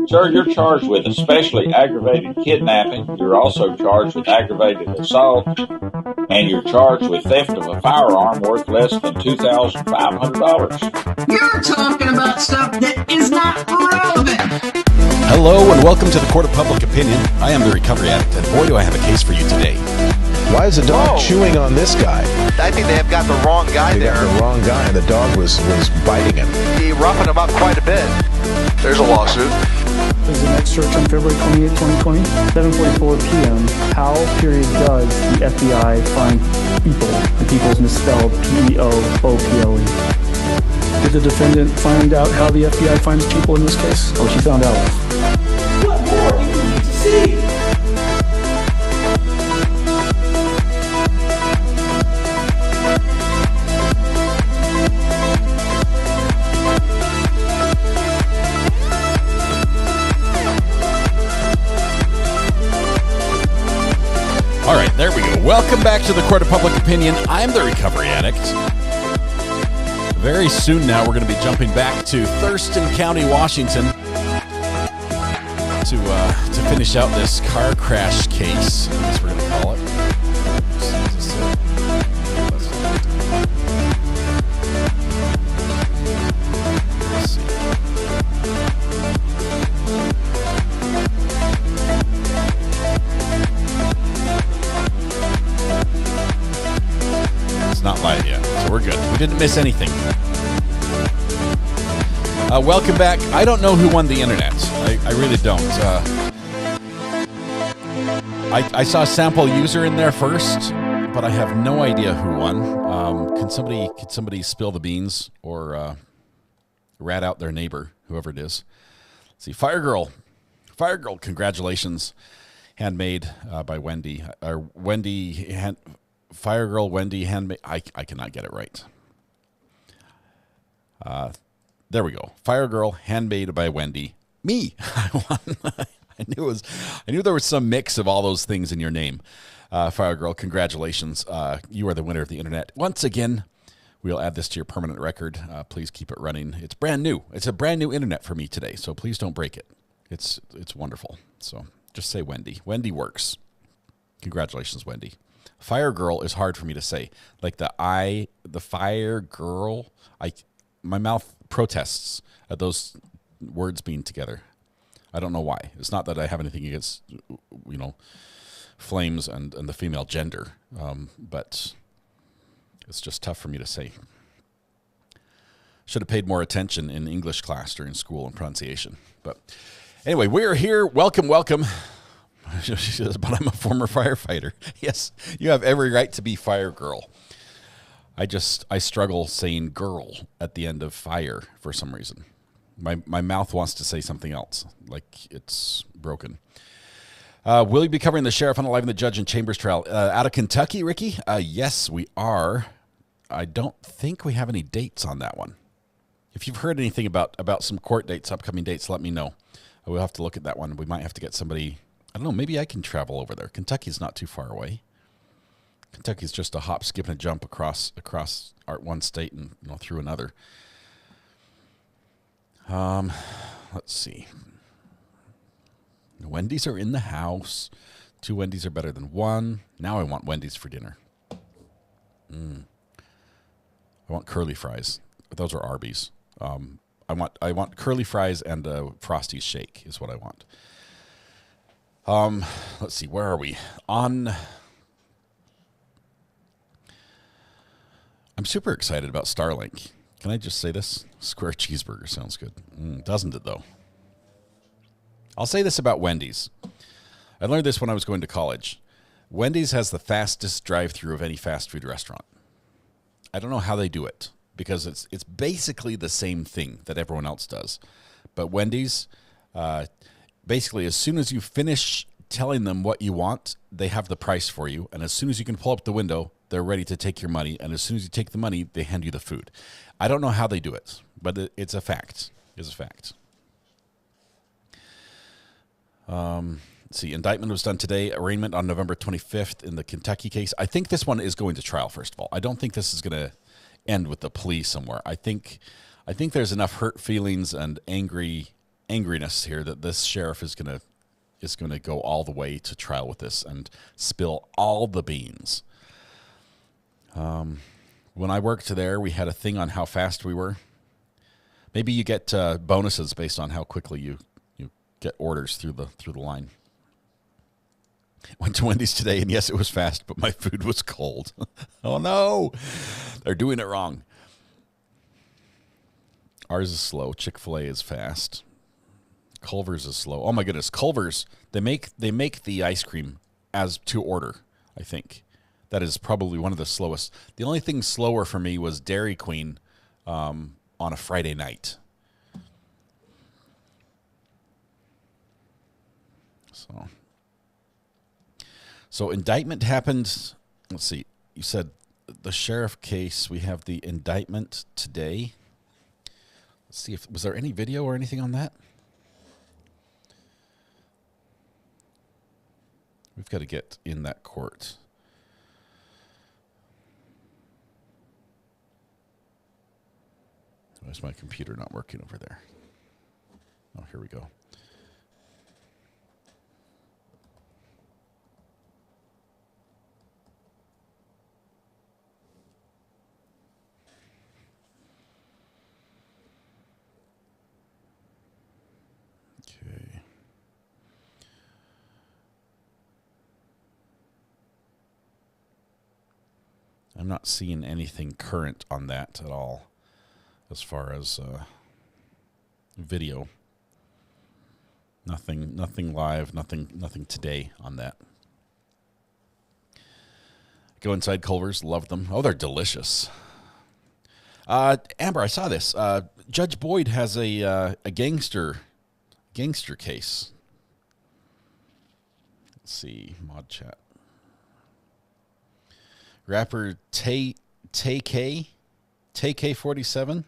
Sir, you're charged with especially aggravated kidnapping. You're also charged with aggravated assault, and you're charged with theft of a firearm worth less than $2,500. You're talking about stuff that is not relevant. Hello and welcome to the Court of Public Opinion. I am the Recovery Addict, and boy do I have a case for you today. Why is the dog chewing on this guy? I think they have got the wrong guy there. They got the wrong guy, and the dog was biting him. He roughened him up quite a bit. There's a lawsuit. There's the next search on February 28, 2020, 7:44 p.m. How, does the FBI find people? And people is misspelled P-E-O-O-P-L-E. Did the defendant find out how the FBI finds people in this case? Oh, she found out. What more do you need to see? All right, there we go. Welcome back to the Court of Public Opinion. I'm the Recovery Addict. Very soon now, we're going to be jumping back to Thurston County, Washington to finish out this car crash case, I guess we're going to call it. Let's see. It's not live yet, so we're good. We didn't miss anything. Welcome back. I don't know who won the internet. I really don't. I saw a sample user in there first, but I have no idea who won. Could somebody spill the beans or rat out their neighbor, whoever it is? Let's see. Fire Girl, congratulations. Handmade by Wendy. Fire Girl Wendy handmade. I cannot get it right. There we go. Fire Girl handmade by Wendy. Me. I won. I knew there was some mix of all those things in your name. Fire Girl, congratulations. You are the winner of the internet. Once again, we'll add this to your permanent record. Please keep it running. It's brand new. It's a brand new internet for me today, so please don't break it. It's wonderful. So just say Wendy. Wendy works. Congratulations, Wendy. Fire Girl is hard for me to say. Like the Fire Girl, my mouth protests at those words being together. I don't know why. It's not that I have anything against, flames and the female gender, but it's just tough for me to say. Should have paid more attention in English class during school and pronunciation. But anyway, we are here. Welcome. She says, but I'm a former firefighter. Yes, you have every right to be Fire Girl. I struggle saying girl at the end of fire for some reason. My mouth wants to say something else, like it's broken. Will you be covering the sheriff unaliving the judge in Chambers trial out of Kentucky, Ricky? Yes, we are. I don't think we have any dates on that one. If you've heard anything about some court dates, upcoming dates, let me know. We'll have to look at that one. We might have to get somebody. I don't know. Maybe I can travel over there. Kentucky's not too far away. Kentucky's just a hop, skip, and a jump across one state and through another. Let's see. Wendy's are in the house. 2 Wendy's are better than 1. Now I want Wendy's for dinner. I want curly fries. Those are Arby's. I want curly fries and a Frosty shake is what I want. Let's see. Where are we? I'm super excited about Starlink. Can I just say this? Square cheeseburger sounds good. Doesn't it, though? I'll say this about Wendy's. I learned this when I was going to college. Wendy's has the fastest drive-through of any fast food restaurant. I don't know how they do it, because it's basically the same thing that everyone else does. But Wendy's, basically, as soon as you finish telling them what you want, they have the price for you. And as soon as you can pull up the window, they're ready to take your money. And as soon as you take the money, they hand you the food. I don't know how they do it, but it's a fact. It's a fact. Let's see. Indictment was done today. Arraignment on November 25th in the Kentucky case. I think this one is going to trial, first of all. I don't think this is going to end with the police somewhere. I think there's enough hurt feelings and angry angriness here that this sheriff is gonna go all the way to trial with this and spill all the beans. When I worked there, we had a thing on how fast we were. Maybe you get bonuses based on how quickly you get orders through the line. Went to Wendy's today, and yes, it was fast, but my food was cold. Oh, no. They're doing it wrong. Ours is slow. Chick-fil-A is fast. Culver's is slow. Oh, my goodness. Culver's, they make the ice cream as to order, I think. That is probably one of the slowest. The only thing slower for me was Dairy Queen on a Friday night. So indictment happened. Let's see. You said the sheriff case. We have the indictment today. Let's see was there any video or anything on that? We've got to get in that court. Why is my computer not working over there? Oh, here we go. Okay. I'm not seeing anything current on that at all. As far as video, nothing live, nothing today on that. Go inside Culver's, love them. Oh, they're delicious. Amber, I saw this. Judge Boyd has a gangster case. Let's see, mod chat. Rapper Tay K47.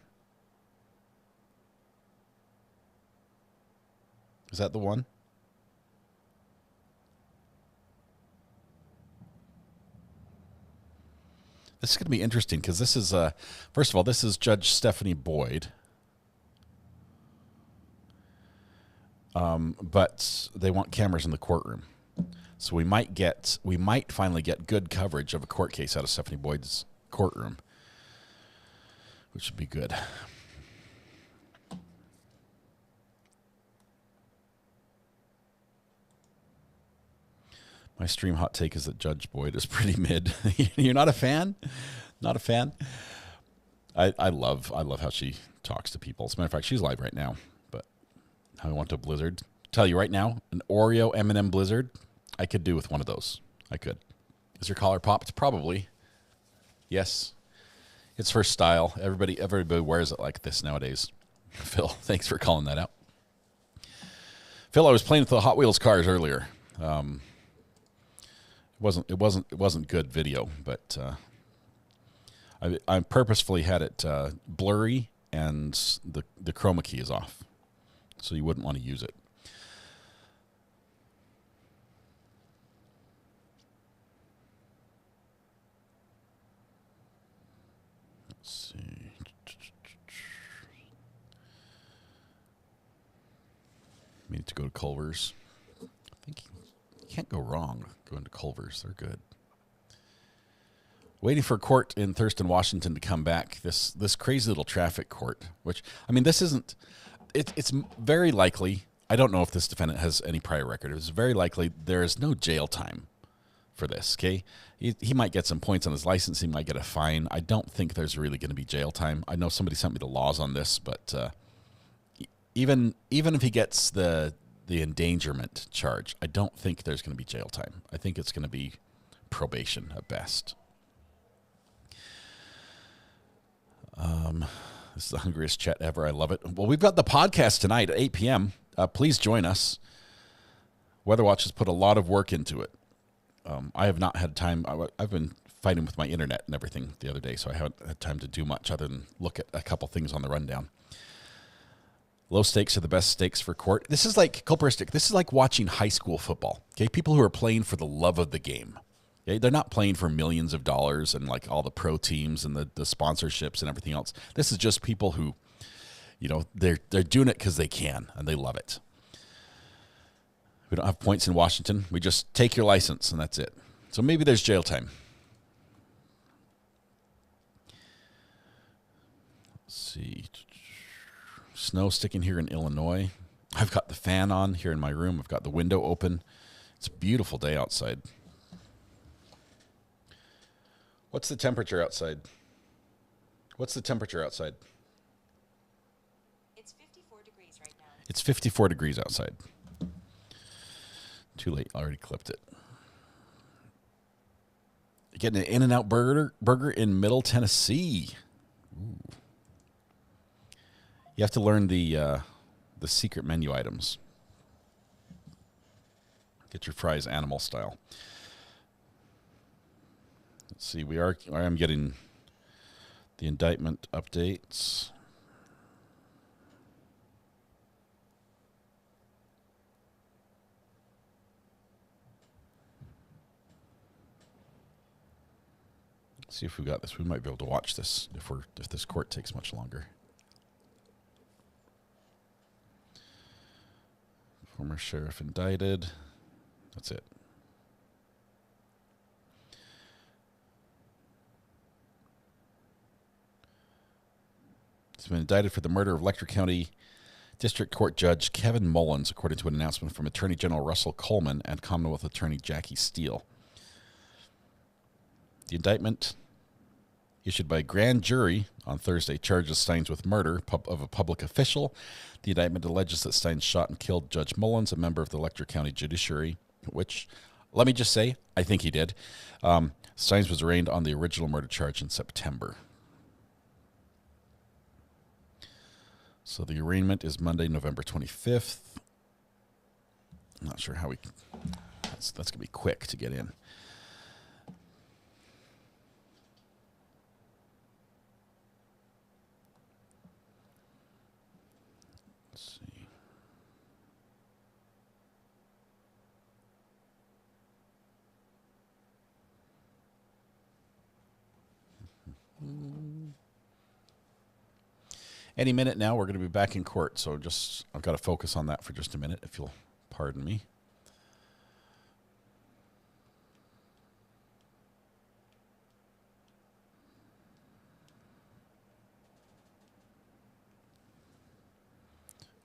Is that the one? This is going to be interesting because this is, first of all, this is Judge Stephanie Boyd. But they want cameras in the courtroom. So we might finally get good coverage of a court case out of Stephanie Boyd's courtroom, which would be good. My stream hot take is that Judge Boyd is pretty mid. You're not a fan? Not a fan? I love how she talks to people. As a matter of fact, she's live right now. But how I want to Blizzard. Tell you right now, an Oreo M&M Blizzard, I could do with one of those. I could. Is your collar popped? Probably. Yes. It's for style. Everybody wears it like this nowadays. Phil, thanks for calling that out. Phil, I was playing with the Hot Wheels cars earlier. It wasn't good video, but I purposefully had it blurry and the chroma key is off, so you wouldn't want to use it. Let's see. Need to go to Culver's. I think you can't go wrong going to Culver's. They're good. Waiting for court in Thurston, Washington to come back. This crazy little traffic court, which, I mean, this isn't, it's very likely, I don't know if this defendant has any prior record. It's very likely there is no jail time for this, okay? He might get some points on his license. He might get a fine. I don't think there's really going to be jail time. I know somebody sent me the laws on this, but even if he gets the endangerment charge, I don't think there's going to be jail time. I think it's going to be probation at best. This is the hungriest chat ever. I love it. Well, we've got the podcast tonight at 8 p.m. Please join us. Weather Watch has put a lot of work into it. I have not had time. I've been fighting with my internet and everything the other day, so I haven't had time to do much other than look at a couple things on the rundown. Low stakes are the best stakes for court. This is like culperistic. This is like watching high school football. Okay, people who are playing for the love of the game. Okay, they're not playing for millions of dollars and like all the pro teams and the sponsorships and everything else. This is just people who they're doing it because they can and they love it. We don't have points in Washington. We just take your license and that's it. So maybe there's jail time. Let's see. Snow sticking here in Illinois. I've got the fan on here in my room. I've got the window open. It's a beautiful day outside. What's the temperature outside? What's the temperature outside? It's 54 degrees right now. It's 54 degrees outside. Too late. I already clipped it. Getting an In-N-Out burger in Middle Tennessee. Ooh. You have to learn the secret menu items. Get your fries animal style. Let's see. I am getting the indictment updates. See if we got this. We might be able to watch this if this court takes much longer. Former sheriff indicted. That's it. He's been indicted for the murder of Letcher County District Court Judge Kevin Mullins, according to an announcement from Attorney General Russell Coleman and Commonwealth Attorney Jackie Steele. The indictment, issued by a grand jury on Thursday, charges Steins with murder of a public official. The indictment alleges that Steins shot and killed Judge Mullins, a member of the Letcher County Judiciary, which, let me just say, I think he did. Steins was arraigned on the original murder charge in September. So the arraignment is Monday, November 25th. I'm not sure how that's going to be quick to get in. Any minute now, we're going to be back in court, so I've got to focus on that for just a minute, if you'll pardon me.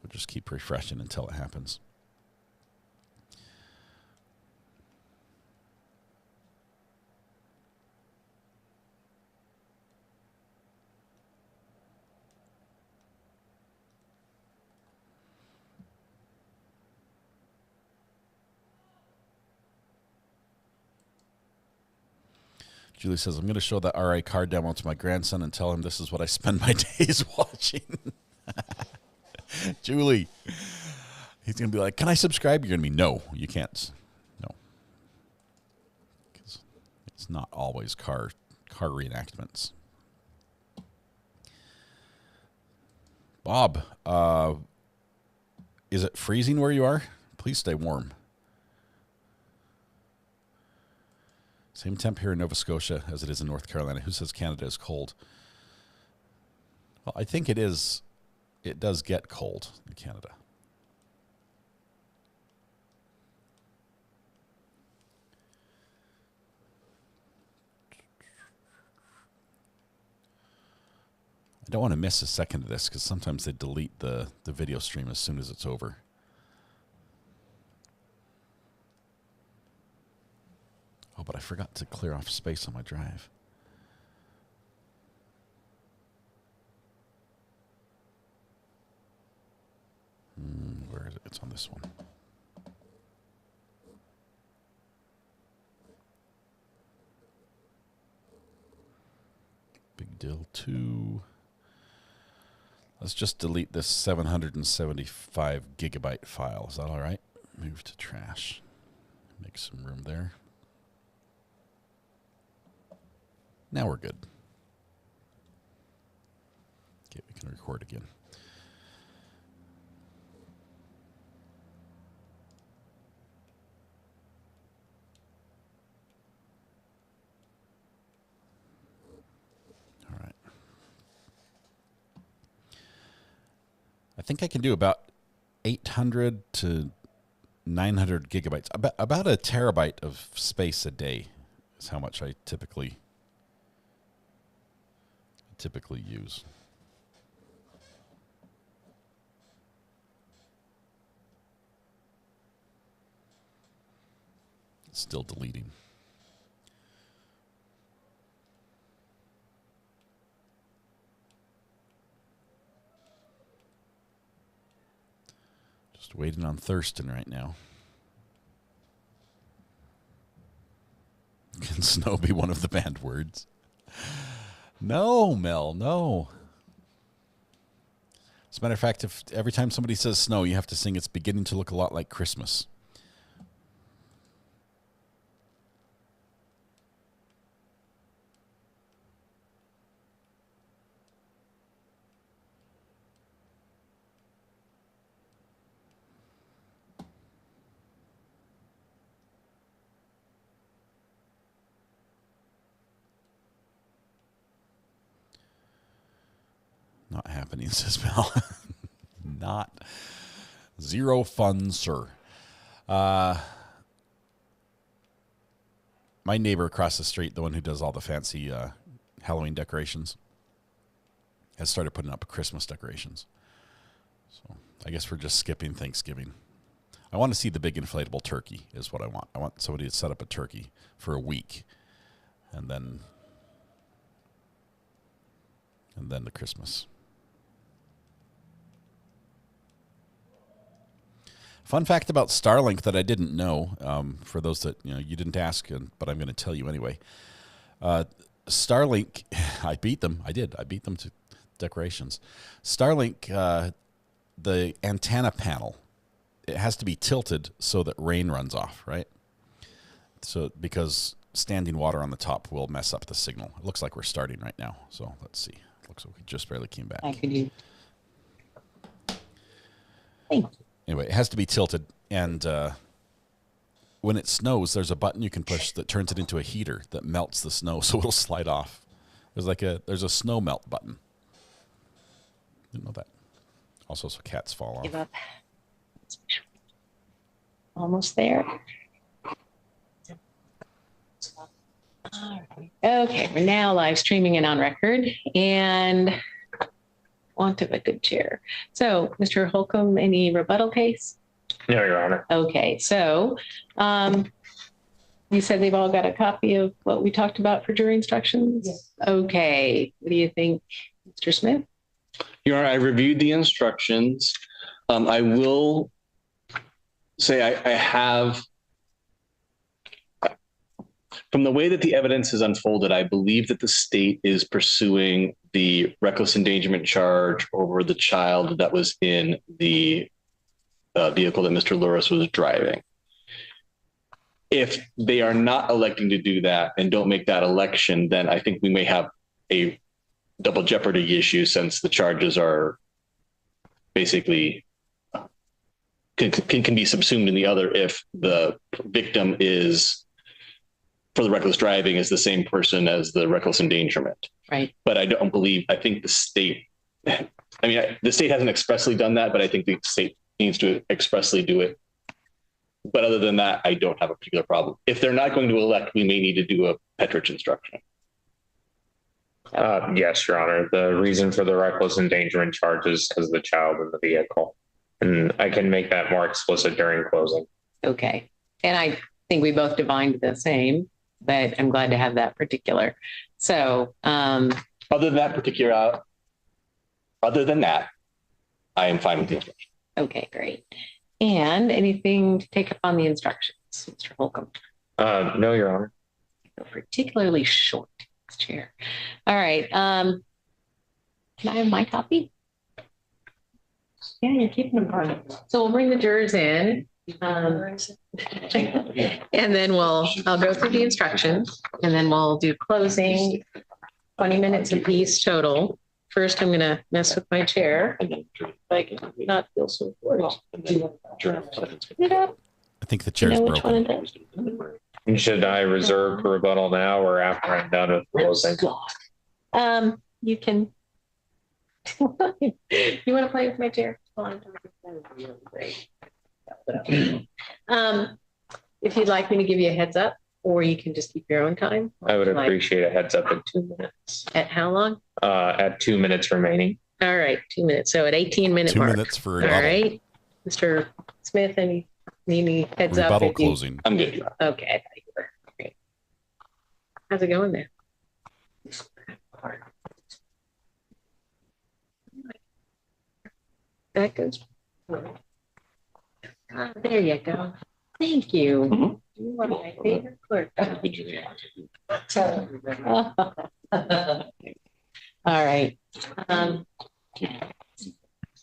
We'll just keep refreshing until it happens. Julie says, I'm going to show that RA car demo to my grandson and tell him this is what I spend my days watching. Julie, he's going to be like, can I subscribe? You're going to be, no, you can't. No. Because it's not always car reenactments. Bob, is it freezing where you are? Please stay warm. Same temp here in Nova Scotia as it is in North Carolina. Who says Canada is cold? Well, I think it is. It does get cold in Canada. I don't want to miss a second of this because sometimes they delete the video stream as soon as it's over. Oh, but I forgot to clear off space on my drive. Where is it? It's on this one. Big deal 2. Let's just delete this 775 gigabyte file. Is that all right? Move to trash. Make some room there. Now we're good. Okay, we can record again. All right. think I can do about 800 to 900 gigabytes. About a terabyte of space a day is how much I typically use. Still deleting. Just waiting on Thurston right now. Can snow be one of the banned words? No, Mel, no. As a matter of fact, if every time somebody says snow, you have to sing "It's beginning to look a lot like Christmas." Not happening, says Mel. Not. Zero fun, sir. My neighbor across the street, the one who does all the fancy Halloween decorations, has started putting up Christmas decorations. So I guess we're just skipping Thanksgiving. I want to see the big inflatable turkey is what I want. I want somebody to set up a turkey for a week, and then the Christmas. Fun fact about Starlink that I didn't know, for those that you didn't ask, but I'm going to tell you anyway. Starlink, I beat them. I beat them to decorations. Starlink, the antenna panel, it has to be tilted so that rain runs off, right? So because standing water on the top will mess up the signal. It looks like we're starting right now. So let's see. Looks like we just barely came back. Thank you. Thank you. Anyway, it has to be tilted, and when it snows, there's a button you can push that turns it into a heater that melts the snow, so it'll slide off. There's a snow melt button. Didn't know that. Also, so cats fall off. Give up. Almost there. All right. Okay, we're now live streaming and on record, and want of a good chair. So, Mr. Holcomb, any rebuttal case? No, Your Honor. Okay, so you said they've all got a copy of what we talked about for jury instructions? Yes. Okay, what do you think, Mr. Smith? Your Honor, I reviewed the instructions. I will say I have, from the way that the evidence has unfolded, I believe that the state is pursuing the reckless endangerment charge over the child that was in the vehicle that Mr. Luris was driving. If they are not electing to do that and don't make that election, then I think we may have a double jeopardy issue, since the charges are basically can be subsumed in the other if the victim is, for the reckless driving, is the same person as the reckless endangerment. Right. But I think the state, the state hasn't expressly done that, but I think the state needs to expressly do it. But other than that, I don't have a particular problem. If they're not going to elect, we may need to do a Petrich instruction. Yes, Your Honor. The reason for the reckless endangerment charge is because of the child in the vehicle. And I can make that more explicit during closing. Okay. And I think we both divined the same, but I'm glad to have that particular. So, other than that, I am fine with the instruction. Okay, great. And anything to take up on the instructions, Mr. Holcomb? No, Your Honor. Particularly short, Chair. All right. Can I have my copy? Yeah, you're keeping them part. So we'll bring the jurors in. And then I'll go through the instructions, and then we'll do closing, 20 minutes apiece total. First, I'm going to mess with my chair. I can not feel so forced. I think the chair's broken. Should I reserve for rebuttal now or after I'm done with closing? You can. You want to play with my chair? Great. If you'd like me to give you a heads up, or you can just keep your own time. I would appreciate a heads up at 2 minutes. At how long? At 2 minutes remaining. All right, 2 minutes. So at 18-minute 2 mark. minutes for All rebuttal. right, Mr. Smith, any heads up? Rebuttal closing. I'm good. Okay, I thought you were. Great. How's it going there? That goes. There you go. Thank you. You are my favorite clerk. All right.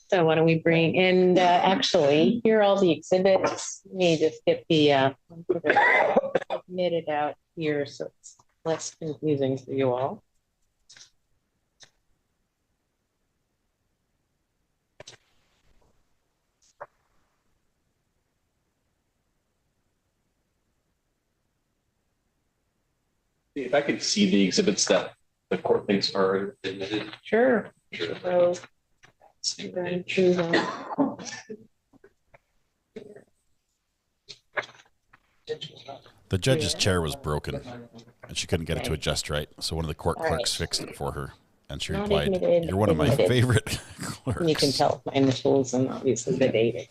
So why don't we bring, and actually, here are all the exhibits. Let me just get the knitted out here so it's less confusing for you all. If I could see the exhibits that the court thinks are admitted. Sure. So, The judge's chair was broken, and she couldn't get it to adjust right. So one of the court clerks fixed it for her, and she replied, "You're one of my favorite clerks." You can tell my initials and obviously the date.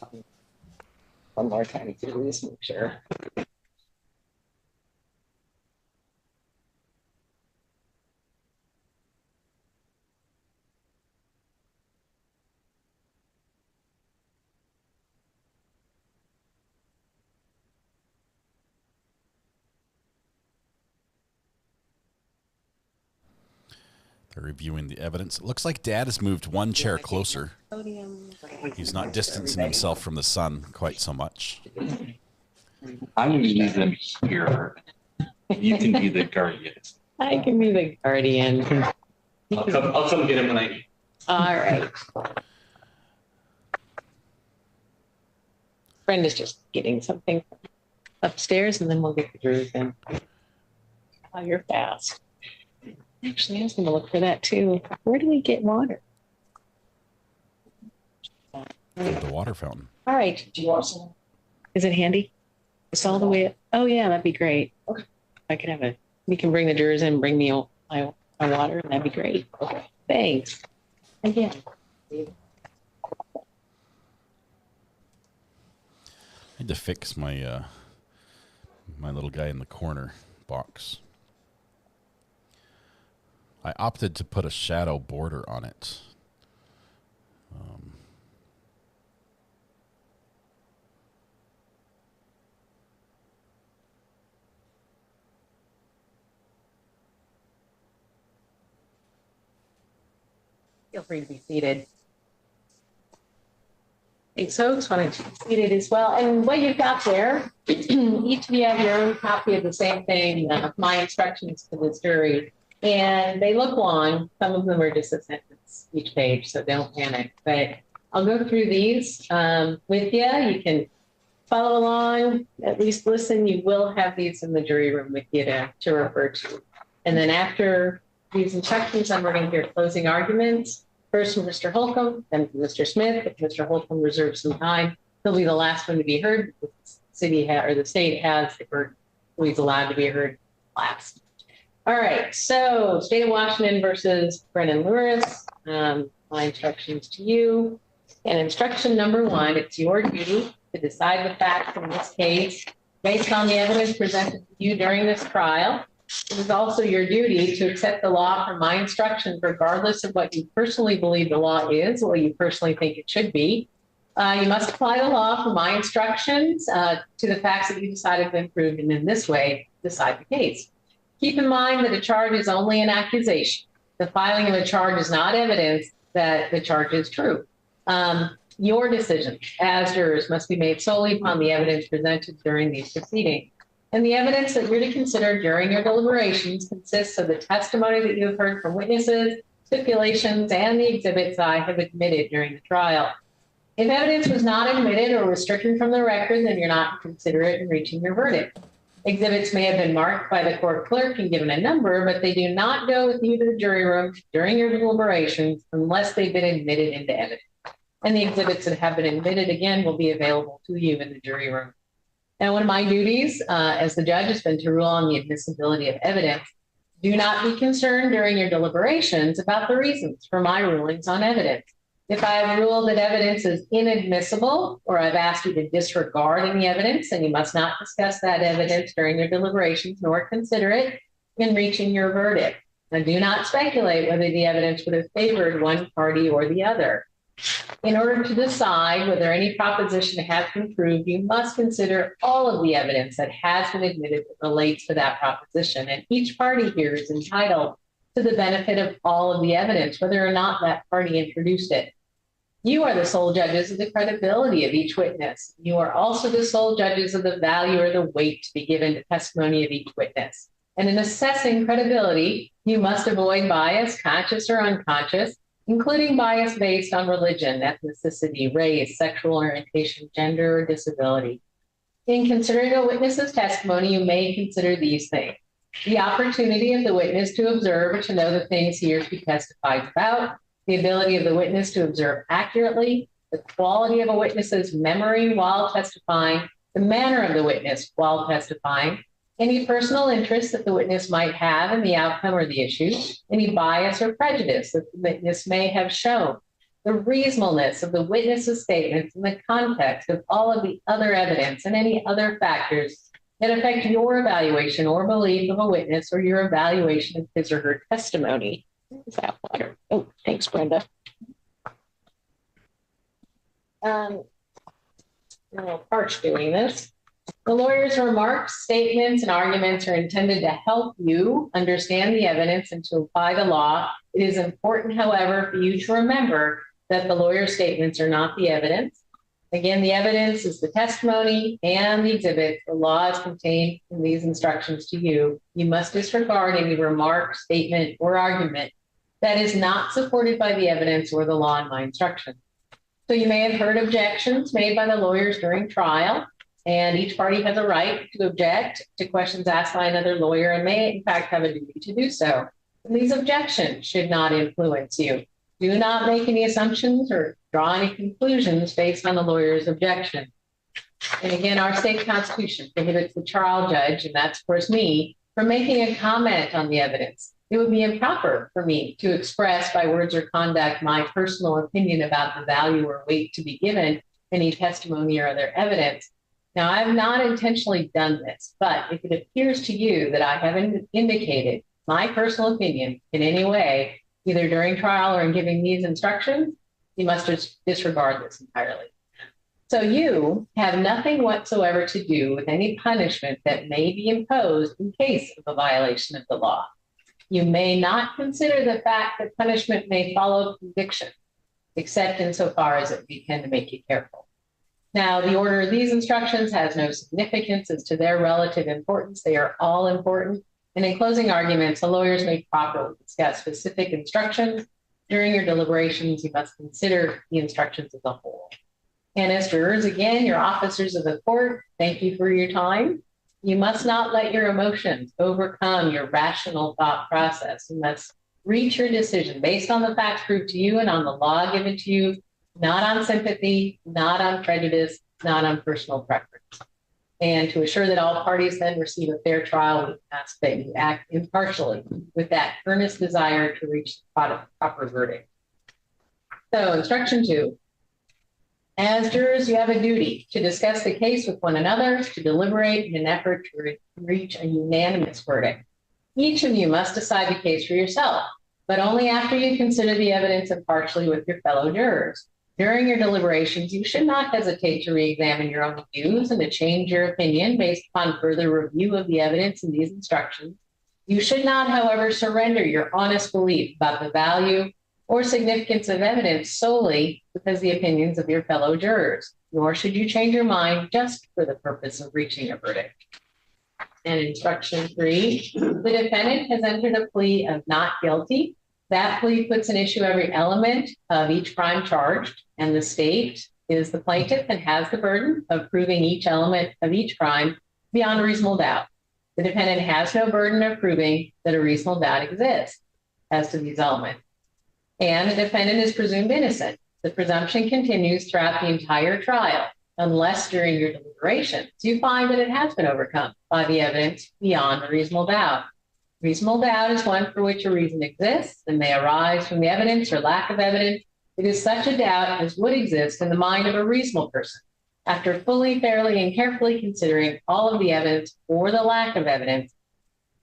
One more time to do this, make sure. They're reviewing the evidence. It looks like Dad has moved one chair closer. He's not distancing himself from the sun quite so much. I'm going to leave them here. You can be the guardian. I can be the guardian. I'll come get him when I need. All right. Brenda's just getting something upstairs, and then we'll get the jurors in. Oh, you're fast. Actually, I was going to look for that too. Where do we get water? The water fountain. All right. Do you want some? Is it handy? It's all the way up. Oh, yeah, that'd be great. Okay. I could have we can bring the jurors in, bring me my water, and that'd be great. Okay. Thanks. Again. I had to fix my my little guy in the corner box. I opted to put a shadow border on it. Feel free to be seated. Hey, folks, why don't you be seated as well? And what you've got there, each of you have your own copy of the same thing, my instructions to this jury. And they look long. Some of them are just a sentence each page, so don't panic. But I'll go through these with you. You can follow along, at least listen. You will have these in the jury room with you to refer to. And then after these instructions, then we're going to hear closing arguments. First from Mr. Holcomb, then from Mr. Smith. If Mr. Holcomb reserves some time, he'll be the last one to be heard. The city or the state has the burden, who he's allowed to be heard last. All right, so State of Washington versus Brennan Lewis. My instructions to you. And instruction number 1, it's your duty to decide the facts in this case based on the evidence presented to you during this trial. It is also your duty to accept the law from my instructions, regardless of what you personally believe the law is or you personally think it should be. You must apply the law from my instructions to the facts that you decided have been proved, and in this way, decide the case. Keep in mind that a charge is only an accusation. The filing of a charge is not evidence that the charge is true. Your decisions as jurors must be made solely upon the evidence presented during these proceedings. And the evidence that you're to consider during your deliberations consists of the testimony that you have heard from witnesses, stipulations, and the exhibits I have admitted during the trial. If evidence was not admitted or was stricken from the record, then you're not to consider it in reaching your verdict. Exhibits may have been marked by the court clerk and given a number, but they do not go with you to the jury room during your deliberations unless they've been admitted into evidence. and the exhibits that have been admitted, again, will be available to you in the jury room. Now, one of my duties as the judge has been to rule on the admissibility of evidence. Do not be concerned during your deliberations about the reasons for my rulings on evidence. If I have ruled that evidence is inadmissible, or I've asked you to disregard any evidence, then you must not discuss that evidence during your deliberations, nor consider it in reaching your verdict. Now, do not speculate whether the evidence would have favored one party or the other. In order to decide whether any proposition has been proved, you must consider all of the evidence that has been admitted that relates to that proposition. And each party here is entitled to the benefit of all of the evidence, whether or not that party introduced it. You are the sole judges of the credibility of each witness. You are also the sole judges of the value or the weight to be given to testimony of each witness. And in assessing credibility, you must avoid bias, conscious or unconscious, including bias based on religion, ethnicity, race, sexual orientation, gender, or disability. In considering a witness's testimony, you may consider these things: the opportunity of the witness to observe or to know the things he or she testifies about, the ability of the witness to observe accurately, the quality of a witness's memory while testifying, the manner of the witness while testifying, any personal interest that the witness might have in the outcome or the issue, any bias or prejudice that the witness may have shown, the reasonableness of the witness's statements in the context of all of the other evidence, and any other factors that affect your evaluation or belief of a witness or your evaluation of his or her testimony. Is that water? Oh, thanks, Brenda. I'm a little parched doing this. The lawyer's remarks, statements, and arguments are intended to help you understand the evidence and to apply the law. It is important, however, for you to remember that the lawyer's statements are not the evidence. Again, the evidence is the testimony and the exhibit. The law is contained in these instructions to you. You must disregard any remark, statement, or argument that is not supported by the evidence or the law in my instructions. So you may have heard objections made by the lawyers during trial, and each party has a right to object to questions asked by another lawyer and may, in fact, have a duty to do so. And these objections should not influence you. Do not make any assumptions or draw any conclusions based on the lawyer's objection. And again, our state constitution prohibits the trial judge, and that's, of course, me, from making a comment on the evidence. It would be improper for me to express by words or conduct my personal opinion about the value or weight to be given any testimony or other evidence. Now, I have not intentionally done this, but if it appears to you that I haven't indicated my personal opinion in any way, either during trial or in giving these instructions, you must just disregard this entirely. So you have nothing whatsoever to do with any punishment that may be imposed in case of a violation of the law. You may not consider the fact that punishment may follow conviction, except insofar as it may tend to make you careful. Now, the order of these instructions has no significance as to their relative importance. They are all important. And in closing arguments, the lawyers may properly discuss specific instructions. During your deliberations, you must consider the instructions as a whole. And as jurors, again, you're officers of the court. Thank you for your time. You must not let your emotions overcome your rational thought process. You must reach your decision based on the facts proved to you and on the law given to you, not on sympathy, not on prejudice, not on personal preference. And to assure that all parties then receive a fair trial, we ask that you act impartially with that earnest desire to reach the proper verdict. So, instruction 2. As jurors, you have a duty to discuss the case with one another, to deliberate in an effort to reach a unanimous verdict. Each of you must decide the case for yourself, but only after you consider the evidence impartially with your fellow jurors. During your deliberations, you should not hesitate to re-examine your own views and to change your opinion based upon further review of the evidence in these instructions. You should not, however, surrender your honest belief about the value or significance of evidence solely because the opinions of your fellow jurors, nor should you change your mind just for the purpose of reaching a verdict. And instruction 3, the defendant has entered a plea of not guilty. That plea puts in issue every element of each crime charged, and the state is the plaintiff and has the burden of proving each element of each crime beyond a reasonable doubt. The defendant has no burden of proving that a reasonable doubt exists as to these elements. And the defendant is presumed innocent The presumption continues throughout the entire trial, unless during your deliberations you find that it has been overcome by the evidence beyond a reasonable doubt. Reasonable doubt is one for which a reason exists and may arise from the evidence or lack of evidence. It is such a doubt as would exist in the mind of a reasonable person after fully, fairly, and carefully considering all of the evidence or the lack of evidence.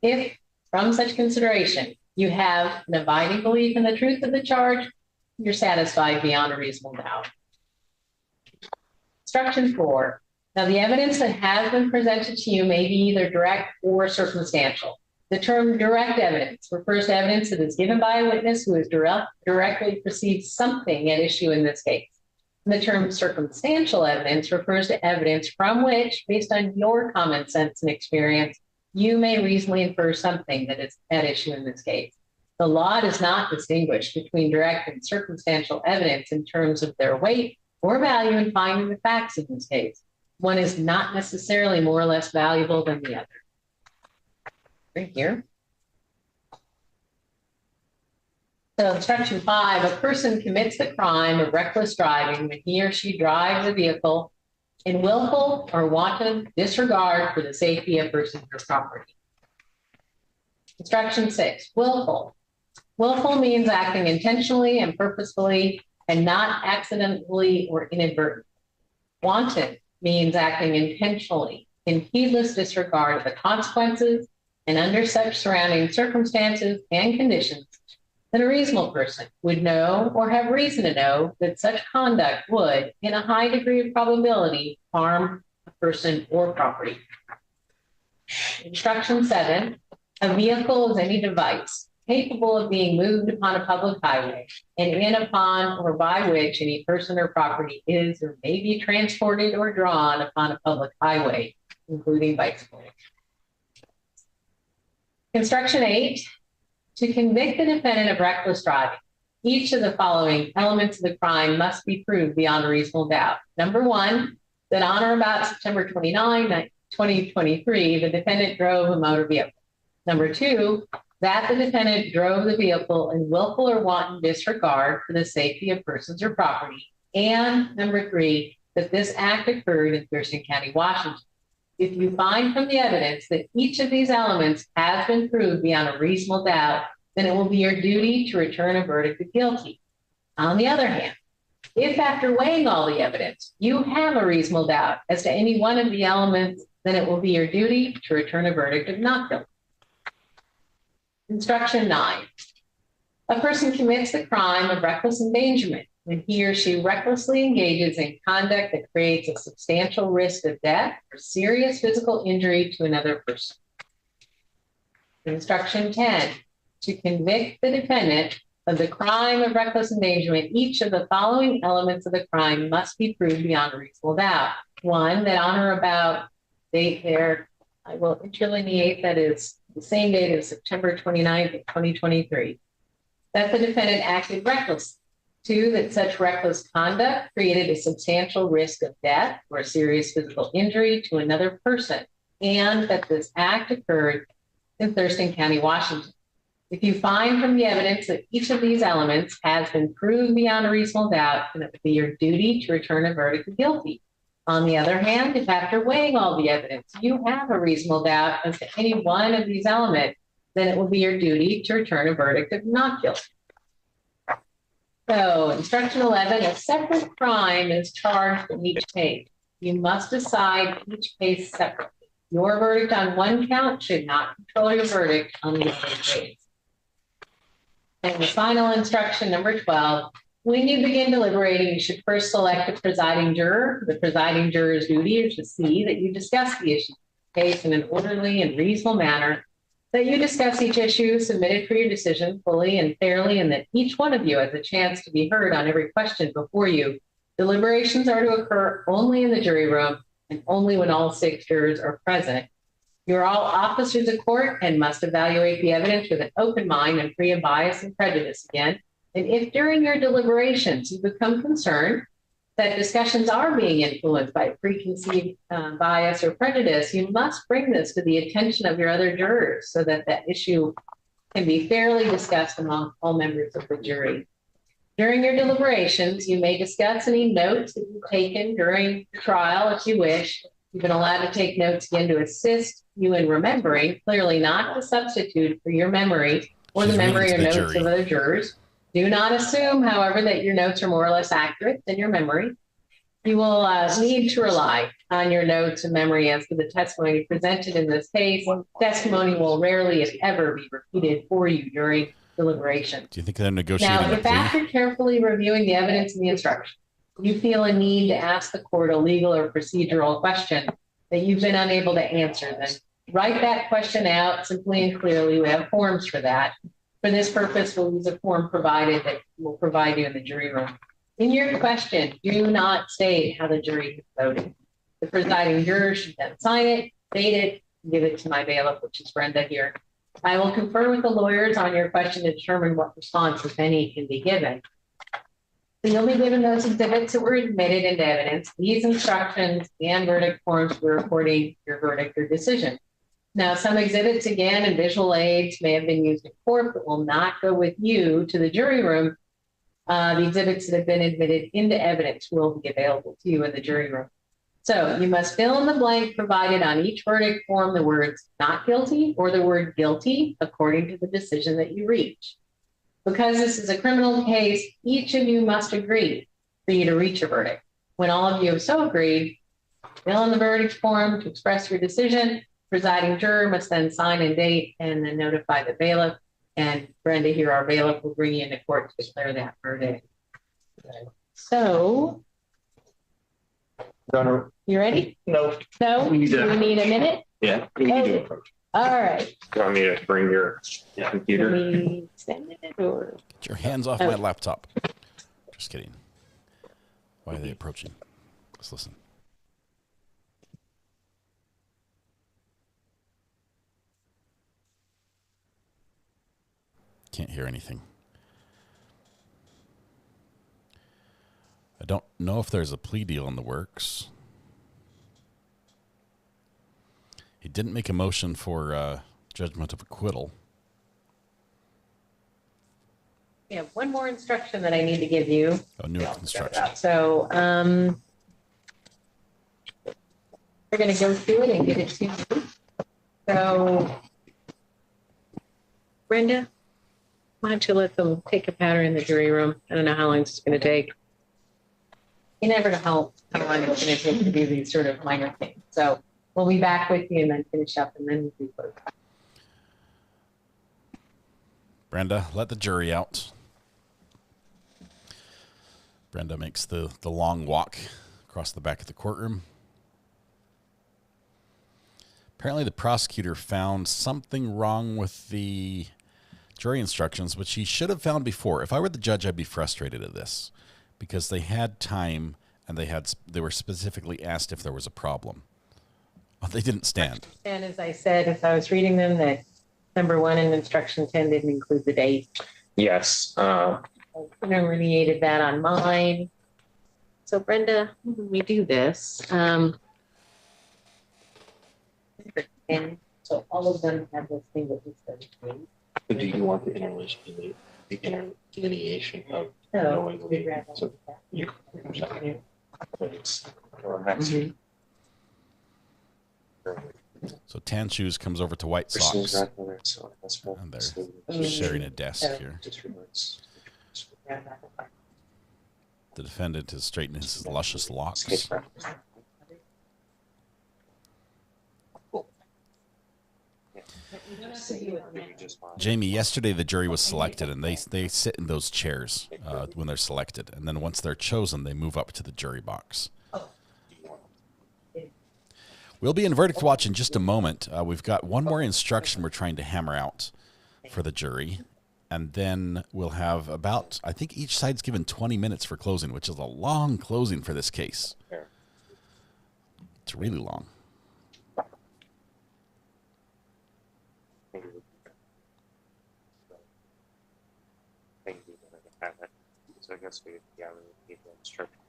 If, from such consideration, you have an abiding belief in the truth of the charge, you're satisfied beyond a reasonable doubt. Instruction 4. Now, the evidence that has been presented to you may be either direct or circumstantial. The term direct evidence refers to evidence that is given by a witness who has directly perceived something at issue in this case. And the term circumstantial evidence refers to evidence from which, based on your common sense and experience, you may reasonably infer something that is at issue in this case. The law does not distinguish between direct and circumstantial evidence in terms of their weight or value in finding the facts in this case. One is not necessarily more or less valuable than the other. Right here. So instruction 5, a person commits the crime of reckless driving when he or she drives a vehicle in willful or wanton disregard for the safety of persons or property. Instruction 6, willful. Willful means acting intentionally and purposefully and not accidentally or inadvertently. Wanton means acting intentionally in heedless disregard of the consequences and under such surrounding circumstances and conditions that a reasonable person would know or have reason to know that such conduct would, in a high degree of probability, harm a person or property. Instruction 7, a vehicle is any device capable of being moved upon a public highway and in, upon, or by which any person or property is or may be transported or drawn upon a public highway, including bicycles. Instruction 8, to convict the defendant of reckless driving, each of the following elements of the crime must be proved beyond a reasonable doubt. Number 1, that on or about September 29, 2023, the defendant drove a motor vehicle. Number 2, that the defendant drove the vehicle in willful or wanton disregard for the safety of persons or property. And number 3, that this act occurred in Thurston County, Washington. If you find from the evidence that each of these elements has been proved beyond a reasonable doubt, then it will be your duty to return a verdict of guilty. On the other hand, if after weighing all the evidence, you have a reasonable doubt as to any one of the elements, then it will be your duty to return a verdict of not guilty. Instruction 9. A person commits the crime of reckless endangerment when he or she recklessly engages in conduct that creates a substantial risk of death or serious physical injury to another person. Instruction 10. To convict the defendant of the crime of reckless endangerment, each of the following elements of the crime must be proved beyond a reasonable doubt. 1, that on or about date there, I will interlineate, that is the same date as September 29th of 2023, that the defendant acted recklessly. 2, that such reckless conduct created a substantial risk of death or serious physical injury to another person, and that this act occurred in Thurston County, Washington. If you find from the evidence that each of these elements has been proved beyond a reasonable doubt, then it would be your duty to return a verdict of guilty. On the other hand, if after weighing all the evidence, you have a reasonable doubt as to any one of these elements, then it will be your duty to return a verdict of not guilty. So, instruction 11, a separate crime is charged in each case. You must decide each case separately. Your verdict on one count should not control your verdict on the other case. And the final instruction, number 12, when you begin deliberating, you should first select a presiding juror. The presiding juror's duty is to see that you discuss the issue of the case in an orderly and reasonable manner, that you discuss each issue submitted for your decision fully and fairly, and that each one of you has a chance to be heard on every question before you. Deliberations are to occur only in the jury room and only when all 6 jurors are present. You're all officers of court and must evaluate the evidence with an open mind and free of bias and prejudice again. And if during your deliberations you become concerned that discussions are being influenced by preconceived bias or prejudice, you must bring this to the attention of your other jurors so that that issue can be fairly discussed among all members of the jury. During your deliberations, you may discuss any notes that you've taken during the trial if you wish. You've been allowed to take notes again to assist you in remembering, clearly not to substitute for your memory or the memory or notes of other jurors. Do not assume, however, that your notes are more or less accurate than your memory. You will need to rely on your notes and memory as to the testimony presented in this case. Testimony will rarely, if ever, be repeated for you during deliberation. Do you think they're negotiating? Now, if after carefully reviewing the evidence and the instructions, you feel a need to ask the court a legal or procedural question that you've been unable to answer, then write that question out simply and clearly. We have forms for that. For this purpose, we'll use a form provided that will provide you in the jury room. In your question, do not state how the jury has voted. The presiding juror should then sign it, date it, and give it to my bailiff, which is Brenda here. I will confer with the lawyers on your question to determine what response, if any, can be given. So you'll be given those exhibits that were admitted into evidence, these instructions and verdict forms for reporting your verdict or decision. Now, some exhibits, again, and visual aids may have been used in court, but will not go with you to the jury room. The exhibits that have been admitted into evidence will be available to you in the jury room. So you must fill in the blank provided on each verdict form the words not guilty or the word guilty according to the decision that you reach. Because this is a criminal case, each of you must agree for you to reach a verdict. When all of you have so agreed, fill in the verdict form to express your decision. Presiding juror must then sign and date and then notify the bailiff. And Brenda here, our bailiff, will bring you into court to declare that verdict. So, you ready? No. No? We need to- Do we need a minute? Yeah, we need to approach. All right. You want me to bring your computer? Can we extend it or? Get your hands off my laptop. Just kidding. Why are they approaching? Let's listen. Can't hear anything. I don't know if there's a plea deal in the works. He didn't make a motion for judgment of acquittal. We have one more instruction that I need to give you. Oh, new instruction. So we're going to go through it and get it to you. So, Brenda, why don't you let them take a pattern in the jury room? I don't know how long it's going to take. You never know how long it's going to take to do these sort of minor things. So we'll be back with you and then finish up and then we'll be closed. Brenda, let the jury out. Brenda makes the long walk across the back of the courtroom. Apparently the prosecutor found something wrong with the jury instructions, which he should have found before. If I were the judge, I'd be frustrated at this because they had time and they were specifically asked if there was a problem. Well, they didn't stand. And as I said, as I was reading them, that number 1 in instruction 10 didn't include the date. Yes. I remediated that on mine. So Brenda, when we do this, and so all of them have this thing that we studied. But do you want the interlineation of knowing? So you So Tan Shoes comes over to White Socks, and they're sharing a desk here. The defendant is straightening his luscious locks. Jamie, yesterday the jury was selected, and they sit in those chairs when they're selected, and then once they're chosen, they move up to the jury box. We'll be in verdict watch in just a moment. We've got one more instruction we're trying to hammer out for the jury, and then we'll have about, I think each side's given 20 minutes for closing, which is a long closing for this case. It's really long. So I guess we need the instruction.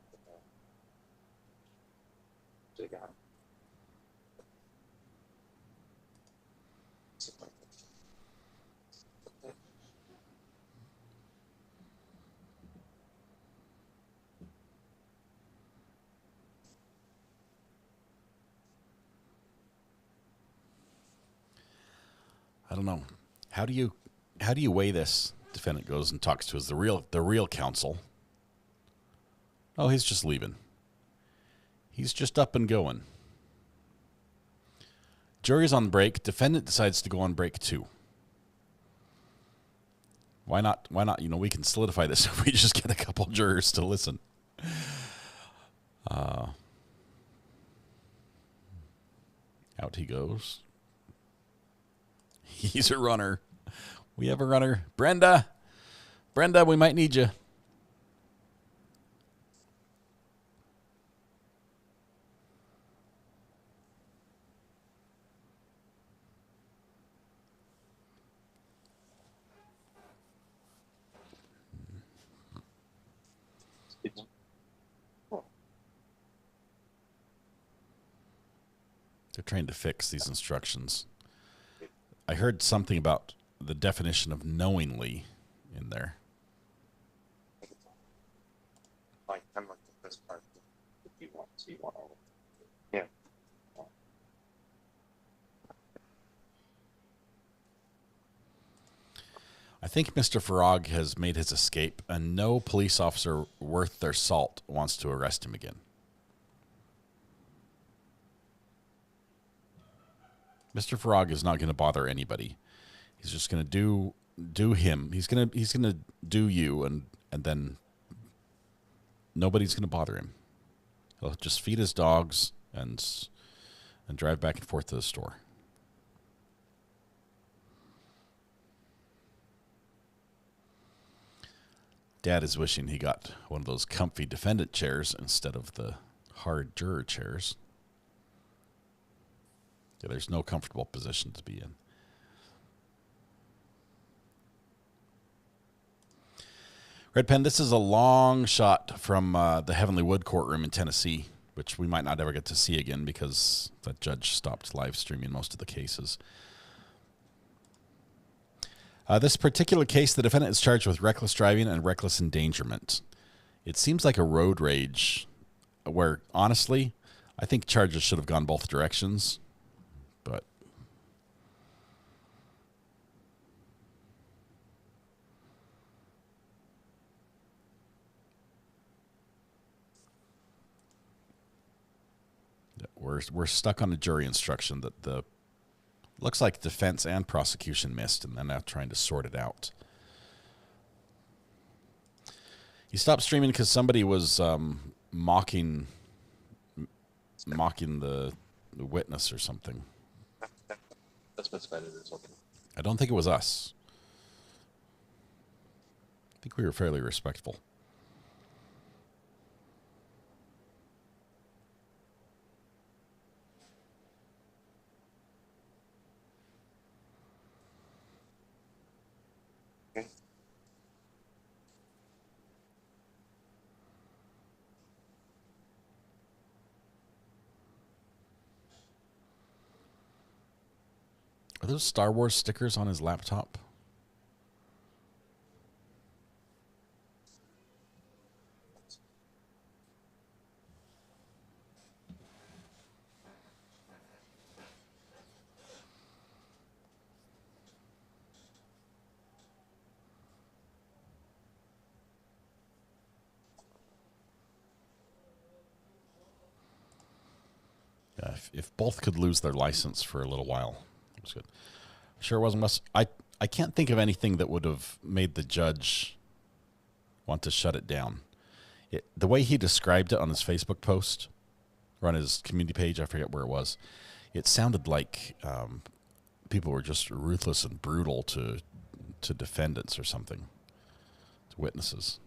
I don't know. How do you weigh this? Defendant goes and talks to the real counsel. Oh, he's just leaving. He's just up and going. Jury's on break. Defendant decides to go on break too. Why not? Why not? We can solidify this if we just get a couple jurors to listen. Out he goes. He's a runner. We have a runner. Brenda, we might need you. They're trying to fix these instructions. I heard something about the definition of knowingly in there. Yeah. I think Mr. Farag has made his escape, and no police officer worth their salt wants to arrest him again. Mr. Farag is not going to bother anybody. He's just going to do him. He's going to do you, and then nobody's going to bother him. He'll just feed his dogs and drive back and forth to the store. Dad is wishing he got one of those comfy defendant chairs instead of the hard juror chairs. Yeah, there's no comfortable position to be in. Red Pen, this is a long shot from the Heavenly Wood courtroom in Tennessee, which we might not ever get to see again because the judge stopped live streaming most of the cases. This particular case, the defendant is charged with reckless driving and reckless endangerment. It seems like a road rage where, honestly, I think charges should have gone both directions. But we're stuck on a jury instruction that the looks like defense and prosecution missed, and they're now trying to sort it out. He stopped streaming because somebody was mocking the witness or something. That's specified as something. I don't think it was us. I think we were fairly respectful. Are those Star Wars stickers on his laptop? Yeah, if both could lose their license for a little while, it was good. Sure wasn't much. I can't think of anything that would have made the judge want to shut it down. The way he described it on his Facebook post or on his community page, I forget where it was, it sounded like people were just ruthless and brutal to defendants or something, to witnesses.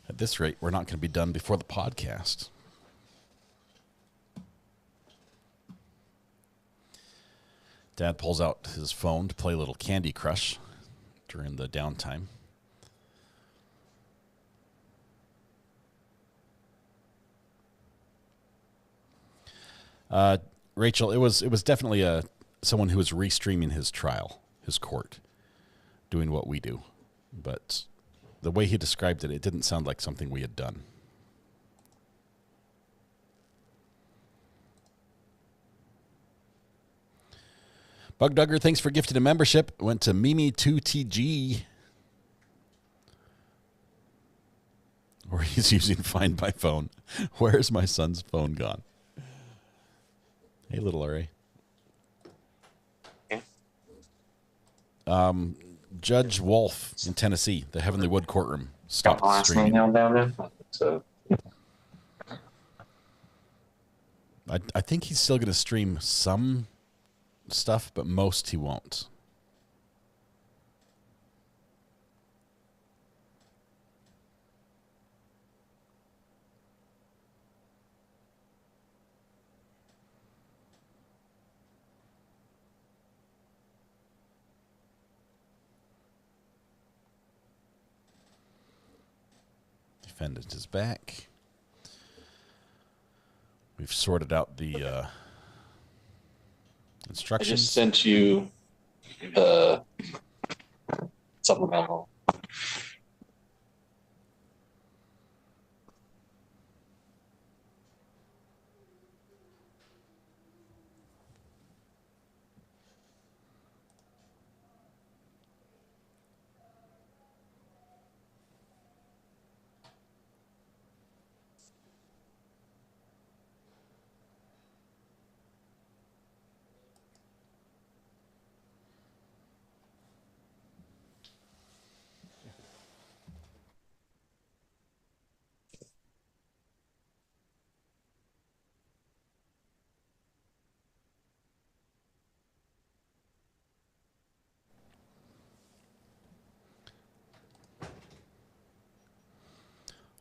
At this rate, we're not going to be done before the podcast. Dad pulls out his phone to play a little Candy Crush during the downtime. Rachel, it was definitely someone who was restreaming his trial, his court, doing what we do. But the way he described it, it didn't sound like something we had done. Bug Dugger, thanks for gifting a membership. Went to Mimi2TG. Or he's using Find My Phone. Where's my son's phone gone? Hey, little RA. Judge Wolf in Tennessee, the Heavenly Wood Courtroom, stopped streaming. So I think he's still going to stream some stuff, but most he won't. Defendant is back. We've sorted out the instructions. I just sent you the supplemental.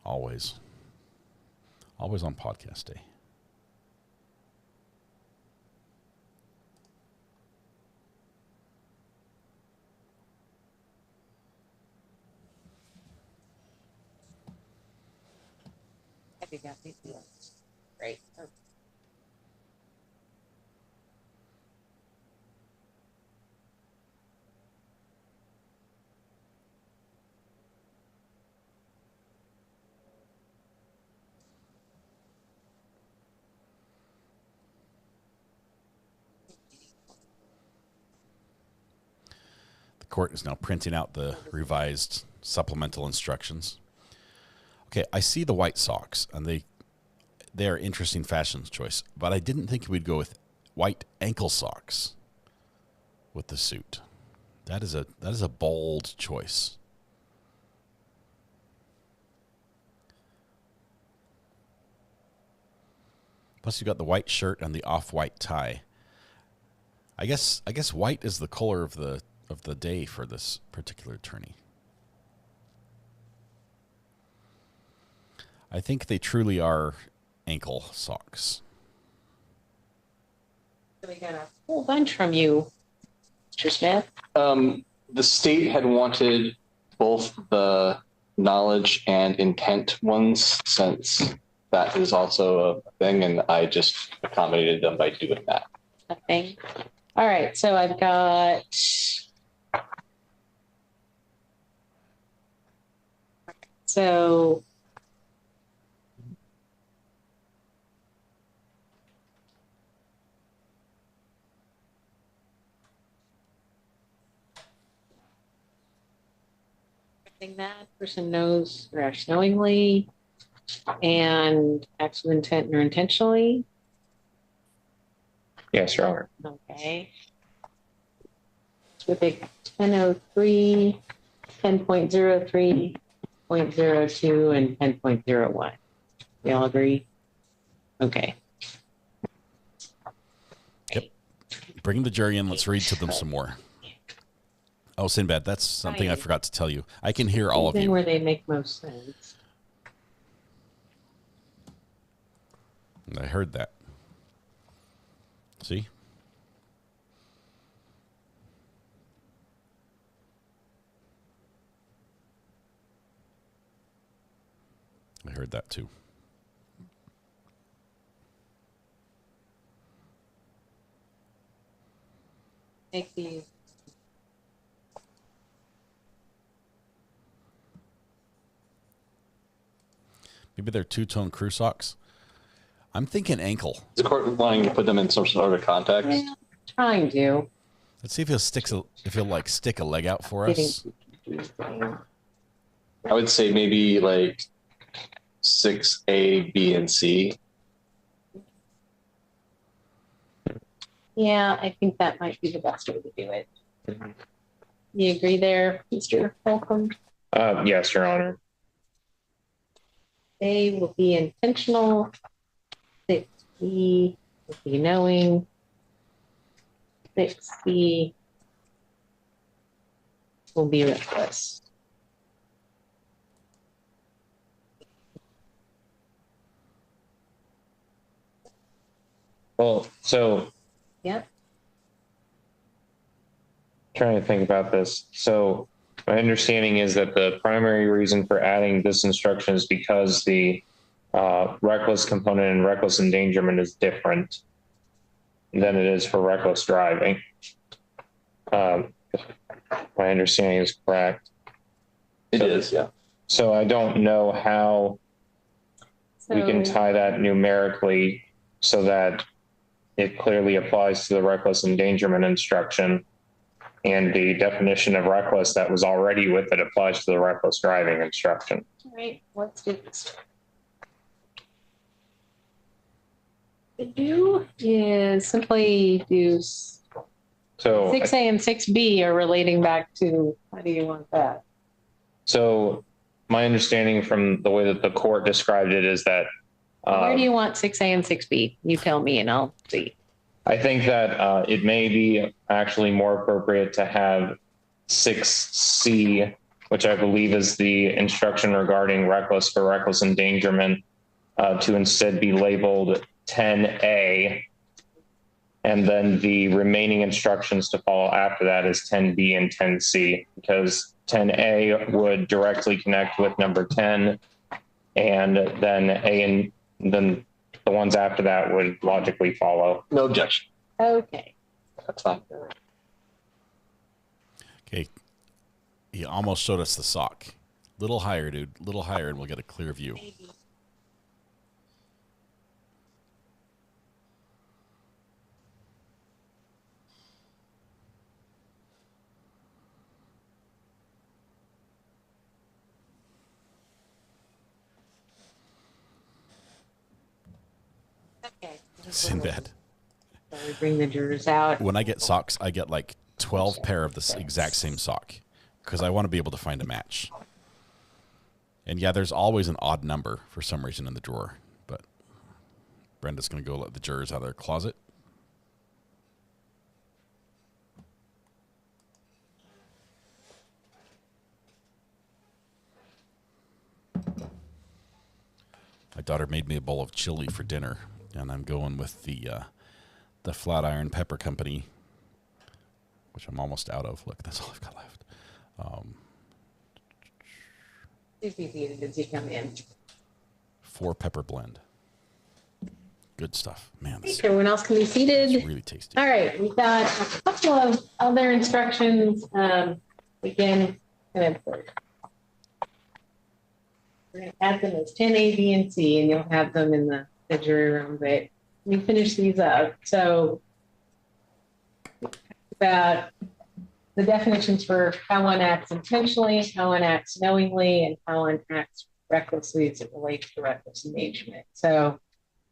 Always. Always on podcast day. Have you got these? Great. The court is now printing out the revised supplemental instructions. Okay, I see the white socks, and they are interesting fashion choice, but I didn't think we'd go with white ankle socks with the suit. That is a bold choice. Plus, you got the white shirt and the off-white tie. I guess white is the color of the day for this particular attorney. I think they truly are ankle socks. So we got a whole bunch from you, Mr. Smith. The state had wanted both the knowledge and intent ones, since that is also a thing, and I just accommodated them by doing that. A thing. All right, so I've got that person knows or acts knowingly and acts with intent or intentionally. Yes, Your Honor. Okay. With a 1003, 10.03, 0.02, and 10.01. We all agree? Okay. Yep. Bring the jury in. Let's read to them some more. Oh, Sinbad, that's something I forgot to tell you. I can hear all of you. Where they make most sense. I heard that. See? I heard that too. Take these. Maybe they're two-tone crew socks. I'm thinking ankle. Is the court wanting to put them in some sort of context? Yeah, trying to. Let's see if he'll like stick a leg out for us. I would say maybe like 6A, B, and C. Yeah, I think that might be the best way to do it. You agree there, Mr. Holcomb? Yes, Your Honor. A will be intentional. 6B will be knowing. 6C will be reckless. Well, so Yep. trying to think about this. So my understanding is that the primary reason for adding this instruction is because the reckless component and reckless endangerment is different than it is for reckless driving. My understanding is correct. It is, yeah. So I don't know how we can So- tie that numerically so that it clearly applies to the reckless endangerment instruction, and the definition of reckless that was already with it applies to the reckless driving instruction. All right, let's do this. To do is simply do So 6A and 6B are relating back to, how do you want that? So my understanding from the way that the court described it is that Where do you want 6A and 6B? You tell me and I'll see. I think that it may be actually more appropriate to have 6C, which I believe is the instruction regarding reckless for reckless endangerment, to instead be labeled 10A. And then the remaining instructions to follow after that is 10B and 10C, because 10A would directly connect with number 10, and then A and then the ones after that would logically follow. No objection. Okay. That's fine. Okay. He almost showed us the sock. Little higher, dude. Little higher, and we'll get a clear view. Maybe. Okay. Sinbad. So we bring the jurors out. When I get socks, I get like 12 pair of this exact same sock because I want to be able to find a match. And yeah, there's always an odd number for some reason in the drawer, but Brenda's going to go let the jurors out of their closet. My daughter made me a bowl of chili for dinner, and I'm going with the Flatiron Pepper Company, which I'm almost out of. Look, that's all I've got left. As you come in. 4 pepper blend. Good stuff. Man, this Everyone else can be seated. is really tasty. All right, we've got a couple of other instructions. Again, kind of, we're going to add them as 10A, B, and C, and you'll have them in the jury room. But let me finish these up. So, about the definitions for how one acts intentionally, how one acts knowingly, and how one acts recklessly as it relates to reckless engagement. So,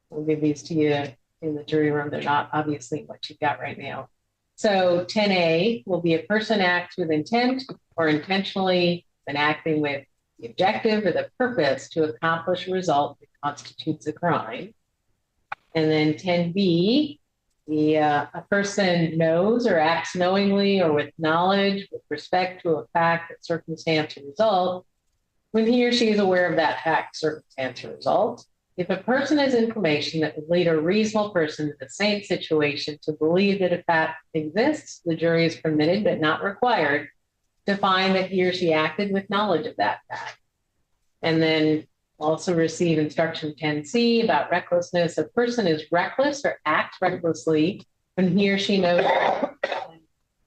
we'll give these to you in the jury room. They're not obviously what you've got right now. So 10A will be a person acts with intent or intentionally been acting with the objective or the purpose to accomplish a result that constitutes a crime. And then 10B, a person knows or acts knowingly or with knowledge with respect to a fact, that circumstance, or result when he or she is aware of that fact, circumstance, or result. If a person has information that would lead a reasonable person in the same situation to believe that a fact exists, the jury is permitted but not required to find that he or she acted with knowledge of that fact. And then also receive instruction 10C about recklessness. A person is reckless or acts recklessly when he or she knows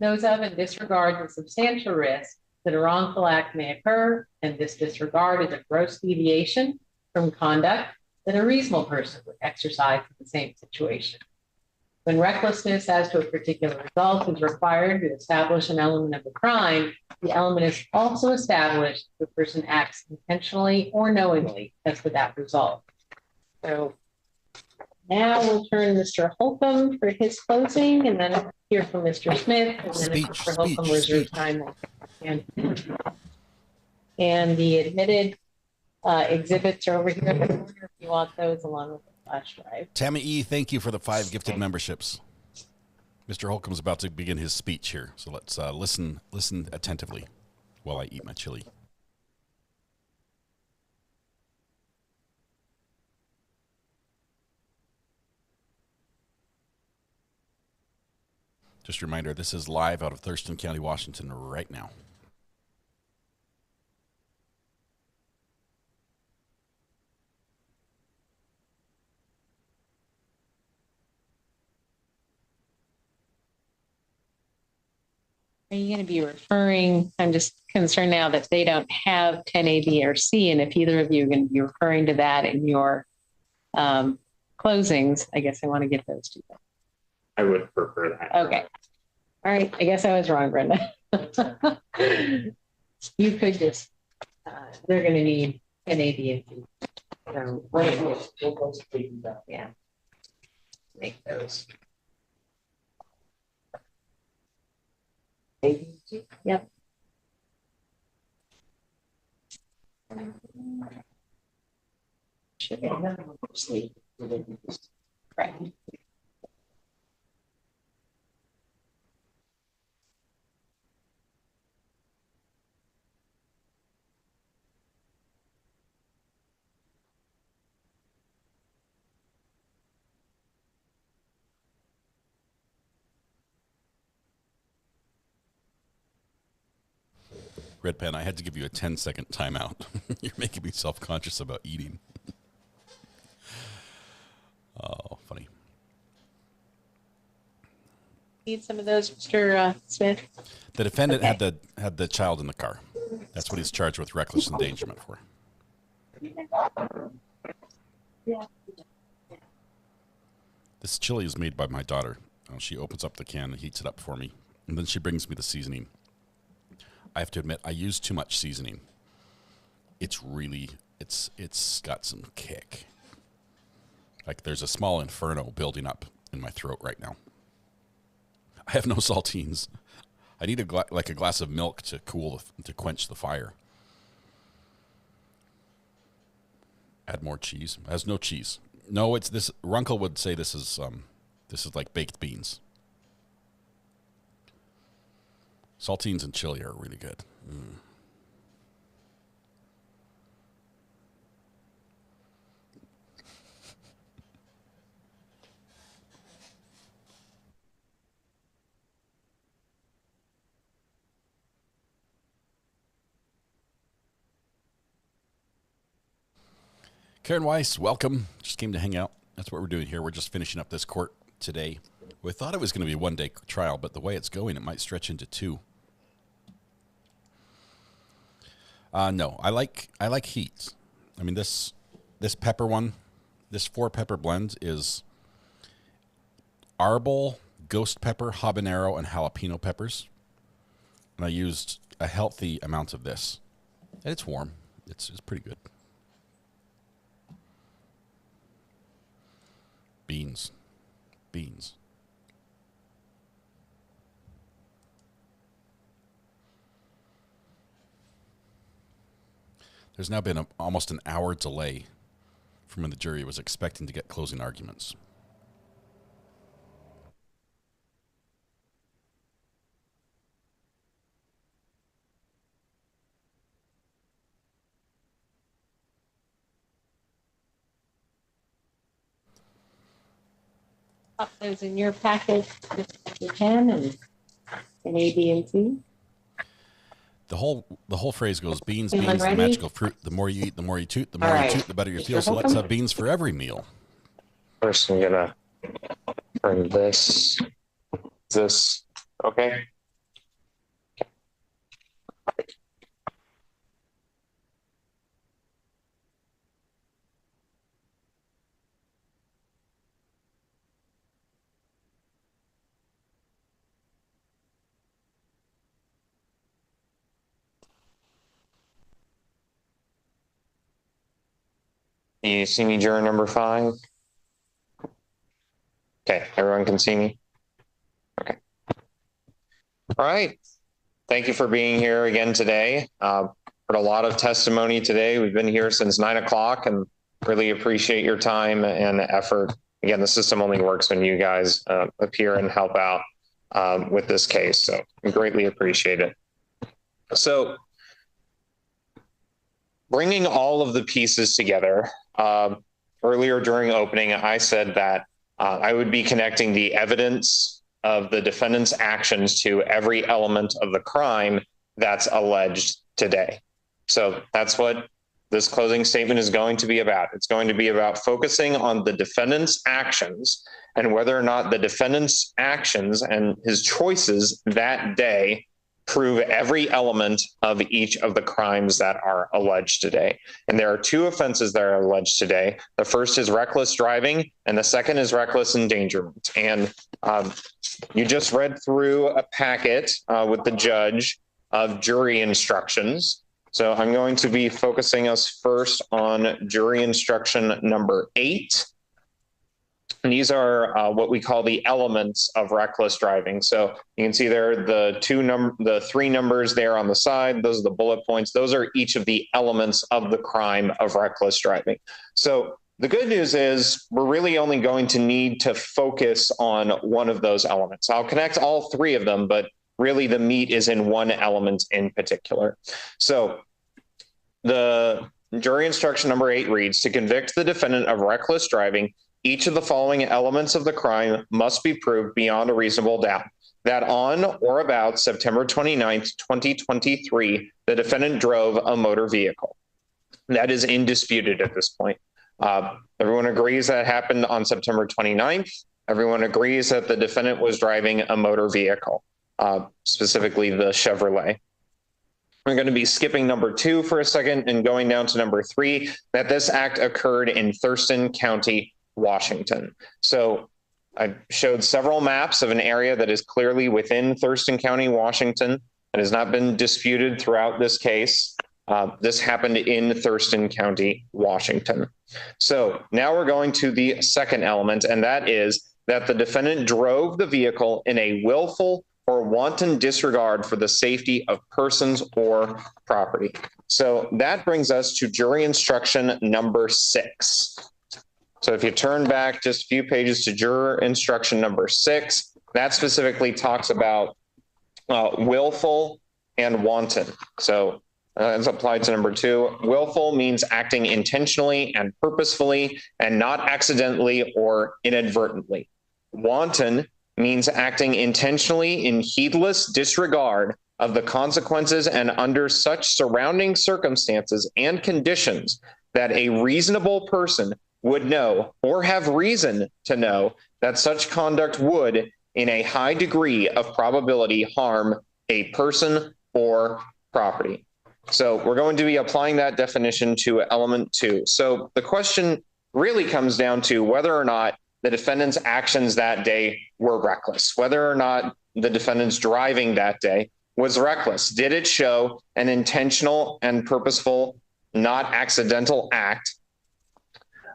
knows of and disregards the substantial risk that a wrongful act may occur, and this disregard is a gross deviation from conduct that a reasonable person would exercise in the same situation. When recklessness as to a particular result is required to establish an element of the crime, the element is also established if the person acts intentionally or knowingly as to that result. So now we'll turn to Mr. Holcomb for his closing, and then hear from Mr. Smith, and then Mr. Holcomb reserve time. And the admitted exhibits are over here in the corner if you want those, along with the flash drive. Tammy E., thank you for the 5 gifted memberships. Mr. Holcomb's about to begin his speech here, so let's listen attentively while I eat my chili. Just a reminder, this is live out of Thurston County, Washington right now. Are you going to be referring, I'm just concerned now that they don't have 10A, B, or C, and if either of you are going to be referring to that in your closings, I guess I want to get those to you. I would prefer that. Okay. All right. I guess I was wrong, Brenda. You could just, they're going to need 10A, B, and C. So, yeah. Make those. Yep. Should be. Right. Red Pen, I had to give you a 10-second timeout. You're making me self-conscious about eating. Oh, funny. Need some of those, Mr. Smith? The defendant had the child in the car. That's what he's charged with reckless endangerment for. Yeah. This chili is made by my daughter. She opens up the can and heats it up for me, and then she brings me the seasoning. I have to admit, I use too much seasoning. It's got some kick. Like there's a small inferno building up in my throat right now. I have no saltines. I need a glass of milk to quench the fire. Add more cheese. It has no cheese. No, it's this. Runkle would say this is like baked beans. Saltines and chili are really good. Karen Weiss, welcome. Just came to hang out. That's what we're doing here. We're just finishing up this court today. We thought it was going to be a one-day trial, but the way it's going, it might stretch into 2. No, I like heat. I mean, this pepper one, this 4-pepper blend is arbol, ghost pepper, habanero, and jalapeno peppers. And I used a healthy amount of this. And it's warm. It's pretty good. Beans. There's now been almost an hour delay from when the jury was expecting to get closing arguments. Pop those in your packet if you can, and A, B, and C. The whole phrase goes, beans, Am I beans, the ready? magical fruit. The more you eat, the more you toot. The more All you right. toot, the better you Mr. feel. So let's Holcomb? have beans for every meal. First, I'm gonna bring this. Is this okay? You see me, juror number 5? Okay, everyone can see me? Okay. All right. Thank you for being here again today. Heard a lot of testimony today. We've been here since 9 o'clock and really appreciate your time and effort. Again, the system only works when you guys appear and help out with this case. So we greatly appreciate it. So bringing all of the pieces together, earlier during opening, I said that I would be connecting the evidence of the defendant's actions to every element of the crime that's alleged today. So that's what this closing statement is going to be about. It's going to be about focusing on the defendant's actions and whether or not the defendant's actions and his choices that day prove every element of each of the crimes that are alleged today. And there are 2 offenses that are alleged today. The first is reckless driving, and the second is reckless endangerment. And you just read through a packet with the judge of jury instructions. So I'm going to be focusing us first on jury instruction number 8. And these are what we call the elements of reckless driving. So you can see there the 3 numbers there on the side. Those are the bullet points. Those are each of the elements of the crime of reckless driving. So the good news is we're really only going to need to focus on one of those elements. I'll connect all 3 of them, but really the meat is in one element in particular. So the jury instruction number 8 reads, to convict the defendant of reckless driving, each of the following elements of the crime must be proved beyond a reasonable doubt: that on or about September 29th, 2023, the defendant drove a motor vehicle. That is indisputed at this point. Everyone agrees that happened on September 29th. Everyone agrees that the defendant was driving a motor vehicle, specifically the Chevrolet. We're going to be skipping number 2 for a second and going down to number 3, that this act occurred in Thurston County, Washington. So I showed several maps of an area that is clearly within Thurston County, Washington. It has not been disputed throughout this case. This happened in Thurston County, Washington. So now we're going to the second element, and that is that the defendant drove the vehicle in a willful or wanton disregard for the safety of persons or property. So that brings us to jury instruction number 6. So if you turn back just a few pages to juror instruction number 6, that specifically talks about willful and wanton. So as applied to number 2, willful means acting intentionally and purposefully and not accidentally or inadvertently. Wanton means acting intentionally in heedless disregard of the consequences and under such surrounding circumstances and conditions that a reasonable person would know or have reason to know that such conduct would, in a high degree of probability, harm a person or property. So we're going to be applying that definition to element 2. So the question really comes down to whether or not the defendant's actions that day were reckless, whether or not the defendant's driving that day was reckless. Did it show an intentional and purposeful, not accidental act,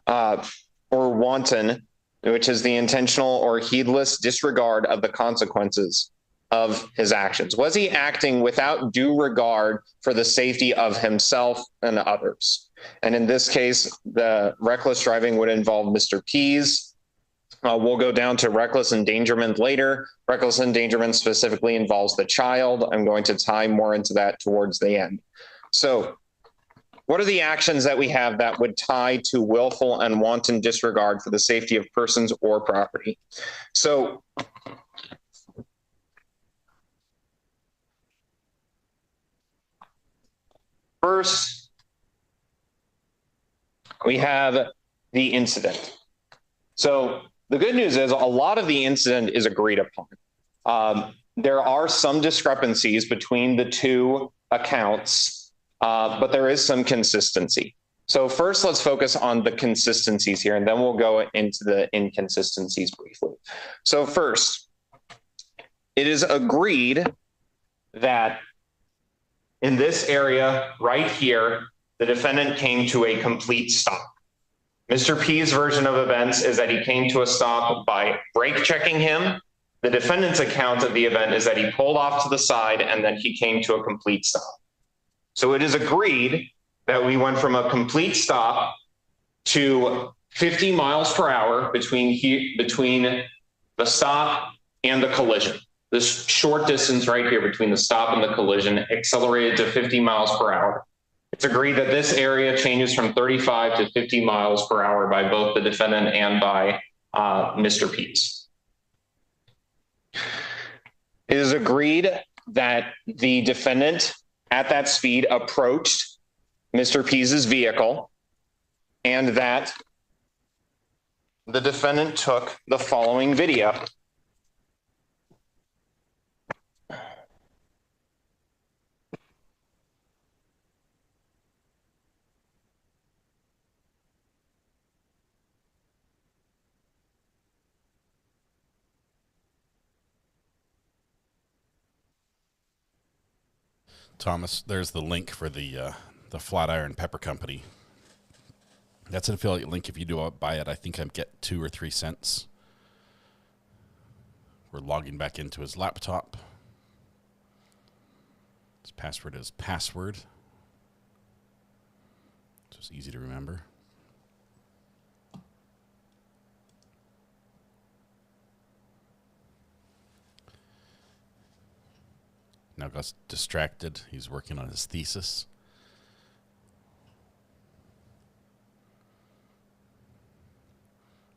or wanton, which is the intentional or heedless disregard of the consequences of his actions? Was he acting without due regard for the safety of himself and others? And in this case, the reckless driving would involve Mr. Pease. We'll go down to reckless endangerment later. Reckless endangerment specifically involves the child. I'm going to tie more into that towards the end. So what are the actions that we have that would tie to willful and wanton disregard for the safety of persons or property? So first, we have the incident. So the good news is a lot of the incident is agreed upon. There are some discrepancies between the 2 accounts, but there is some consistency. So first, let's focus on the consistencies here, and then we'll go into the inconsistencies briefly. So first, it is agreed that in this area right here, the defendant came to a complete stop. Mr. P's version of events is that he came to a stop by brake checking him. The defendant's account of the event is that he pulled off to the side and then he came to a complete stop. So it is agreed that we went from a complete stop to 50 miles per hour between the stop and the collision. This short distance right here between the stop and the collision accelerated to 50 miles per hour. It's agreed that this area changes from 35 to 50 miles per hour by both the defendant and by Mr. Pease. It is agreed that the defendant at that speed approached Mr. Pease's vehicle and that the defendant took the following video. Thomas, there's the link for the Flatiron Pepper Company. That's an affiliate link. If you do buy it, I think I get 2 or 3 cents. We're logging back into his laptop. His password is password. So it's easy to remember. Now got distracted. He's working on his thesis.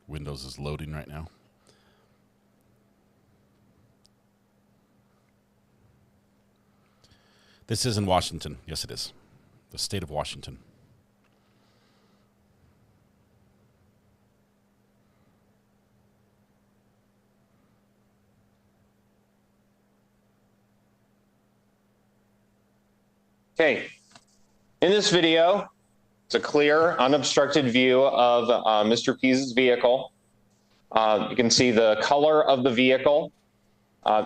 Windows is loading right now. This is in Washington. Yes, it is. The state of Washington. Okay, in this video, it's a clear, unobstructed view of Mr. Pease's vehicle. You can see the color of the vehicle.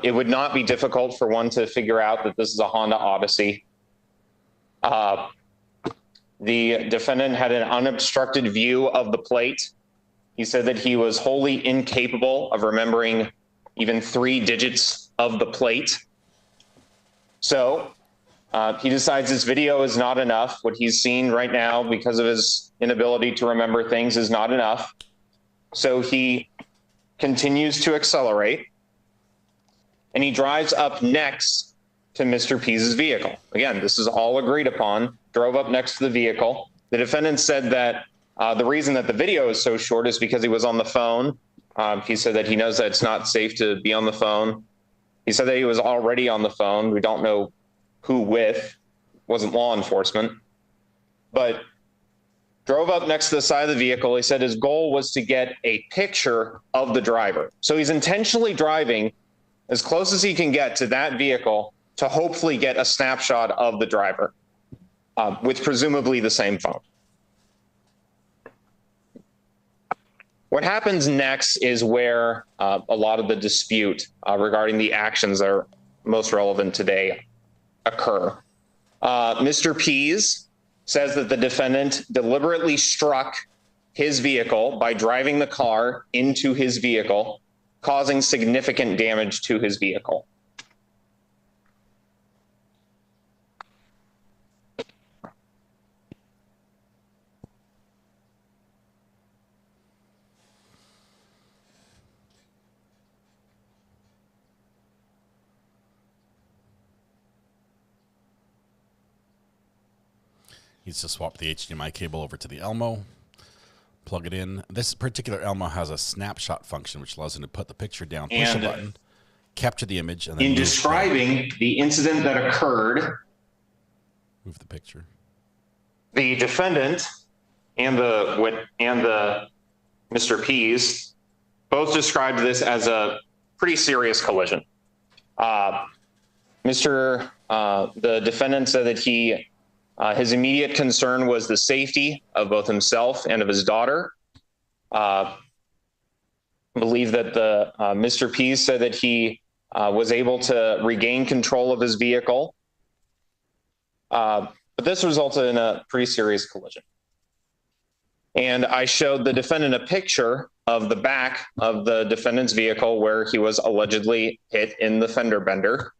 It would not be difficult for one to figure out that this is a Honda Odyssey. The defendant had an unobstructed view of the plate. He said that he was wholly incapable of remembering even 3 digits of the plate. So he decides this video is not enough. What he's seen right now, because of his inability to remember things, is not enough. So he continues to accelerate, and he drives up next to Mr. Pease's vehicle. Again, this is all agreed upon. Drove up next to the vehicle. The defendant said that the reason that the video is so short is because he was on the phone. He said that he knows that it's not safe to be on the phone. He said that he was already on the phone. We don't know who with, wasn't law enforcement, but drove up next to the side of the vehicle. He said his goal was to get a picture of the driver. So he's intentionally driving as close as he can get to that vehicle to hopefully get a snapshot of the driver with presumably the same phone. What happens next is where a lot of the dispute regarding the actions that are most relevant today occur. Mr. Pease says that the defendant deliberately struck his vehicle by driving the car into his vehicle, causing significant damage to his vehicle. Needs to swap the HDMI cable over to the Elmo, plug it in. This particular Elmo has a snapshot function, which allows him to put the picture down, push a button, capture the image, and then in describing the incident that occurred, move the picture. The defendant and the Mr. Pease both described this as a pretty serious collision. The defendant said that his immediate concern was the safety of both himself and of his daughter. I believe that Mr. Pease said that he was able to regain control of his vehicle. But this resulted in a pretty serious collision. And I showed the defendant a picture of the back of the defendant's vehicle where he was allegedly hit in the fender bender.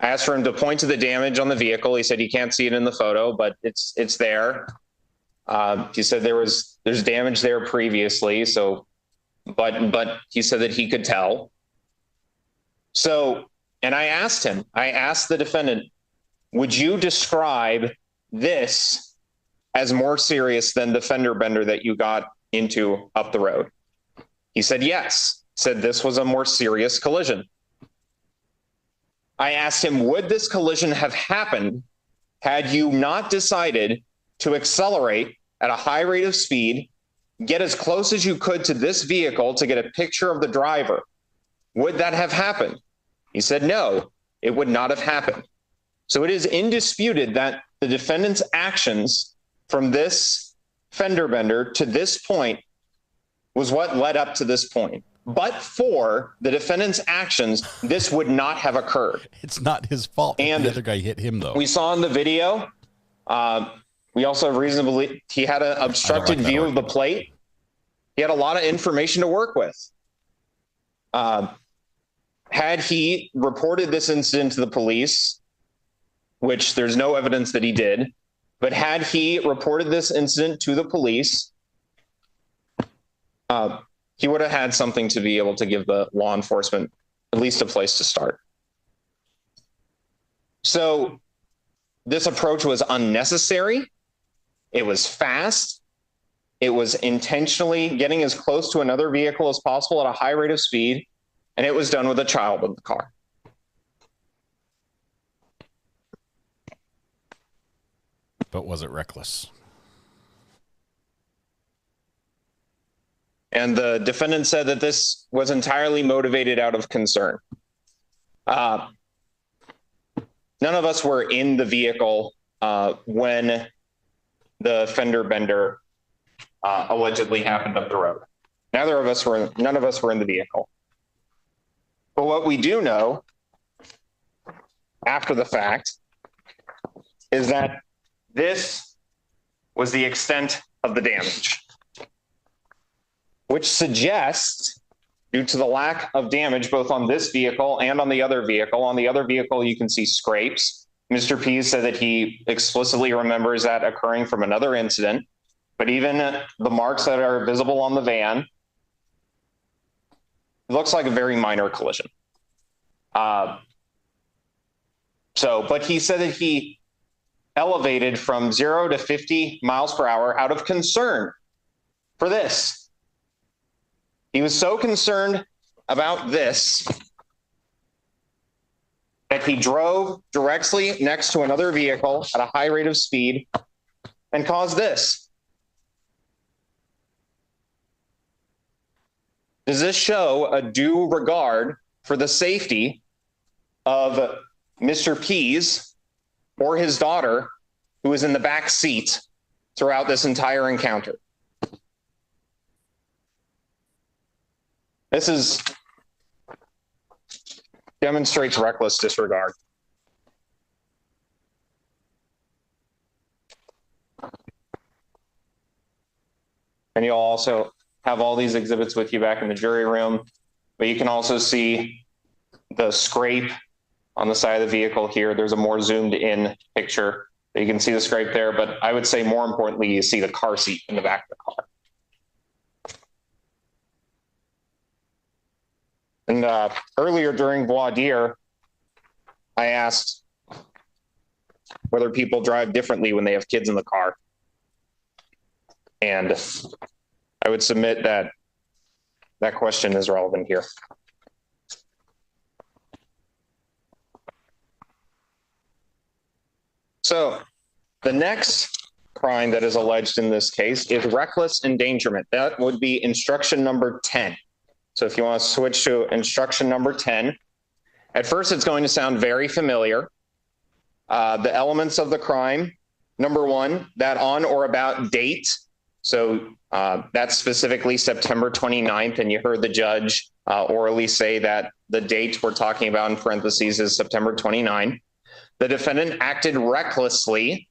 I asked for him to point to the damage on the vehicle. He said he can't see it in the photo, but it's there. He said there's damage there previously, but he said that he could tell. So, and I asked the defendant, would you describe this as more serious than the fender bender that you got into up the road? He said yes. Said this was a more serious collision. I asked him, would this collision have happened had you not decided to accelerate at a high rate of speed, get as close as you could to this vehicle to get a picture of the driver? Would that have happened? He said, no, it would not have happened. So it is indisputed that the defendant's actions from this fender bender to this point was what led up to this point. But for the defendant's actions, this would not have occurred. It's not his fault. And the other guy hit him, though. We saw in the video, we also have reason to believe he had an obstructed view of the plate. He had a lot of information to work with. Had he reported this incident to the police, which there's no evidence that he did, but had he reported this incident to the police, he would have had something to be able to give the law enforcement at least a place to start. So this approach was unnecessary. It was fast. It was intentionally getting as close to another vehicle as possible at a high rate of speed. And it was done with a child in the car. But was it reckless? And the defendant said that this was entirely motivated out of concern. None of us were in the vehicle when the fender bender allegedly happened up the road. None of us were in the vehicle. But what we do know after the fact is that this was the extent of the damage, which suggests, due to the lack of damage both on this vehicle and on the other vehicle, you can see scrapes. Mr. Pease said that he explicitly remembers that occurring from another incident, but even the marks that are visible on the van, it looks like a very minor collision. But he said that he elevated from 0 to 50 miles per hour out of concern for this. He was so concerned about this that he drove directly next to another vehicle at a high rate of speed and caused this. Does this show a due regard for the safety of Mr. Pease or his daughter, who was in the back seat throughout this entire encounter? This demonstrates reckless disregard. And you'll also have all these exhibits with you back in the jury room, but you can also see the scrape on the side of the vehicle here. There's a more zoomed in picture. You can see the scrape there, but I would say more importantly, you see the car seat in the back of the car. And earlier during voir dire, I asked whether people drive differently when they have kids in the car. And I would submit that that question is relevant here. So the next crime that is alleged in this case is reckless endangerment. That would be instruction number 10. So if you want to switch to instruction number 10, At first, it's going to sound very familiar. The elements of the crime, number one, that on or about date. So that's specifically September 29th, and you heard the judge orally say that the date we're talking about in parentheses is September 29. The defendant acted recklessly.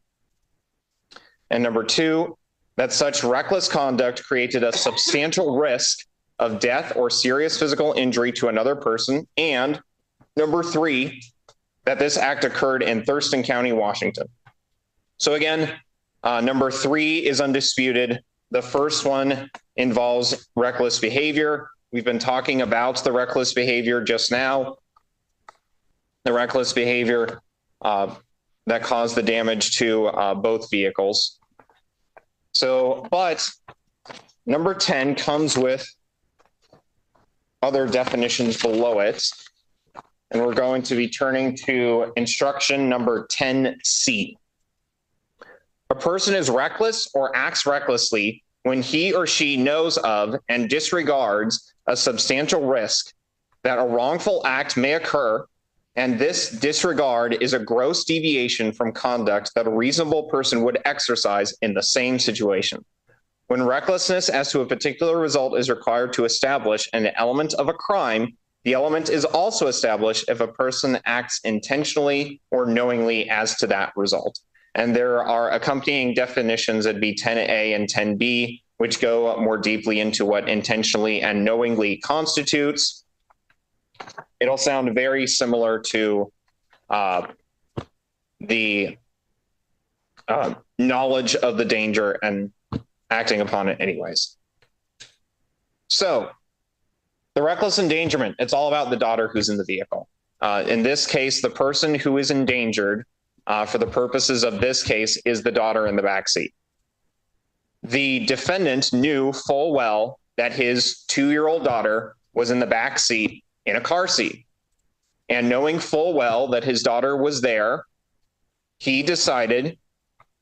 And number two, that such reckless conduct created a substantial risk of death or serious physical injury to another person. And number three, that this act occurred in Thurston County, Washington. So again, number three is undisputed. The first one involves reckless behavior. We've been talking about the reckless behavior just now. The reckless behavior that caused the damage to both vehicles. So, but number 10 comes with other definitions below it. And we're going to be turning to instruction number 10C. A person is reckless or acts recklessly when he or she knows of and disregards a substantial risk that a wrongful act may occur, and this disregard is a gross deviation from conduct that a reasonable person would exercise in the same situation. When recklessness as to a particular result is required to establish an element of a crime, the element is also established if a person acts intentionally or knowingly as to that result. And there are accompanying definitions, it'd be 10A and 10B, which go more deeply into what intentionally and knowingly constitutes. It'll sound very similar to the knowledge of the danger and acting upon it anyways. So the reckless endangerment, it's all about the daughter who's in the vehicle. In this case, the person who is endangered for the purposes of this case is the daughter in the backseat. The defendant knew full well that his 2-year-old daughter was in the backseat in a car seat. And knowing full well that his daughter was there, he decided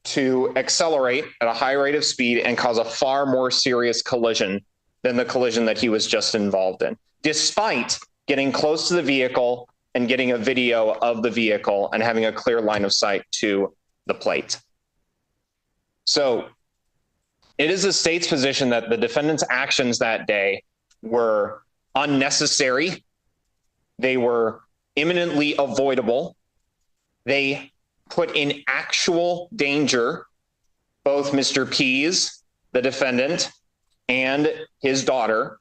to accelerate at a high rate of speed and cause a far more serious collision than the collision that he was just involved in, despite getting close to the vehicle and getting a video of the vehicle and having a clear line of sight to the plate. So it is the state's position that the defendant's actions that day were unnecessary. They were imminently avoidable. They put in actual danger both Mr. Pease, the defendant, and his daughter,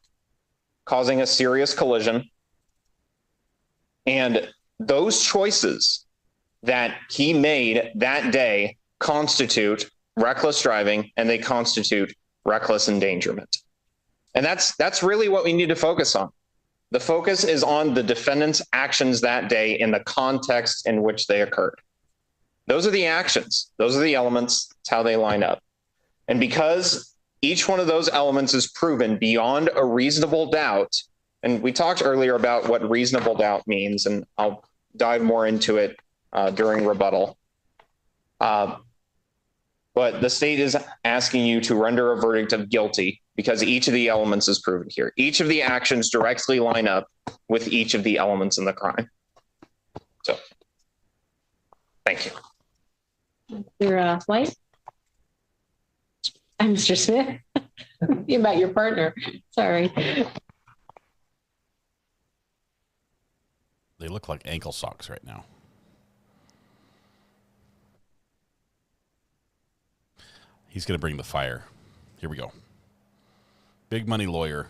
causing a serious collision. And those choices that he made that day constitute reckless driving, and they constitute reckless endangerment. And that's really what we need to focus on. The focus is on the defendant's actions that day in the context in which they occurred. Those are the actions. Those are the elements. It's how they line up. And because each one of those elements is proven beyond a reasonable doubt, and we talked earlier about what reasonable doubt means, and I'll dive more into it during rebuttal. But the state is asking you to render a verdict of guilty because each of the elements is proven here. Each of the actions directly line up with each of the elements in the crime. So, thank you. Mr. White? I'm Mr. Smith. About your partner. Sorry. They look like ankle socks right now. He's going to bring the fire. Here we go. Big money lawyer.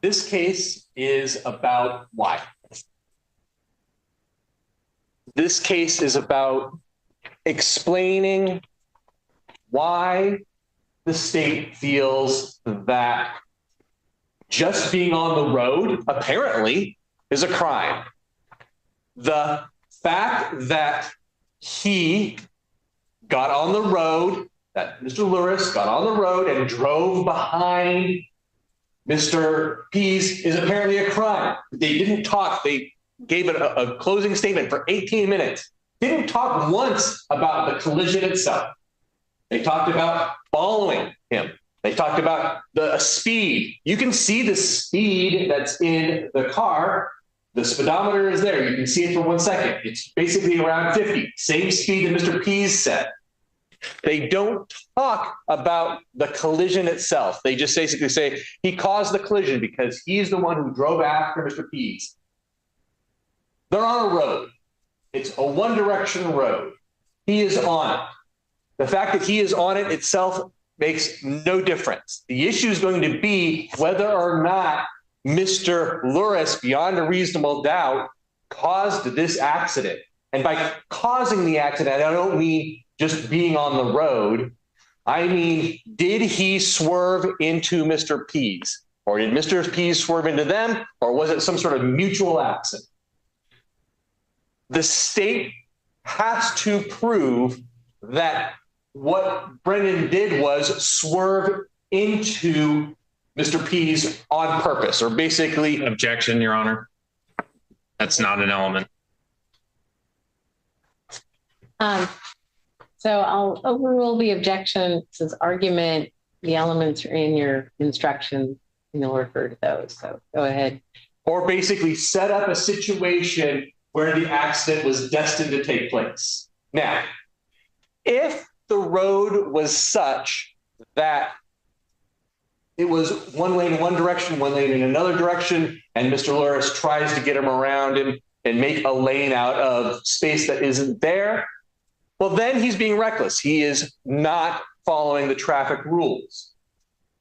This case is about why. This case is about explaining why the state feels that just being on the road apparently is a crime. The fact that he got on the road, that Mr. Lewis got on the road and drove behind Mr. Pease is apparently a crime. They didn't talk. They gave it a closing statement for 18 minutes. Didn't talk once about the collision itself. They talked about following him. They talked about the speed. You can see the speed that's in the car The speedometer is there. You can see it for 1 second. It's basically around 50, same speed that Mr. Pease said. They don't talk about the collision itself. They just basically say he caused the collision because he's the one who drove after Mr. Pease. They're on a road. It's a one-direction road. He is on it. The fact that he is on it itself makes no difference. The issue is going to be whether or not Mr. Louris, beyond a reasonable doubt, caused this accident. And by causing the accident, I don't mean just being on the road. I mean, did he swerve into Mr. Pease? Or did Mr. Pease swerve into them? Or was it some sort of mutual accident? The state has to prove that what Brennan did was swerve into Mr. Pease on purpose, or basically... Objection, Your Honor. That's not an element. So I'll overrule the objection. Since argument, the elements are in your instruction, and you'll refer to those. So go ahead. Or basically set up a situation where the accident was destined to take place. Now, if the road was such that it was one lane in one direction, one lane in another direction, and Mr. Louris tries to get him around and make a lane out of space that isn't there, well, then he's being reckless. He is not following the traffic rules.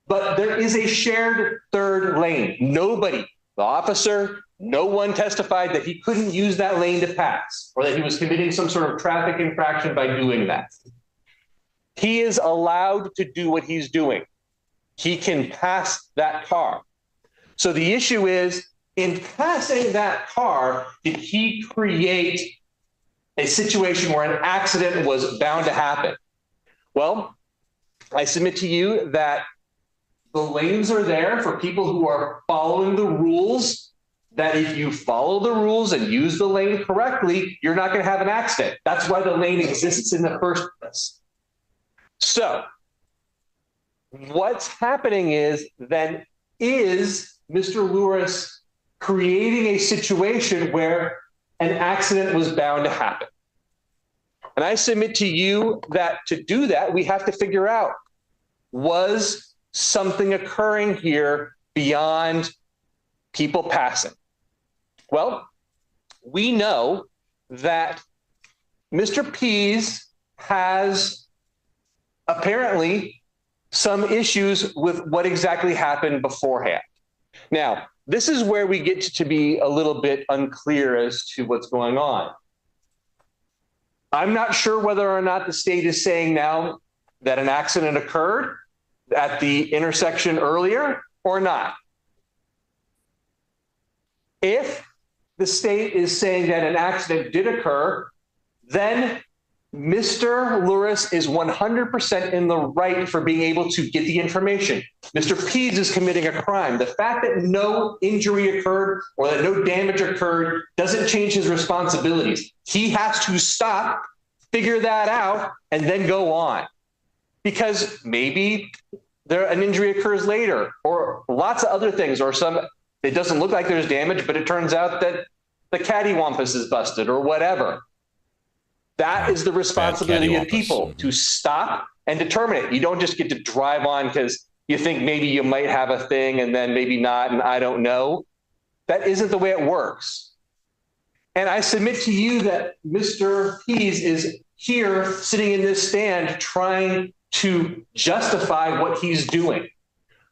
But there is a shared third lane. Nobody, the officer, no one testified that he couldn't use that lane to pass or that he was committing some sort of traffic infraction by doing that. He is allowed to do what he's doing. He can pass that car. So the issue is, in passing that car, did he create a situation where an accident was bound to happen? Well, I submit to you that the lanes are there for people who are following the rules, that if you follow the rules and use the lane correctly, you're not going to have an accident. That's why the lane exists in the first place. So what's happening is then, is Mr. Louris creating a situation where an accident was bound to happen? And I submit to you that to do that, we have to figure out, was something occurring here beyond people passing? Well, we know that Mr. Pease has apparently some issues with what exactly happened beforehand. Now, this is where we get to be a little bit unclear as to what's going on. I'm not sure whether or not the state is saying now that an accident occurred at the intersection earlier or not. If the state is saying that an accident did occur, then Mr. Louris is 100% in the right for being able to get the information. Mr. Pease is committing a crime. The fact that no injury occurred or that no damage occurred doesn't change his responsibilities. He has to stop, figure that out, and then go on. Because maybe an injury occurs later, or lots of other things, or it doesn't look like there's damage, but it turns out that the cattywampus is busted or whatever. That is the responsibility of people, to stop and determine it. You don't just get to drive on because you think maybe you might have a thing and then maybe not, and I don't know. That isn't the way it works. And I submit to you that Mr. Pease is here sitting in this stand trying to justify what he's doing,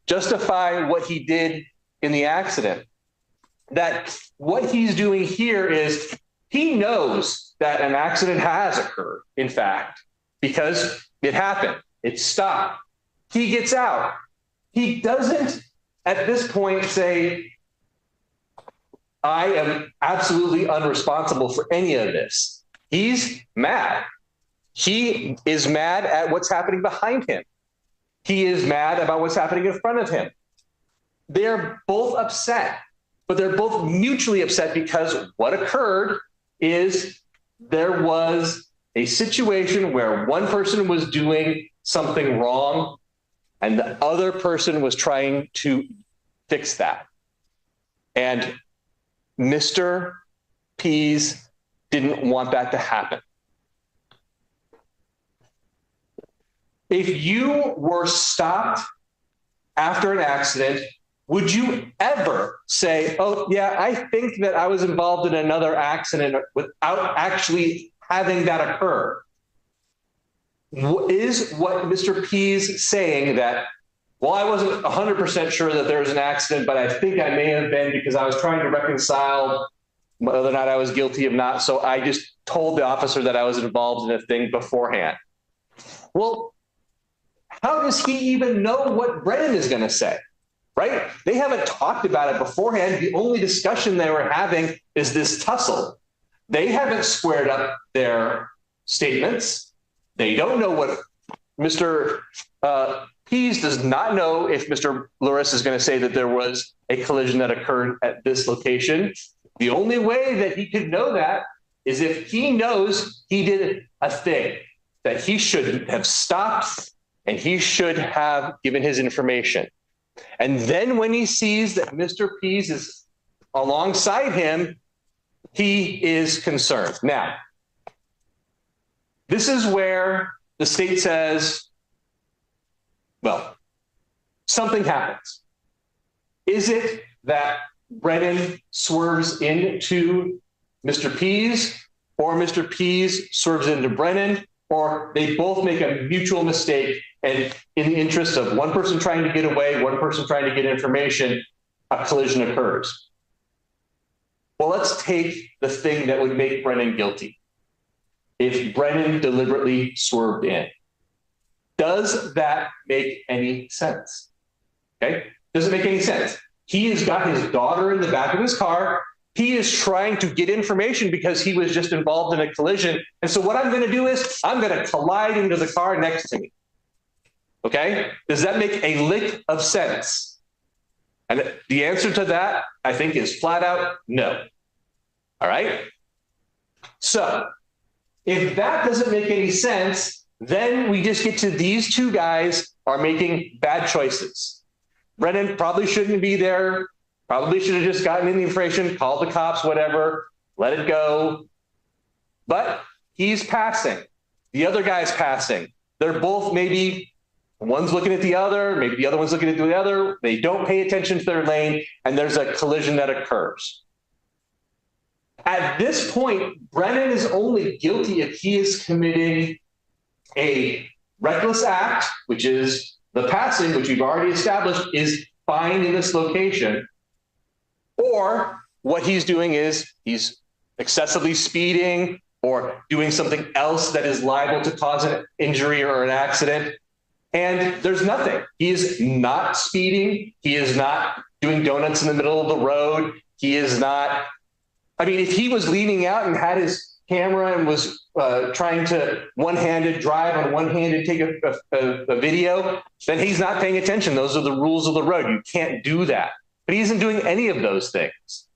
justify what he did in the accident. That what he's doing here is he knows that an accident has occurred, in fact, because it happened. It stopped. He gets out. He doesn't, at this point, say, I am absolutely unresponsible for any of this. He's mad. He is mad at what's happening behind him. He is mad about what's happening in front of him. They're both upset, but they're both mutually upset because what occurred is there was a situation where one person was doing something wrong and the other person was trying to fix that. And Mr. Pease didn't want that to happen. If you were stopped after an accident, would you ever say, oh, yeah, I think that I was involved in another accident without actually having that occur? Is what Mr. Pease saying that, well, I wasn't 100% sure that there was an accident, but I think I may have been because I was trying to reconcile whether or not I was guilty of not. So I just told the officer that I was involved in a thing beforehand. Well, how does he even know what Brennan is going to say, right? They haven't talked about it beforehand. The only discussion they were having is this tussle. They haven't squared up their statements. They don't know what Mr. Pease does not know if Mr. Luris is going to say that there was a collision that occurred at this location. The only way that he could know that is if he knows he did a thing that he should have stopped and he should have given his information. And then when he sees that Mr. Pease is alongside him, he is concerned. Now, this is where the state says, well, something happens. Is it that Brennan swerves into Mr. Pease, or Mr. Pease swerves into Brennan, or they both make a mutual mistake, and in the interest of one person trying to get away, one person trying to get information, a collision occurs? Well, let's take the thing that would make Brennan guilty. If Brennan deliberately swerved in. Does that make any sense? Okay, doesn't make any sense. He has got his daughter in the back of his car. He is trying to get information because he was just involved in a collision. And so what I'm going to do is I'm going to collide into the car next to me. Okay, does that make a lick of sense? And the answer to that, I think, is flat out no. All right. So if that doesn't make any sense, then we just get to these two guys are making bad choices. Brennan probably shouldn't be there. Probably should have just gotten in the information, called the cops, whatever, let it go. But he's passing. The other guy's passing. They're both maybe one's looking at the other, maybe the other one's looking at the other. They don't pay attention to their lane, and there's a collision that occurs. At this point, Brennan is only guilty if he is committing a reckless act, which is the passing, which we've already established is fine in this location, or what he's doing is he's excessively speeding or doing something else that is liable to cause an injury or an accident. And there's nothing. He is not speeding. He is not doing donuts in the middle of the road. He is not. I mean, if he was leaning out and had his camera and was trying to one-handed drive and one-handed take a video, then he's not paying attention. Those are the rules of the road. You can't do that. But he isn't doing any of those things.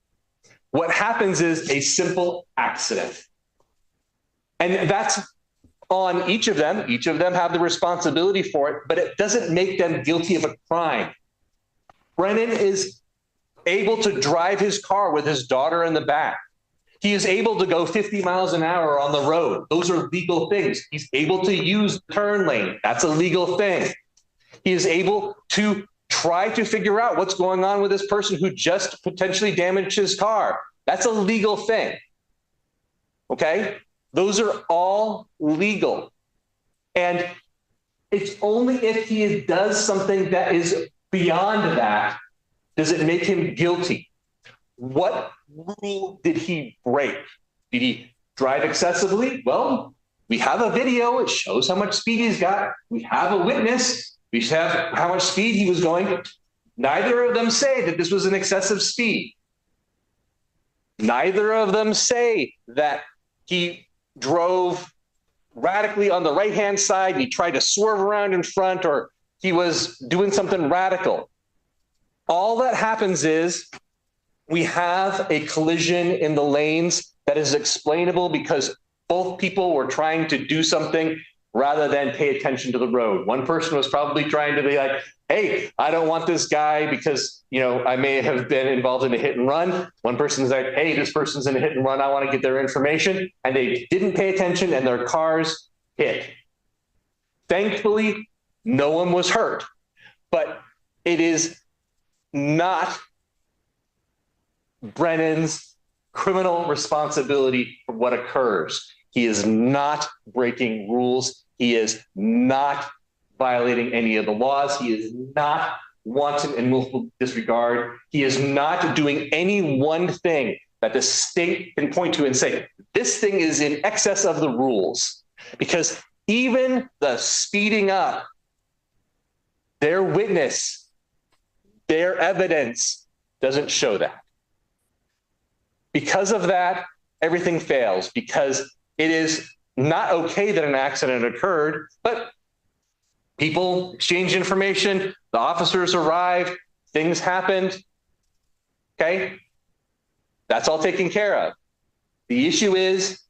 What happens is a simple accident. And that's on each of them. Each of them have the responsibility for it, but it doesn't make them guilty of a crime. Brennan is able to drive his car with his daughter in the back. He is able to go 50 miles an hour on the road. Those are legal things. He's able to use the turn lane. That's a legal thing. He is able to try to figure out what's going on with this person who just potentially damaged his car. That's a legal thing. Okay? Those are all legal. And it's only if he does something that is beyond that does it make him guilty. What rule did he break? Did he drive excessively? Well, we have a video. It shows how much speed he's got. We have a witness. We have how much speed he was going. Neither of them say that this was an excessive speed. Neither of them say that he drove radically on the right-hand side and he tried to swerve around in front or he was doing something radical. All that happens is we have a collision in the lanes that is explainable because both people were trying to do something rather than pay attention to the road. One person was probably trying to be like, hey, I don't want this guy because, I may have been involved in a hit and run. One person's like, hey, this person's in a hit and run. I want to get their information. And they didn't pay attention and their cars hit. Thankfully, no one was hurt. But it is not Brennan's criminal responsibility for what occurs. He is not breaking rules. He is not violating any of the laws. He is not wanton and willful disregard. He is not doing any one thing that the state can point to and say, this thing is in excess of the rules. Because even the speeding up, their witness, their evidence doesn't show that. Because of that, everything fails, because it is not okay that an accident occurred, but people exchanged information, the officers arrived, things happened. Okay? That's all taken care of. The issue is,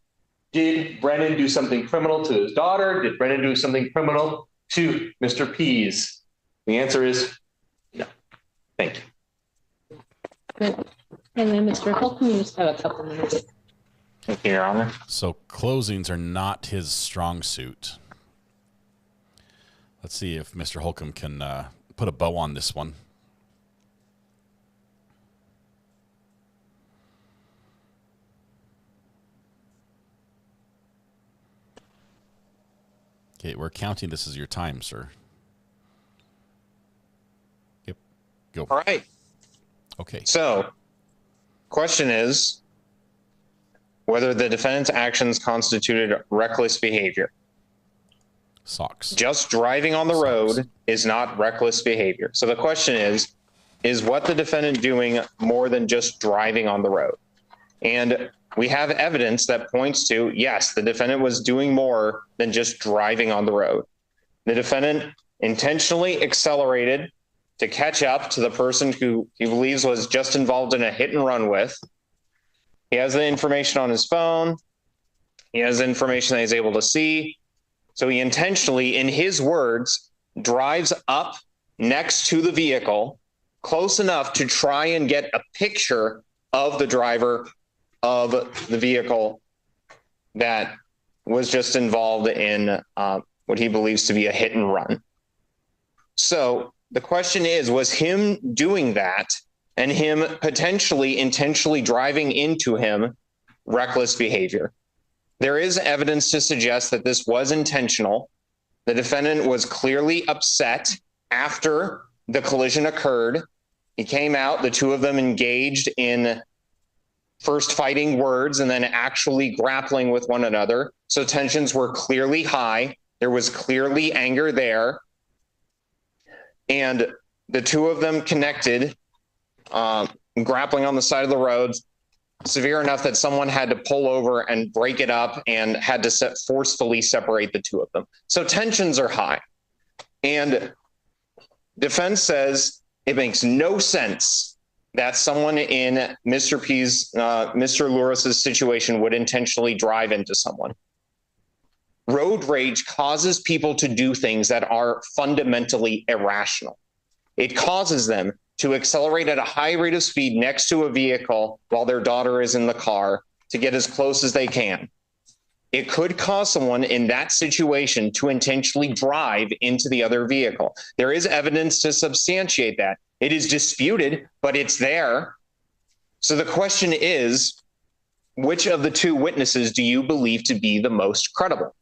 did Brennan do something criminal to his daughter? Did Brennan do something criminal to Mr. Pease? The answer is no. Thank you. Good. And then Mr. Holcomb, you just have a couple minutes. Thank you, Your Honor. So closings are not his strong suit. Let's see if Mr. Holcomb can put a bow on this one. Okay, we're counting this as your time, sir. Yep, go. All right. Okay. So, question is whether the defendant's actions constituted reckless behavior. Socks. Just driving on the road is not reckless behavior. So the question is what the defendant doing more than just driving on the road? And we have evidence that points to, yes, the defendant was doing more than just driving on the road. The defendant intentionally accelerated to catch up to the person who he believes was just involved in a hit and run with. He has the information on his phone. He has information that he's able to see. So he intentionally, in his words, drives up next to the vehicle, close enough to try and get a picture of the driver of the vehicle that was just involved in what he believes to be a hit and run. So the question is, was him doing that and him potentially intentionally driving into him reckless behavior? There is evidence to suggest that this was intentional. The defendant was clearly upset after the collision occurred. He came out, the two of them engaged in first fighting words and then actually grappling with one another. So tensions were clearly high. There was clearly anger there. And the two of them connected, grappling on the side of the road, severe enough that someone had to pull over and break it up and had to forcefully separate the two of them. So tensions are high. And defense says it makes no sense that someone in Mr. Louris's situation would intentionally drive into someone. Road rage causes people to do things that are fundamentally irrational. It causes them to accelerate at a high rate of speed next to a vehicle while their daughter is in the car to get as close as they can. It could cause someone in that situation to intentionally drive into the other vehicle. There is evidence to substantiate that. It is disputed, but it's there. So the question is, which of the two witnesses do you believe to be the most credible?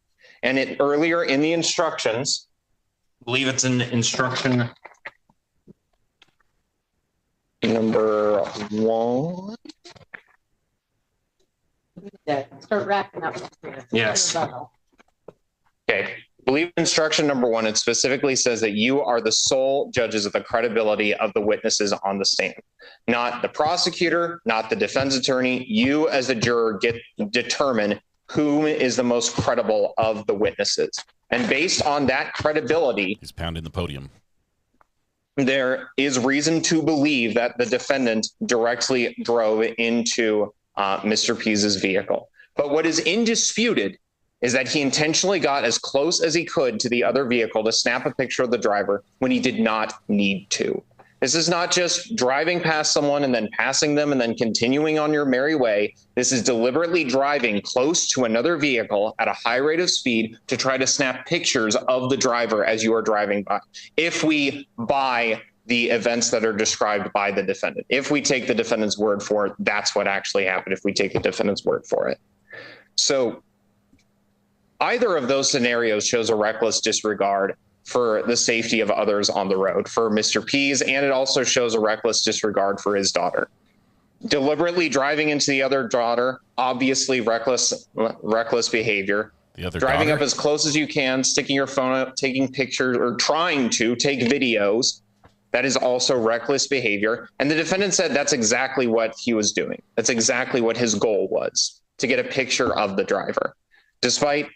And earlier in the instructions, I believe it's in instruction number 1. Start wrapping up. Yes. Okay. I believe instruction number 1, it specifically says that you are the sole judges of the credibility of the witnesses on the stand. Not the prosecutor, not the defense attorney. You as a juror determine whom is the most credible of the witnesses. And based on that credibility, he's pounding the podium. There is reason to believe that the defendant directly drove into Mr. Pease's vehicle. But what is indisputed is that he intentionally got as close as he could to the other vehicle to snap a picture of the driver when he did not need to. This is not just driving past someone and then passing them and then continuing on your merry way. This is deliberately driving close to another vehicle at a high rate of speed to try to snap pictures of the driver as you are driving by. If we buy the events that are described by the defendant, if we take the defendant's word for it, that's what actually happened, if we take the defendant's word for it. So either of those scenarios shows a reckless disregard for the safety of others on the road for Mr. Pease, and it also shows a reckless disregard for his daughter. Deliberately driving into the other daughter, obviously reckless behavior. The other driving daughter? up as close as you can, sticking your phone up, taking pictures, or trying to take videos. That is also reckless behavior. And the defendant said that's exactly what he was doing. That's exactly what his goal was, to get a picture of the driver. Despite,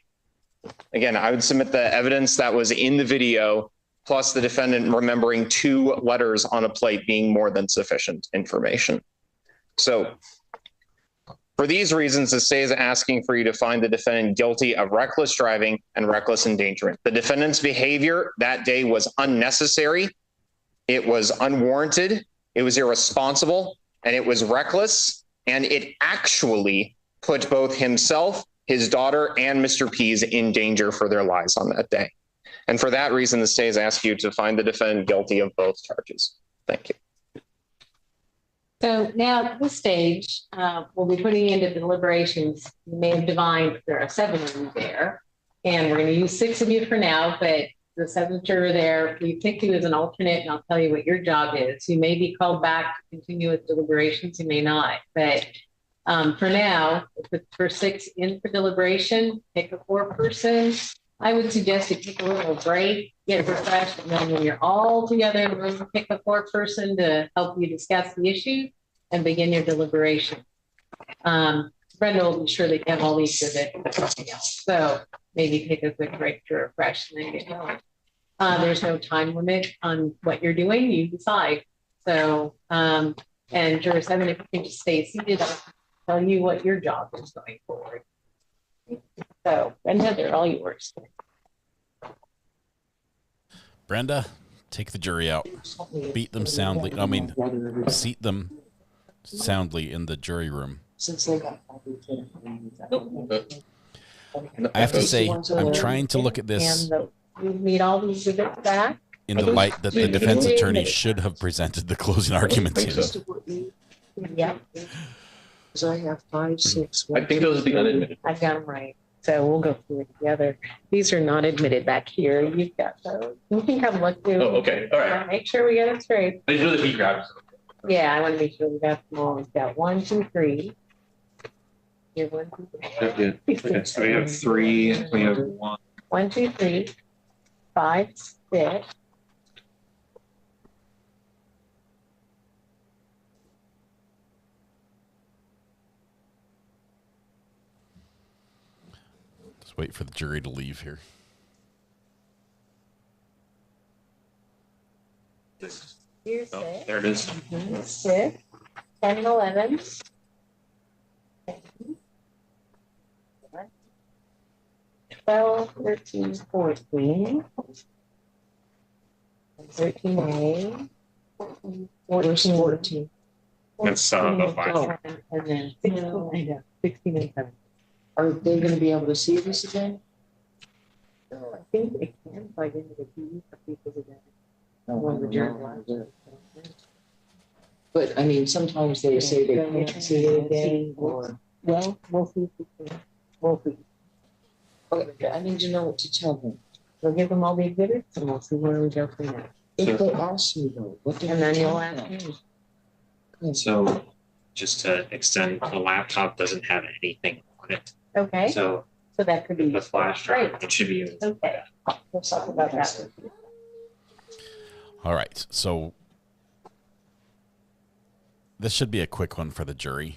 again, I would submit the evidence that was in the video, plus the defendant remembering 2 letters on a plate being more than sufficient information. So for these reasons, the state is asking for you to find the defendant guilty of reckless driving and reckless endangerment. The defendant's behavior that day was unnecessary. It was unwarranted. It was irresponsible, and it was reckless. And it actually put both himself, his daughter, and Mr. Pease in danger for their lives on that day. And for that reason, the state has asked you to find the defendant guilty of both charges. Thank you. So now at this stage, we'll be putting into deliberations. You may have divined there are 7 of you there, and we're going to use 6 of you for now, but the 7th juror there, we pick you as an alternate, and I'll tell you what your job is. You may be called back to continue with deliberations, you may not, but for now, for 6 in for deliberation, pick a 4 person. I would suggest you take a little break, get refreshed, and then when you're all together in the room, pick a 4 person to help you discuss the issue and begin your deliberation. Brenda will be sure that you have all these exhibits and everything else. So maybe take a quick break to refresh and then get going. There's no time limit on what you're doing, you decide. So, and juror 7, if you can just stay seated, I'll tell you what your job is going forward. So, Brenda, they're all yours. Brenda, take the jury out. Beat them soundly. I mean, seat them soundly in the jury room. I have to say, I'm trying to look at this You need all these exhibits back. in the light that the defense attorney should have presented the closing arguments in. Yeah. So I have 5, 6. I think those are the unadmitted. I've got them right. So we'll go through it together. These are not admitted back here. You've got those. You can come look through. Oh, okay. All right. Make sure we get it straight. I just know the heat grabs. Yeah, I want to make sure we got them all. We've got 1, 2, 3. Here, 1, 2, 3. Okay, so we have 3. We have 1. 1, 2, 3. 5, 6. Just wait for the jury to leave here. Here's Oh, 6. there it is. 6, 10, and 11. 12, 13, 14. 13A. 14. That's the 5. And then 16, 16 and 7. Are they going to be able to see this again? I think it can plug into the TV for people to get when the jury watches. But I mean, sometimes they say they can't see it again, or Well, we'll see if we can. We'll see. okay, I need to know what to tell them. We'll give them all the exhibits and we'll see where we go from there. If they ask me though, what do And then you'll ask them? me. So just to extend, the laptop doesn't have anything on it. Okay, so So that could be. the flash drive, Great. it should be able to. Okay, we'll talk about that. All right, so this should be a quick one for the jury.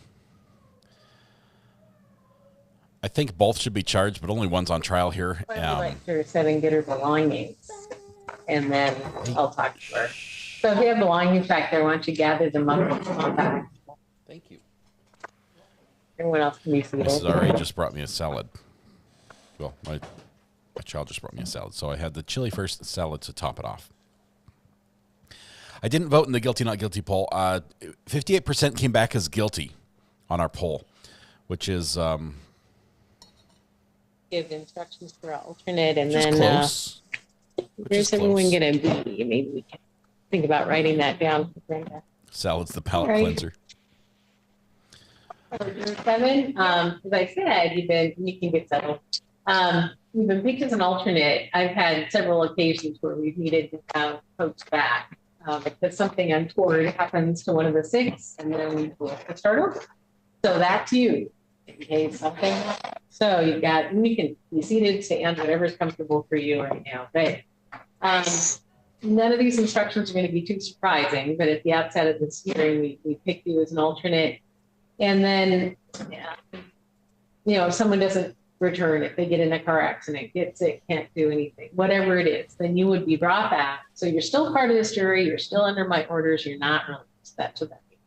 I think both should be charged, but only one's on trial here. Like juror 7, get her belongings, and then I'll talk to her. So if you have belongings back there, why don't you gather them up and come on back? Thank you. Everyone else can be seated. Mrs. R.A. just brought me a salad. Well, my child just brought me a salad, so I had the chili first, the salad to top it off. I didn't vote in the guilty, not guilty poll. 58% came back as guilty on our poll, which is Give instructions for alternate, and just then close. where's everyone going to be? Maybe we can think about writing that down for Brenda. Salad's the palate Right. cleanser. Seven, as I said, you can get settled. You've been picked as an alternate. I've had several occasions where we've needed to have folks back because something untoward happens to one of the six, and then we have to start over. So that's you in case something happens. So you can be seated, stand, whatever's comfortable for you right now. But none of these instructions are going to be too surprising. But at the outset of this hearing, we picked you as an alternate. And then, if someone doesn't return, if they get in a car accident, get sick, can't do anything, whatever it is, then you would be brought back. So you're still part of this jury. You're still under my orders. You're not released. That's what that means.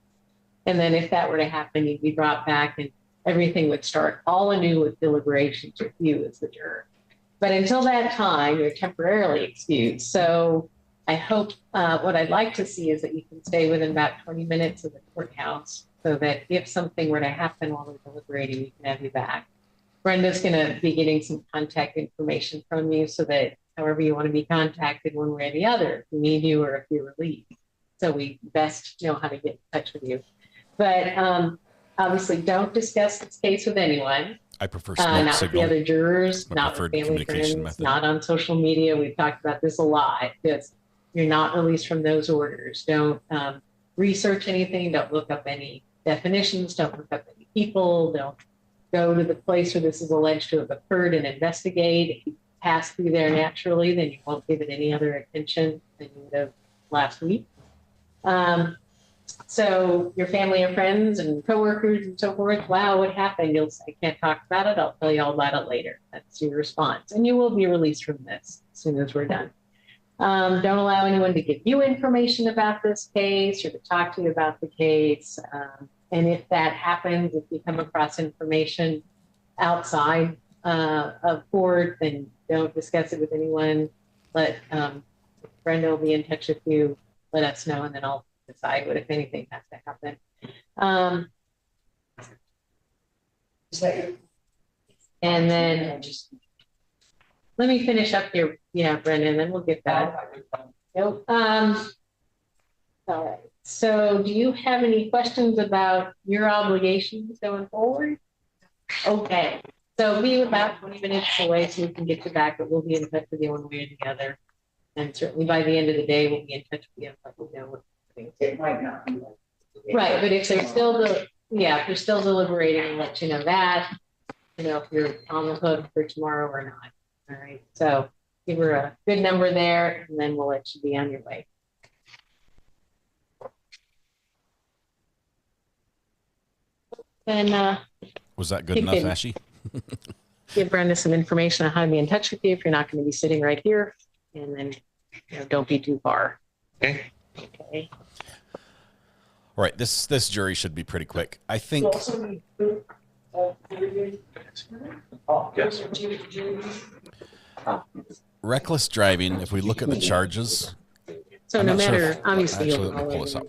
And then if that were to happen, you'd be brought back and everything would start all anew with deliberations with you as the juror. But until that time, you're temporarily excused. So I hope what I'd like to see is that you can stay within about 20 minutes of the courthouse so that if something were to happen while we're deliberating, we can have you back. Brenda's going to be getting some contact information from you so that however you want to be contacted one way or the other, if we need you or if you're relieved. So we best know how to get in touch with you. But obviously don't discuss this case with anyone. I prefer smoke not signal. with the other jurors, My not with preferred family communication friends, method. not on social media. We've talked about this a lot. You're not released from those orders. Don't research anything. Don't look up any definitions. Don't look up any people. Don't go to the place where this is alleged to have occurred and investigate. If you pass through there naturally, then you won't give it any other attention than you would have last week. So your family and friends and coworkers and so forth, wow, what happened? You'll say, I can't talk about it. I'll tell you all about it later. That's your response. And you will be released from this as soon as we're done. Don't allow anyone to give you information about this case or to talk to you about the case. And if that happens, if you come across information outside of court, then don't discuss it with anyone. Let Brenda will be in touch with you. Let us know, and then I'll decide what, if anything, has to happen. And then let me finish up here. Yeah, Brendan, then we'll get that. Nope. All right. So do you have any questions about your obligations going forward? Okay. So be about 20 minutes away so we can get you back, but we'll be in touch with you one way or the other. And certainly by the end of the day, we'll be in touch with you and let you know what things. It might not be. Right, but if they're still if they're still deliberating, we'll let you know that. If you're on the hook for tomorrow or not. All right. So give her a good number there, and then we'll let you be on your way. And was that good enough, Ashley? Give Brenda some information on how to be in touch with you if you're not going to be sitting right here, and then don't be too far. Okay. Okay. All right, this jury should be pretty quick. I think. Yes. Reckless driving, if we look at the charges. So I'm no not sure matter, if- obviously, actually, let me pull this up.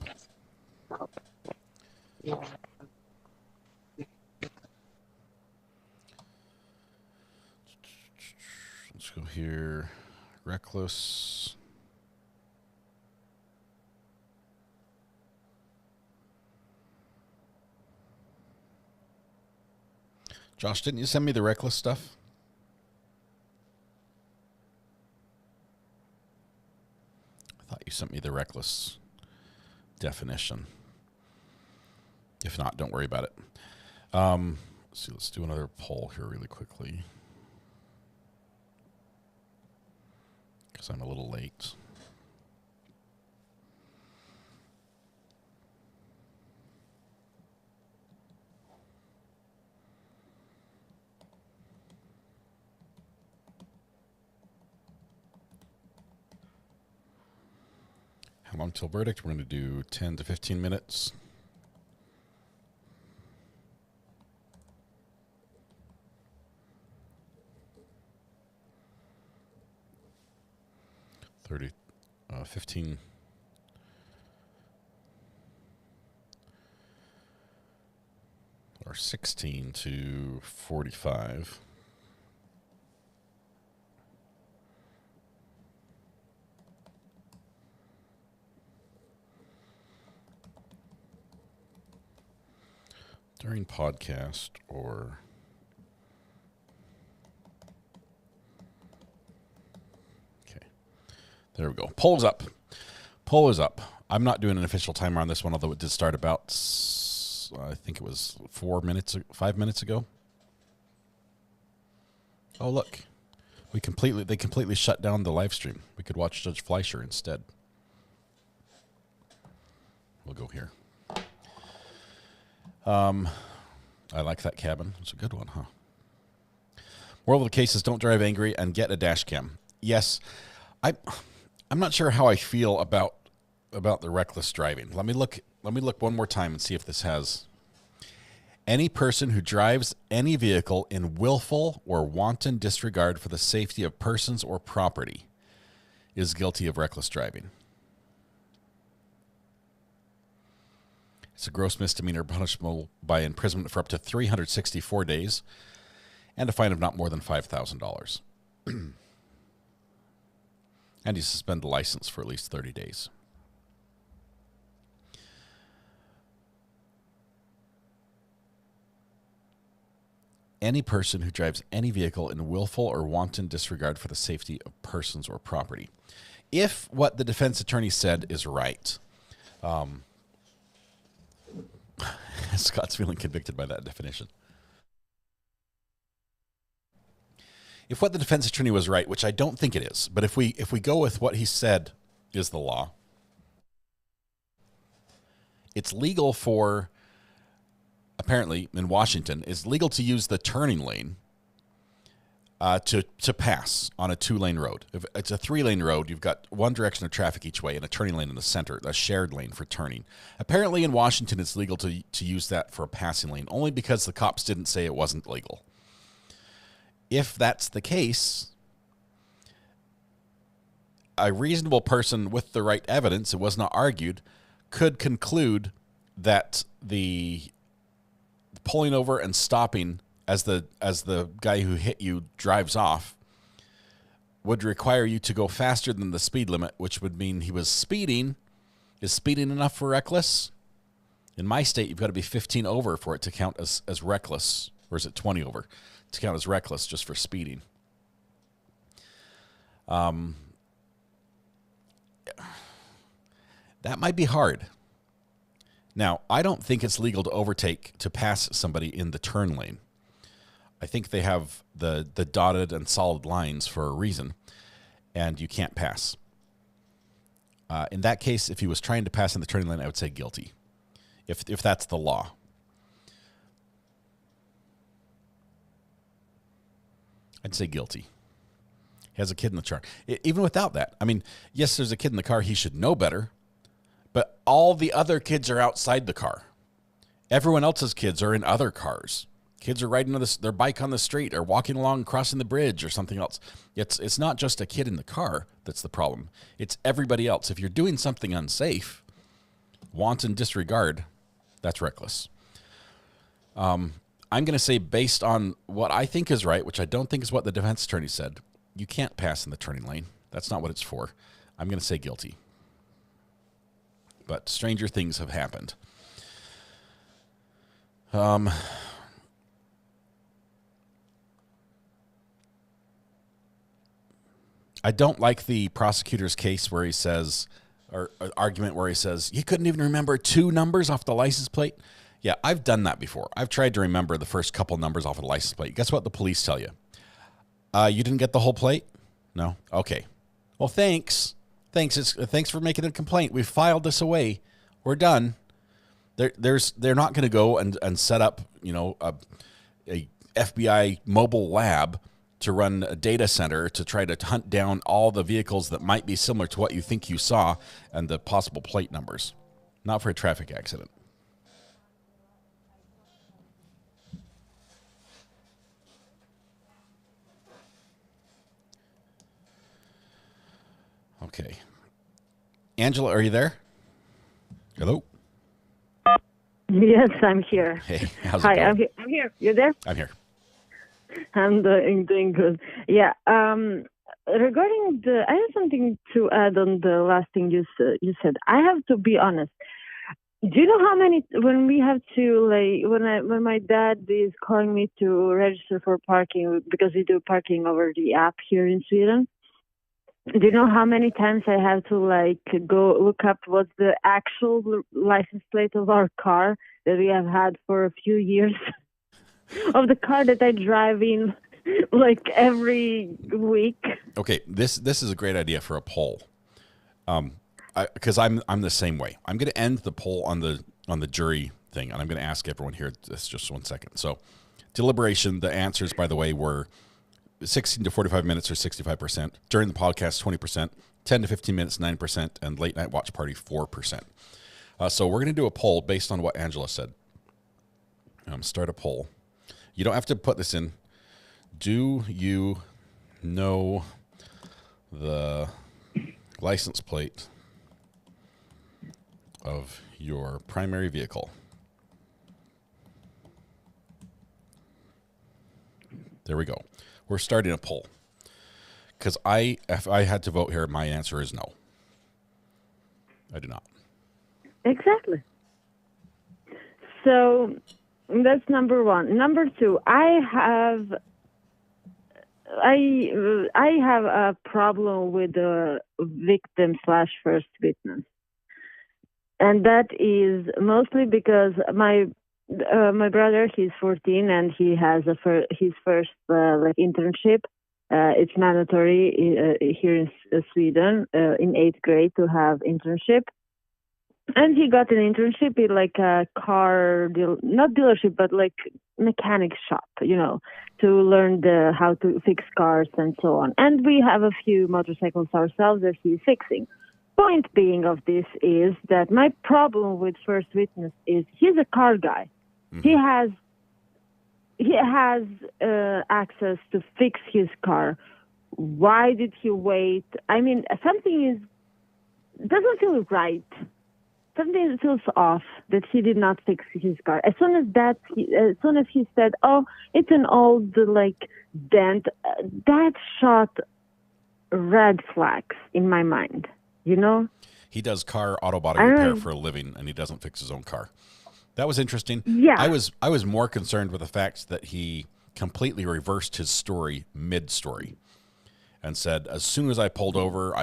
Let's go here. Reckless. Josh, didn't you send me the reckless stuff? I thought you sent me the reckless definition. If not, don't worry about it. Let's see, let's do another poll here really quickly. Because I'm a little late. How long till verdict? We're going to do 10 to 15 minutes. 30, 15. Or 16 to 45. During podcast or okay. There we go. Poll is up. Poll is up. I'm not doing an official timer on this one, although it did start about I think it was 5 minutes ago. Oh, look. They completely shut down the live stream. We could watch Judge Fleischer instead. We'll go here. I like that cabin. It's a good one, huh? Moral of the case is don't drive angry and get a dash cam. Yes. I'm not sure how I feel about the reckless driving. Let me look one more time and see if this has any person who drives any vehicle in willful or wanton disregard for the safety of persons or property is guilty of reckless driving. It's a gross misdemeanor punishable by imprisonment for up to 364 days and a fine of not more than $5,000. And you suspend the license for at least 30 days. Any person who drives any vehicle in willful or wanton disregard for the safety of persons or property. If what the defense attorney said is right, Scott's feeling convicted by that definition. If what the defense attorney was right, which I don't think it is, but if we go with what he said is the law, it's legal for, apparently in Washington, it's legal to use the turning lane to pass on a 2-lane road. If it's a 3-lane road, you've got one direction of traffic each way and a turning lane in the center, a shared lane for turning. Apparently in Washington, it's legal to use that for a passing lane, only because the cops didn't say it wasn't legal. If that's the case, a reasonable person with the right evidence, it was not argued, could conclude that the pulling over and stopping as the guy who hit you drives off would require you to go faster than the speed limit, which would mean he was speeding. Is speeding enough for reckless? In my state, you've got to be 15 over for it to count as reckless, or is it 20 over to count as reckless just for speeding? That might be hard. Now, I don't think it's legal to overtake to pass somebody in the turn lane. I think they have the dotted and solid lines for a reason, and you can't pass. In that case, if he was trying to pass in the turning lane, I would say guilty, if that's the law. I'd say guilty. He has a kid in the car. Even without that, I mean, yes, there's a kid in the car. He should know better. But all the other kids are outside the car. Everyone else's kids are in other cars. Kids are riding their bike on the street or walking along, crossing the bridge or something else. It's not just a kid in the car that's the problem. It's everybody else. If you're doing something unsafe, wanton disregard, that's reckless. I'm going to say, based on what I think is right, which I don't think is what the defense attorney said, you can't pass in the turning lane. That's not what it's for. I'm going to say guilty. But stranger things have happened. I don't like the prosecutor's case where he says, or argument where he says, you couldn't even remember 2 numbers off the license plate. Yeah, I've done that before. I've tried to remember the first couple numbers off of the license plate. Guess what the police tell you? You didn't get the whole plate? No? Okay. Well, thanks. Thanks for making a complaint. We've filed this away. We're done. They're not going to go and set up, a FBI mobile lab to run a data center to try to hunt down all the vehicles that might be similar to what you think you saw and the possible plate numbers. Not for a traffic accident. Okay. Angela, are you there? Hello? Yes, I'm here. Hey, how's it Hi, going? I'm here. You there? I'm here. I'm doing good. Yeah. Regarding I have something to add on the last thing you said. I have to be honest. Do you know how many when we have to when my dad is calling me to register for parking because we do parking over the app here in Sweden? Do you know how many times I have to go look up what's the actual license plate of our car that we have had for a few years? Of the car that I drive in every week. Okay, this is a great idea for a poll. Because I'm the same way. I'm going to end the poll on the jury thing, and I'm going to ask everyone here just 1 second. So, deliberation. The answers, by the way, were 16 to 45 minutes or 65%. During the podcast, 20%. 10 to 15 minutes, 9%, and late night watch party, 4%. So we're going to do a poll based on what Angela said. Start a poll. You don't have to put this in. Do you know the license plate of your primary vehicle? There we go. We're starting a poll. Because if I had to vote here, my answer is no. I do not. Exactly. So that's number one. Number two, I have a problem with the victim / first witness, and that is mostly because my brother, he's 14 and he has his first internship. It's mandatory here in Sweden in 8th grade to have internship. And he got an internship in a car, not dealership, but mechanic shop, to learn how to fix cars and so on. And we have a few motorcycles ourselves that he's fixing. Point being of this is that my problem with first witness is he's a car guy. Mm-hmm. He has access to fix his car. Why did he wait? I mean, something doesn't feel right. Something feels off that he did not fix his car. As soon as he said, "Oh, it's an old dent," that shot red flags in my mind. He does car auto body repair for a living, and he doesn't fix his own car. That was interesting. Yeah, I was more concerned with the fact that he completely reversed his story mid-story. And said, as soon as I pulled over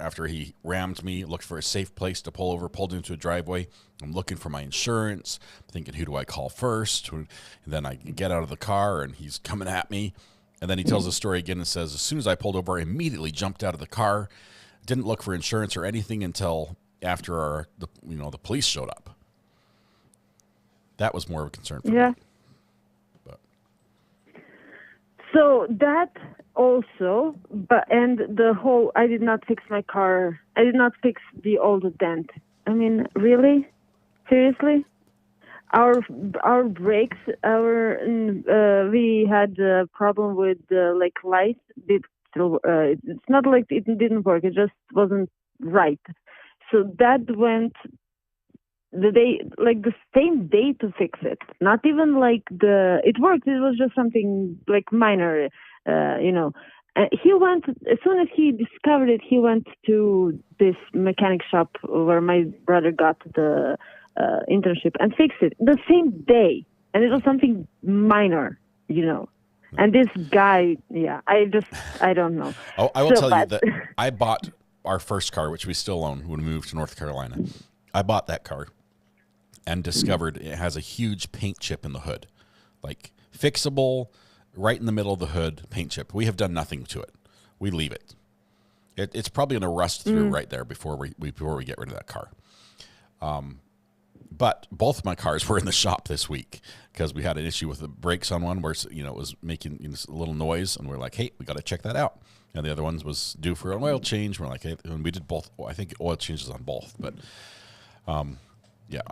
after he rammed me, looked for a safe place to pull over, pulled into a driveway. I'm looking for my insurance, thinking, who do I call first? And then I get out of the car, and he's coming at me. And then he tells the story again and says, as soon as I pulled over, I immediately jumped out of the car, didn't look for insurance or anything until after the police showed up. That was more of a concern for me. But. So that also, and the whole, I did not fix my car. I did not fix the old dent. I mean, really? Seriously? Our brakes, we had a problem with lights. It's not like it didn't work. It just wasn't right. So that went the same day to fix it. Not even it worked. It was just something minor, He went, as soon as he discovered it, he went to this mechanic shop where my brother got the internship and fixed it the same day. And it was something minor, And this guy, I don't know. Oh, I will tell you that I bought our first car, which we still own when we moved to North Carolina. I bought that car and discovered it has a huge paint chip in the hood, fixable, right in the middle of the hood, paint chip. We have done nothing to it. We leave it. It's probably going to rust through right there before we get rid of that car. But both of my cars were in the shop this week because we had an issue with the brakes on one where it was making a little noise, and we're like, hey, we got to check that out. And the other one was due for an oil change. We're like, hey, and we did both. I think oil changes on both, but. Yeah,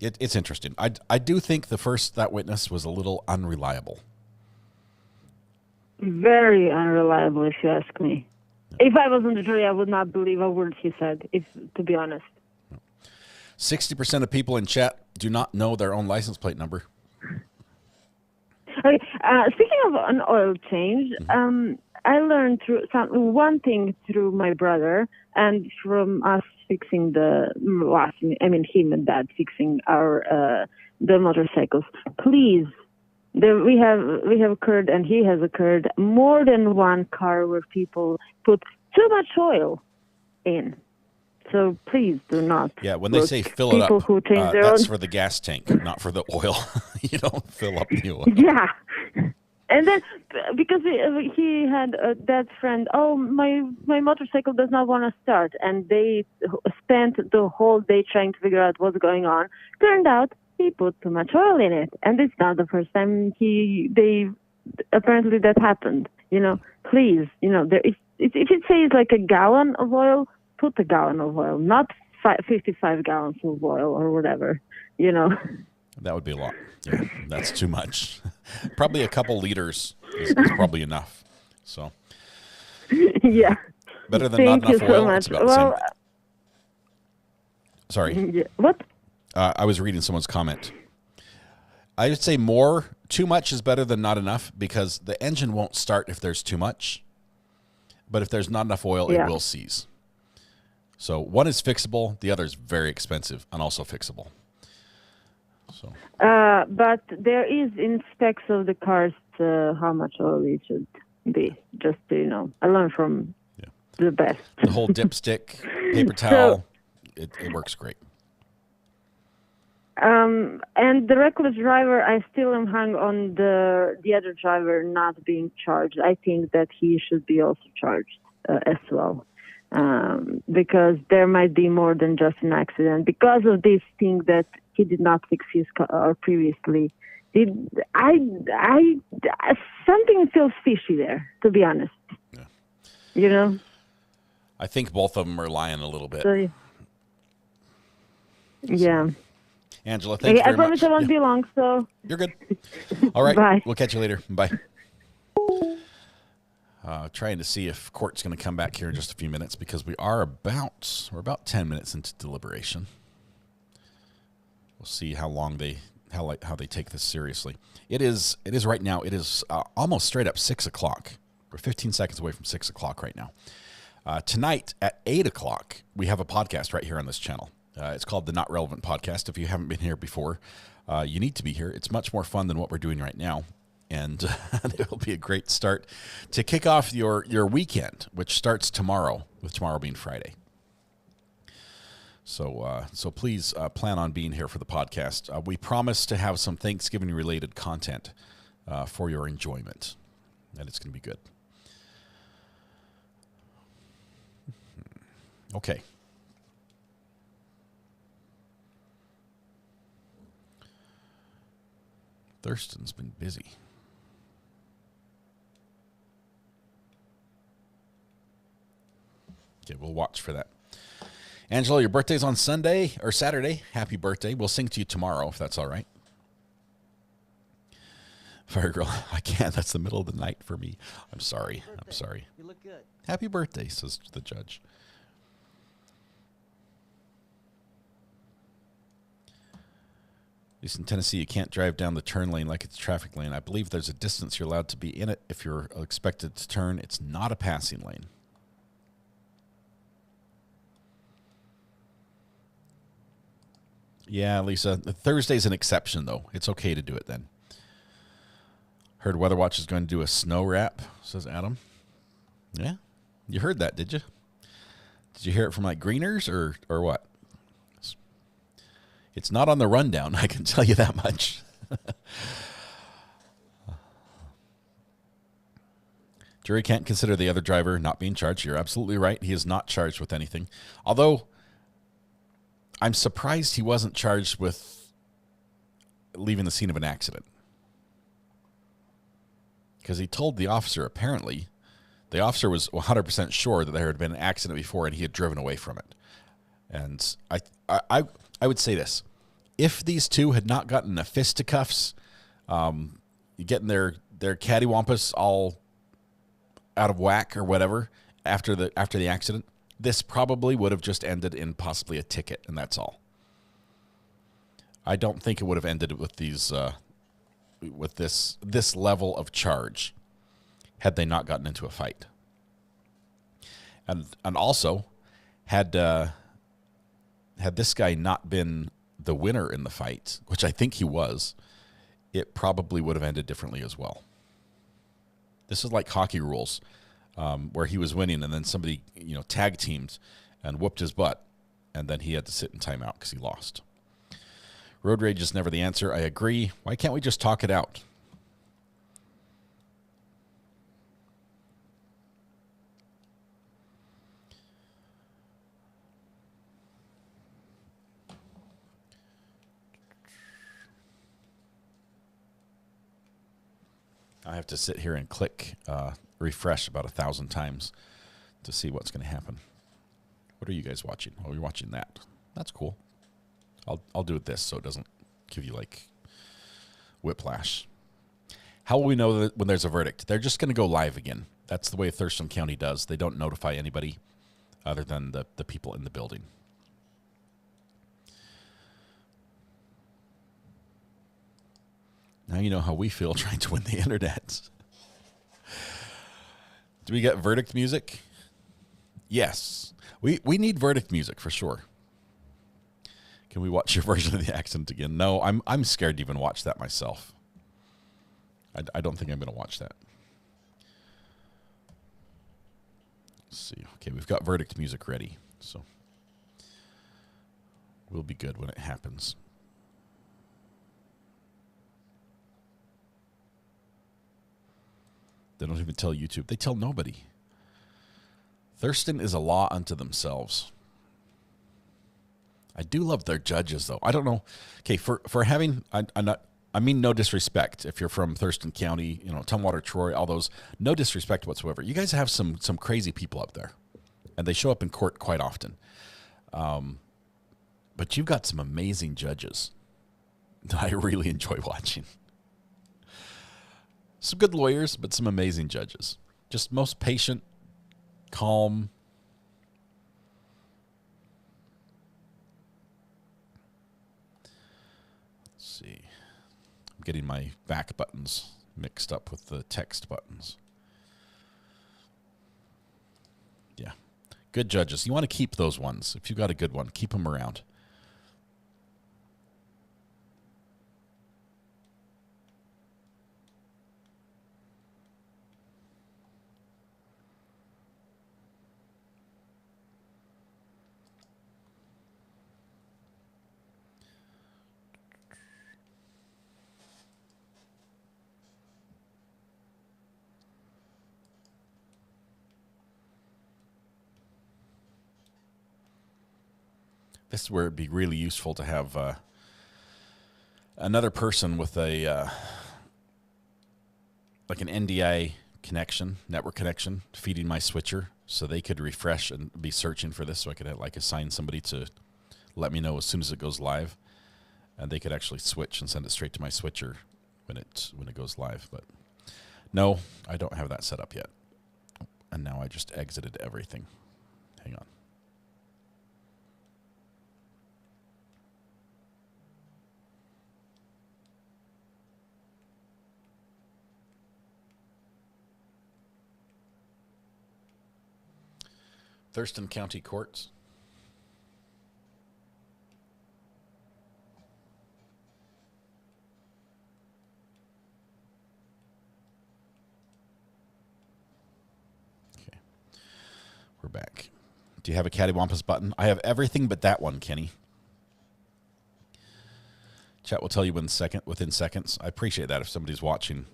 it's interesting. I do think that witness was a little unreliable. Very unreliable, if you ask me. If I was on the jury, I would not believe a word he said, to be honest. 60% of people in chat do not know their own license plate number. Okay. Speaking of an oil change, I learned one thing through my brother and from us fixing him and Dad fixing our the motorcycles. Please, we have occurred, and he has occurred more than one car where people put too much oil in. So please do not. Yeah, when they say fill it up, who change their that's own... for the gas tank, not for the oil. You don't fill up the oil. Yeah. And then, because he had that friend, my motorcycle does not want to start. And they spent the whole day trying to figure out what's going on. Turned out he put too much oil in it. And it's not the first time apparently that happened. Please, if it says like a gallon of oil, put a gallon of oil, not 55 gallons of oil or whatever, That would be a lot. Yeah, that's too much. Probably a couple liters is probably enough. So, yeah. Better than Thank not enough you so oil. much. It's about the same. Sorry. Yeah. What? I was reading someone's comment. I would say too much is better than not enough, because the engine won't start if there's too much. But if there's not enough oil, it will seize. So one is fixable, the other is very expensive and also fixable. So. But there is in specs of the cars how much oil it should be. Just so I learned from the best. The whole dipstick, paper towel, it works great. And the reckless driver, I still am hung on the other driver not being charged. I think that he should be also charged as well. Because there might be more than just an accident. Because of this thing that he did not fix his car previously, something feels fishy there, to be honest. Yeah. I think both of them are lying a little bit. So, yeah. Angela, thank you very much. I promise I won't be long, so... You're good. All right. Bye. We'll catch you later. Bye. Trying to see if court's going to come back here in just a few minutes, because we're about 10 minutes into deliberation. We'll see how long how they take this seriously. It is right now. It is almost straight up 6 o'clock. We're 15 seconds away from 6 o'clock right now. Tonight at 8 o'clock, we have a podcast right here on this channel. It's called the Not Relevant Podcast. If you haven't been here before, you need to be here. It's much more fun than what we're doing right now. And it'll be a great start to kick off your weekend, which starts tomorrow, with tomorrow being Friday. So please plan on being here for the podcast. We promise to have some Thanksgiving-related content for your enjoyment, and it's going to be good. Okay. Thurston's been busy. Okay, we'll watch for that. Angela, your birthday's on Sunday or Saturday. Happy birthday. We'll sing to you tomorrow, if that's all right. Fire Girl, I can't. That's the middle of the night for me. I'm sorry. I'm sorry. You look good. Happy birthday, says the judge. At least in Tennessee, you can't drive down the turn lane like it's a traffic lane. I believe there's a distance you're allowed to be in it. If you're expected to turn, it's not a passing lane. Yeah, Lisa, Thursday's an exception, though. It's okay to do it then. Heard Weather Watch is going to do a snow wrap, says Adam. Yeah, you heard that, did you? Did you hear it from like Greeners or what? It's not on the rundown, I can tell you that much. Jury can't consider the other driver not being charged. You're absolutely right. He is not charged with anything. Although, I'm surprised he wasn't charged with leaving the scene of an accident. Because he told the officer, apparently, the officer was 100% sure that there had been an accident before and he had driven away from it. And I would say this. If these two had not gotten the fisticuffs, getting their cattywampus all out of whack or whatever, after the accident, this probably would have just ended in possibly a ticket, and that's all. I don't think it would have ended with these with this level of charge had they not gotten into a fight. And also, had this guy not been the winner in the fight, which I think he was, it probably would have ended differently as well. This is like hockey rules, where he was winning and then somebody, tag teamed and whooped his butt, and then he had to sit in timeout because he lost. Road rage is never the answer. I agree. Why can't we just talk it out? I have to sit here and click refresh about 1,000 times to see what's going to happen. What are you guys watching? Oh, you're watching that. That's cool. I'll do it this so it doesn't give you like whiplash. How will we know that when there's a verdict? They're just going to go live again. That's the way Thurston County does. They don't notify anybody other than the people in the building. Now you know how we feel trying to win the internet. Do we get verdict music? Yes. We need verdict music for sure. Can we watch your version of the accident again? No, I'm scared to even watch that myself. I don't think I'm going to watch that. Let's see. Okay, we've got verdict music ready, so we'll be good when it happens. They don't even tell YouTube. They tell nobody. Thurston is a law unto themselves. I do love their judges, though. I don't know. Okay, for having, I mean no disrespect. If you're from Thurston County, Tumwater, Troy, all those, no disrespect whatsoever. You guys have some crazy people up there, and they show up in court quite often. But you've got some amazing judges that I really enjoy watching. Some good lawyers, but some amazing judges. Just most patient, calm. Let's see. I'm getting my back buttons mixed up with the text buttons. Yeah. Good judges. You want to keep those ones. If you've got a good one, keep them around. This is where it'd be really useful to have another person with a like an NDI connection, network connection, feeding my switcher, so they could refresh and be searching for this. So I could assign somebody to let me know as soon as it goes live, and they could actually switch and send it straight to my switcher when it goes live. But no, I don't have that set up yet. And now I just exited everything. Hang on. Thurston County Courts. Okay. We're back. Do you have a cattywampus button? I have everything but that one, Kenny. Chat will tell you within seconds. I appreciate that if somebody's watching.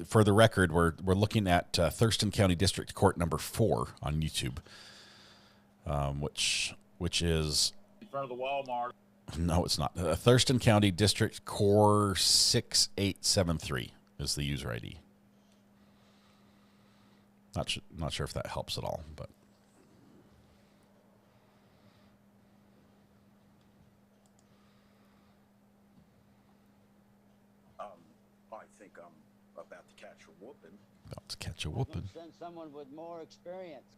For the record, we're looking at Thurston County District Court number 4 on YouTube. Which is in front of the Walmart. No, it's not. Thurston County District Core 6873 is the user ID. Not sure if that helps at all, but I think I'm about to catch a whooping. About to catch a whooping. Send someone with more experience.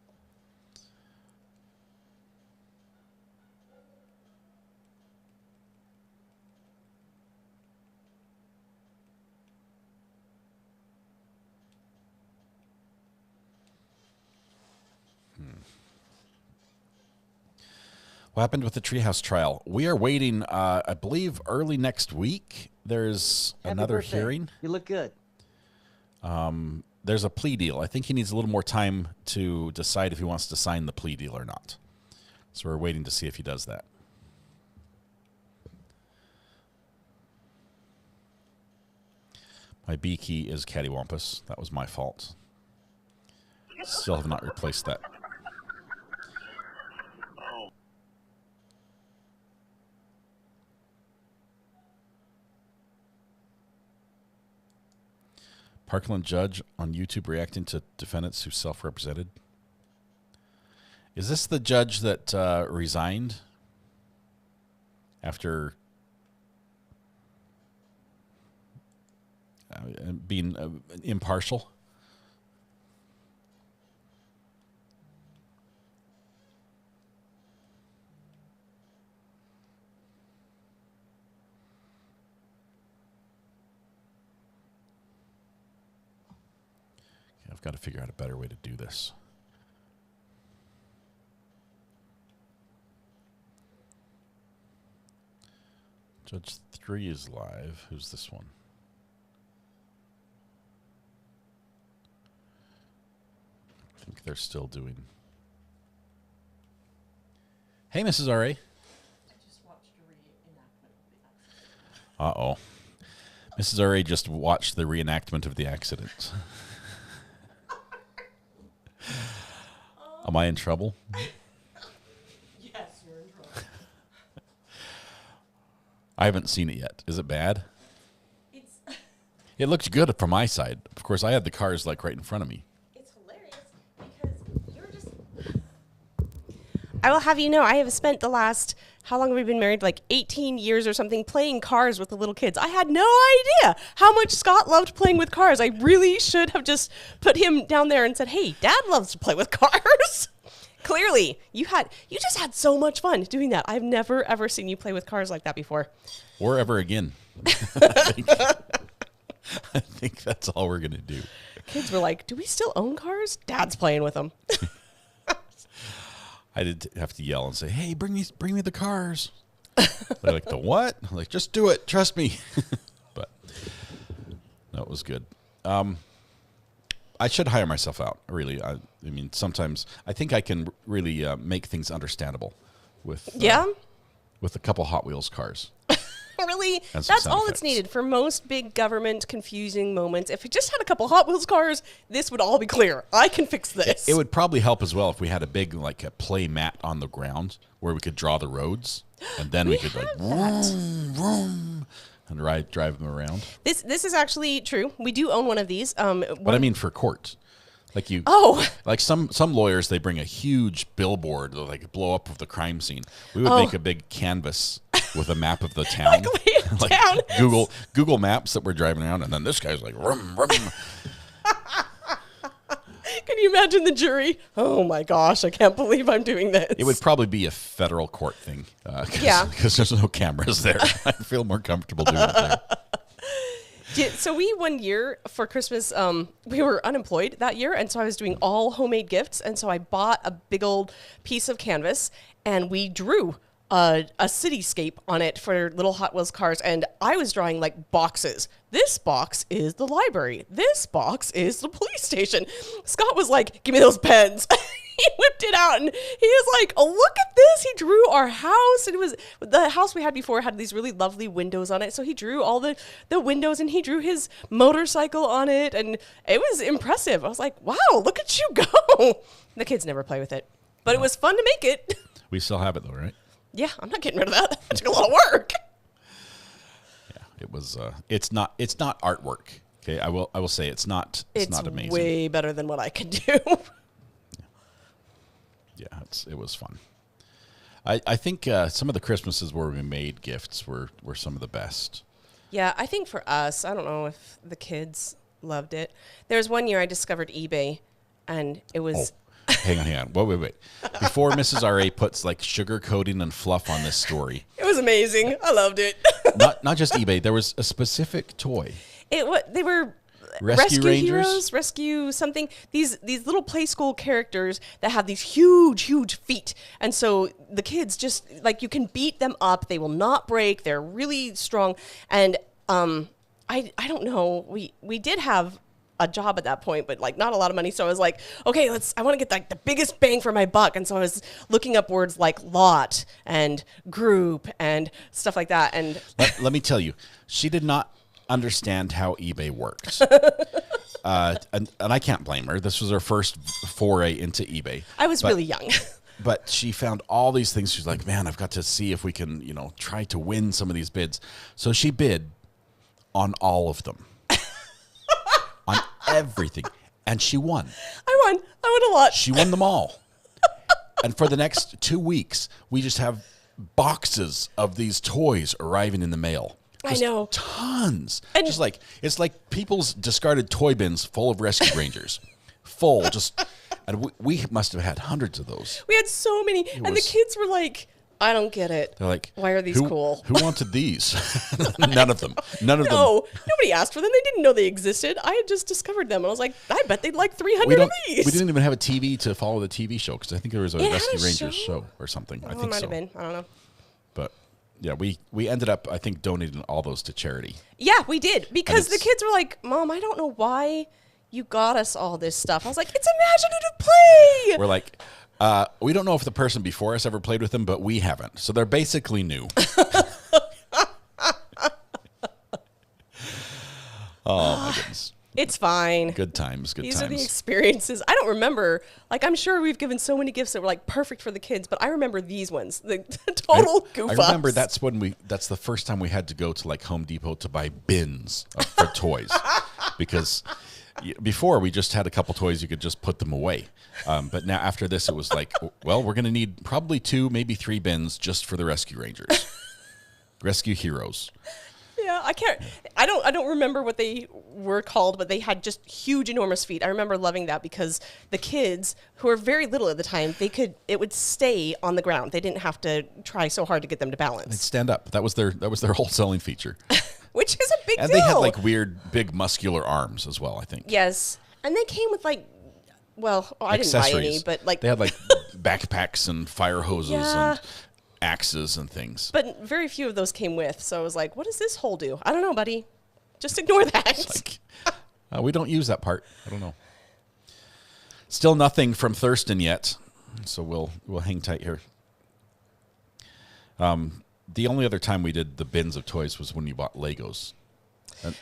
What happened with the Treehouse trial? We are waiting, I believe, early next week. There's another hearing. You look good. There's a plea deal. I think he needs a little more time to decide if he wants to sign the plea deal or not. So we're waiting to see if he does that. My B key is cattywampus. That was my fault. Still have not replaced that. Parkland judge on YouTube reacting to defendants who self-represented. Is this the judge that resigned after being impartial? I've got to figure out a better way to do this. Judge 3 is live. Who's this one? I think they're still doing. Hey, Mrs. R.A. I just watched a reenactment. Uh-oh. Mrs. R.A. just watched the reenactment of the accident. Am I in trouble? Yes, you're in trouble. I haven't seen it yet. Is it bad? It looked good from my side. Of course, I had the cars like right in front of me. It's hilarious because you're just... I will have you know, I have spent the last, how long have we been married? Like 18 years or something playing cars with the little kids. I had no idea how much Scott loved playing with cars. I really should have just put him down there and said, hey, Dad loves to play with cars. Clearly, you just had so much fun doing that. I've never, ever seen you play with cars like that before. Or ever again. I think that's all we're going to do. Kids were like, do we still own cars? Dad's playing with them. I did have to yell and say, hey, bring me the cars. They're like, the what? I'm like, just do it. Trust me. But no, it was good. I should hire myself out, really. I mean, sometimes I think I can really make things understandable with with a couple Hot Wheels cars. Really? That's all that's needed for most big government confusing moments. If we just had a couple Hot Wheels cars, this would all be clear. I can fix this. It would probably help as well if we had a big, like, a play mat on the ground where we could draw the roads, and then we could, like, vroom, vroom, and drive them around. This is actually true. We do own one of these. But I mean for court. Like like some lawyers, they bring a huge billboard to like blow up of the crime scene. We would make a big canvas with a map of the town, like town. Google Maps that we're driving around, and then this guy's like, rum, rum. Can you imagine the jury? Oh my gosh, I can't believe I'm doing this. It would probably be a federal court thing, because there's no cameras there. I feel more comfortable doing it there. So we, one year for Christmas, we were unemployed that year. And so I was doing all homemade gifts. And so I bought a big old piece of canvas and we drew a cityscape on it for little Hot Wheels cars. And I was drawing like boxes. This box is the library. This box is the police station. Scott was like, give me those pens. He whipped it out and he was like, oh, look at this. He drew our house. And it was the house we had before had these really lovely windows on it. So he drew all the windows and he drew his motorcycle on it. And it was impressive. I was like, wow, look at you go. The kids never play with it, but it was fun to make it. We still have it though, right? Yeah, I'm not getting rid of that. It took a lot of work. Yeah, it was. It's not artwork. Okay, I will say it's not amazing. It's way better than what I can do. Yeah, it was fun. I think some of the Christmases where we made gifts were some of the best. Yeah, I think for us, I don't know if the kids loved it. There was one year I discovered eBay, and it was... Oh, hang on. Wait. Before Mrs. R.A. puts like sugar coating and fluff on this story. It was amazing. I loved it. Not just eBay. There was a specific toy. They were Rescue Rangers? Heroes, Rescue something. These little play school characters that have these huge feet. And so the kids just, like, you can beat them up. They will not break. They're really strong. And I don't know. We did have a job at that point, but like not a lot of money. So I was like, okay, I want to get like the biggest bang for my buck. And so I was looking up words like lot and group and stuff like that. And let me tell you, she did not understand how eBay works. And I can't blame her. This was her first foray into eBay. I was really young. But she found all these things. She's like, man, I've got to see if we can, try to win some of these bids. So she bid on all of them. On everything. And she won. I won a lot. She won them all. And for the next 2 weeks, we just have boxes of these toys arriving in the mail. Just I know. Tons. And just like, it's like people's discarded toy bins full of Rescue Rangers. Full. And we must have had hundreds of those. We had so many. The kids were like, I don't get it. They're like, why are these cool? Who wanted these? None of them. None of them. No, nobody asked for them. They didn't know they existed. I had just discovered them. And I was like, I bet they'd like 300 of these. We didn't even have a TV to follow the TV show because I think there was a Rescue Rangers show or something. I think it might have been. I don't know. But yeah, we ended up, I think, donating all those to charity. Yeah, we did. Because the kids were like, Mom, I don't know why you got us all this stuff. I was like, it's imaginative play. We're like, we don't know if the person before us ever played with them, but we haven't. So they're basically new. Oh, my goodness. It's fine. Good times, good times. These are the experiences. I don't remember. Like, I'm sure we've given so many gifts that were, like, perfect for the kids, but I remember these ones. The total goof-ups. I remember that's the first time we had to go to, like, Home Depot to buy bins for toys. Because before, we just had a couple toys, you could just put them away. But now after this, it was like, well, we're going to need probably 2, maybe 3 bins just for the Rescue Rangers. Rescue Heroes. Yeah, I don't remember what they were called, but they had just huge, enormous feet. I remember loving that because the kids, who were very little at the time, it would stay on the ground. They didn't have to try so hard to get them to balance. They'd stand up. That was their whole selling feature. Which is a big deal. And they had like weird, big, muscular arms as well, I think. Yes. And they came with like, I didn't buy any, but like. They had like backpacks and fire hoses and axes and things. But very few of those came with. So I was like, what does this hole do? I don't know, buddy. Just ignore that. We don't use that part. I don't know. Still nothing from Thurston yet. So we'll hang tight here. The only other time we did the bins of toys was when you bought Legos.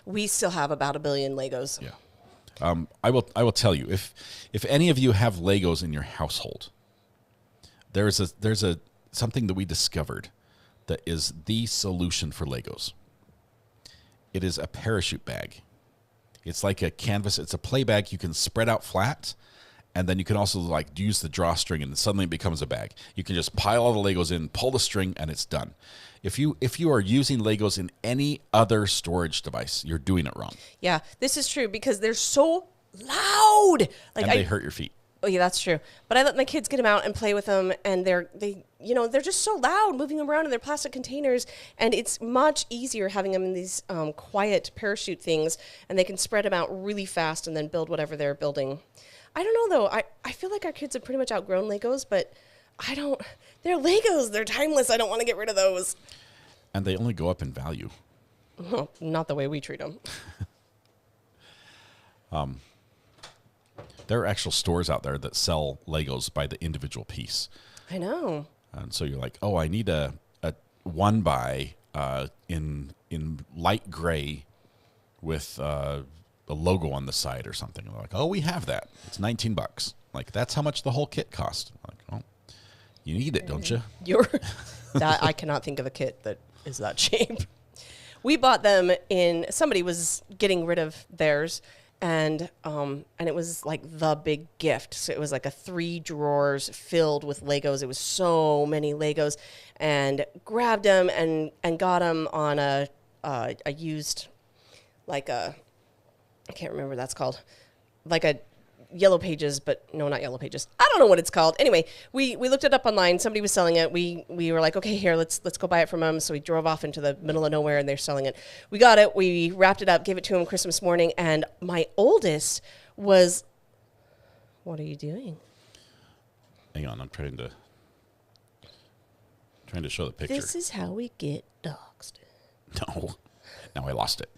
We still have about 1 billion Legos. Yeah. I will tell you, if any of you have Legos in your household, there's a something that we discovered that is the solution for Legos. It is a parachute bag. It's like a canvas. It's a play bag you can spread out flat, and then you can also like use the drawstring, and suddenly it becomes a bag. You can just pile all the Legos in, pull the string, and it's done. If you are using Legos in any other storage device, you're doing it wrong. Yeah, this is true because they're so loud. Like, and they hurt your feet. Oh yeah, that's true. But I let my kids get them out and play with them, and they're just so loud, moving them around in their plastic containers, and it's much easier having them in these quiet parachute things, and they can spread them out really fast and then build whatever they're building. I don't know though. I feel like our kids have pretty much outgrown Legos, but they're Legos. They're timeless. I don't want to get rid of those. And they only go up in value. Well, not the way we treat them. There are actual stores out there that sell Legos by the individual piece. I know. And so you're like, oh, I need a 1x in light gray with a logo on the side or something. And they're like, oh, we have that. It's $19. Like, that's how much the whole kit cost. I'm like, oh, you need it, don't you? I cannot think of a kit that is that cheap. We bought them somebody was getting rid of theirs. And it was like the big gift. So it was like 3 drawers filled with Legos. It was so many Legos, and grabbed them and got them on a used, like I can't remember what that's called, like a Yellow Pages, but no, not Yellow Pages. I don't know what it's called. Anyway, we looked it up online. Somebody was selling it. We were like, okay, here, let's go buy it from them. So we drove off into the middle of nowhere, and they're selling it. We got it. We wrapped it up, gave it to him Christmas morning, and my oldest was, what are you doing? Hang on, I'm trying to show the picture. This is how we get doxed. No, now I lost it.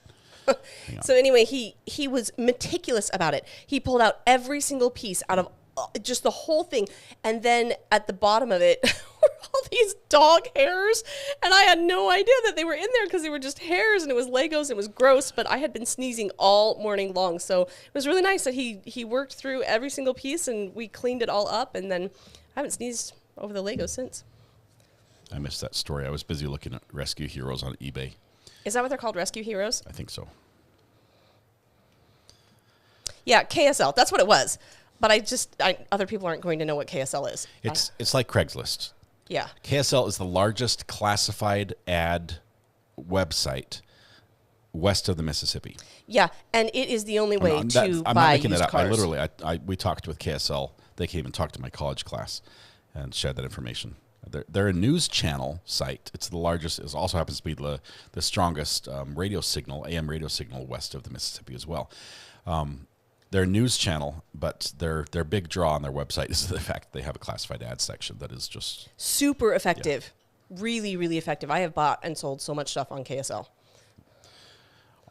So anyway, he was meticulous about it. He pulled out every single piece out of just the whole thing. And then at the bottom of it were all these dog hairs. And I had no idea that they were in there because they were just hairs and it was Legos. It was gross, but I had been sneezing all morning long. So it was really nice that he worked through every single piece and we cleaned it all up. And then I haven't sneezed over the Legos since. I missed that story. I was busy looking at rescue heroes on eBay. Is that what they're called, rescue heroes? I think so. Yeah, KSL. That's what it was. But other people aren't going to know what KSL is. It's like Craigslist. Yeah. KSL is the largest classified ad website west of the Mississippi. Yeah, and it is the only way to I'm buy not making used that up. cars. We talked with KSL. They came and talked to my college class and shared that information. They're a news channel site. It's the largest. It also happens to be the strongest radio signal, AM radio signal west of the Mississippi as well. They're a news channel, but their big draw on their website is the fact that they have a classified ad section that is just super effective. Yeah. Really, really effective. I have bought and sold so much stuff on KSL.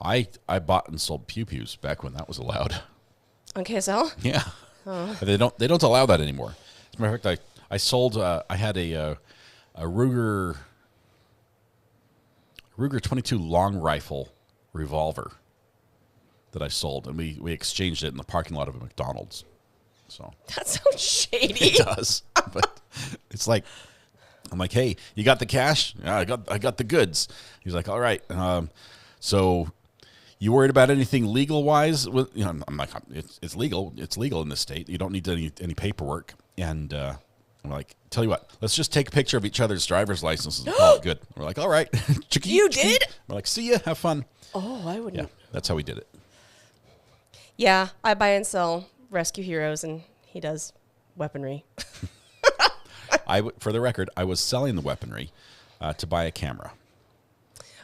I bought and sold pew-pews back when that was allowed. On KSL? Yeah. Oh. They don't allow that anymore. As a matter of fact, I sold. I had a Ruger 22 long rifle revolver that I sold, and we exchanged it in the parking lot of a McDonald's. So that sounds shady. It does, but it's like I'm like, hey, you got the cash? Yeah, I got the goods. He's like, all right. So you worried about anything legal wise? With I'm like, it's legal. It's legal in this state. You don't need any paperwork. And I'm like, tell you what, let's just take a picture of each other's driver's licenses and call it good. We're like, all right. You did? We're like, see ya, have fun. Oh, I wouldn't. Yeah, that's how we did it. Yeah, I buy and sell rescue heroes, and he does weaponry. For the record, I was selling the weaponry to buy a camera.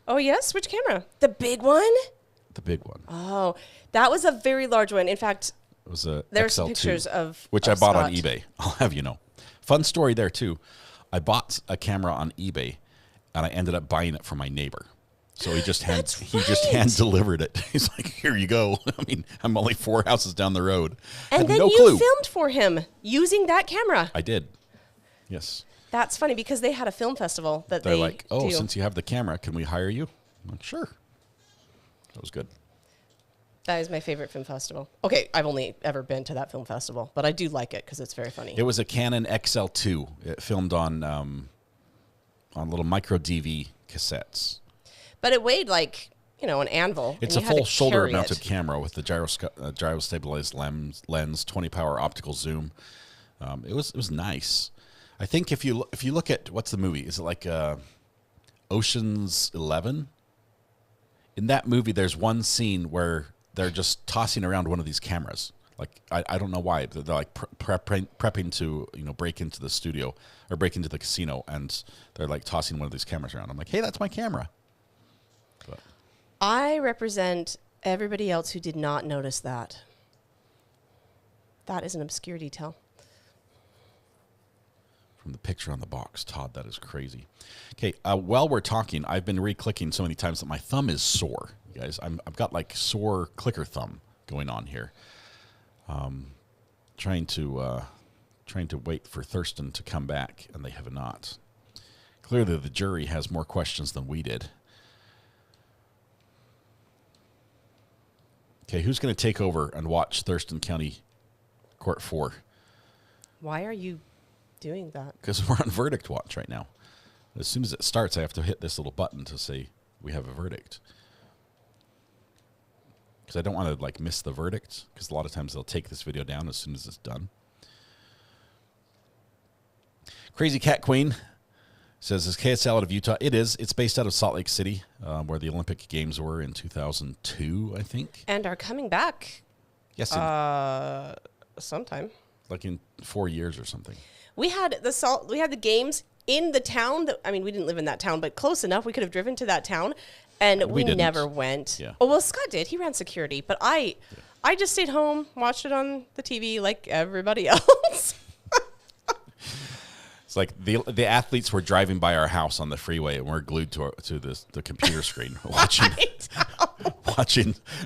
Oh, yes? Which camera? The big one? The big one. Oh, that was a very large one. In fact, it was a there's XL2, pictures of which I bought on eBay. I'll have you know. Fun story there, too. I bought a camera on eBay, and I ended up buying it from my neighbor. So he just hand delivered it. He's like, here you go. I mean, I'm only 4 houses down the road. And then you filmed for him using that camera. I did. Yes. That's funny because they had a film festival that They're they like, oh, do. Since you have the camera, can we hire you? I'm like, sure. That was good. That is my favorite film festival. Okay, I've only ever been to that film festival, but I do like it because it's very funny. It was a Canon XL2. It filmed on little micro DV cassettes. But it weighed like, an anvil. It's a full shoulder-mounted camera with the gyro-stabilized lens, 20-power optical zoom. It was nice. I think if you look at, what's the movie? Is it like Ocean's 11? In that movie, there's one scene where they're just tossing around one of these cameras. Like, I don't know why. They're like prepping to, break into the studio or break into the casino, and they're like tossing one of these cameras around. I'm like, hey, that's my camera. But I represent everybody else who did not notice that. That is an obscure detail. From the picture on the box, Todd, that is crazy. Okay, while we're talking, I've been re-clicking so many times that my thumb is sore. You guys, I've got like sore clicker thumb going on here. Trying to wait for Thurston to come back, and they have not. Clearly, the jury has more questions than we did. Okay, who's going to take over and watch Thurston County Court 4? Why are you doing that? Because we're on verdict watch right now. As soon as it starts, I have to hit this little button to say we have a verdict. Because I don't want to miss the verdict, because a lot of times they'll take this video down as soon as it's done. Crazy Cat Queen says, is KSL out of Utah? It is. It's based out of Salt Lake City, where the Olympic Games were in 2002, I think. And are coming back. Yes. sometime. Like in 4 years or something. We had the games in the town we didn't live in that town, but close enough. We could have driven to that town, and we never went. Yeah. Oh, well, Scott did. He ran security, but I just stayed home, watched it on the TV like everybody else. It's like the athletes were driving by our house on the freeway, and we're glued to the computer screen watching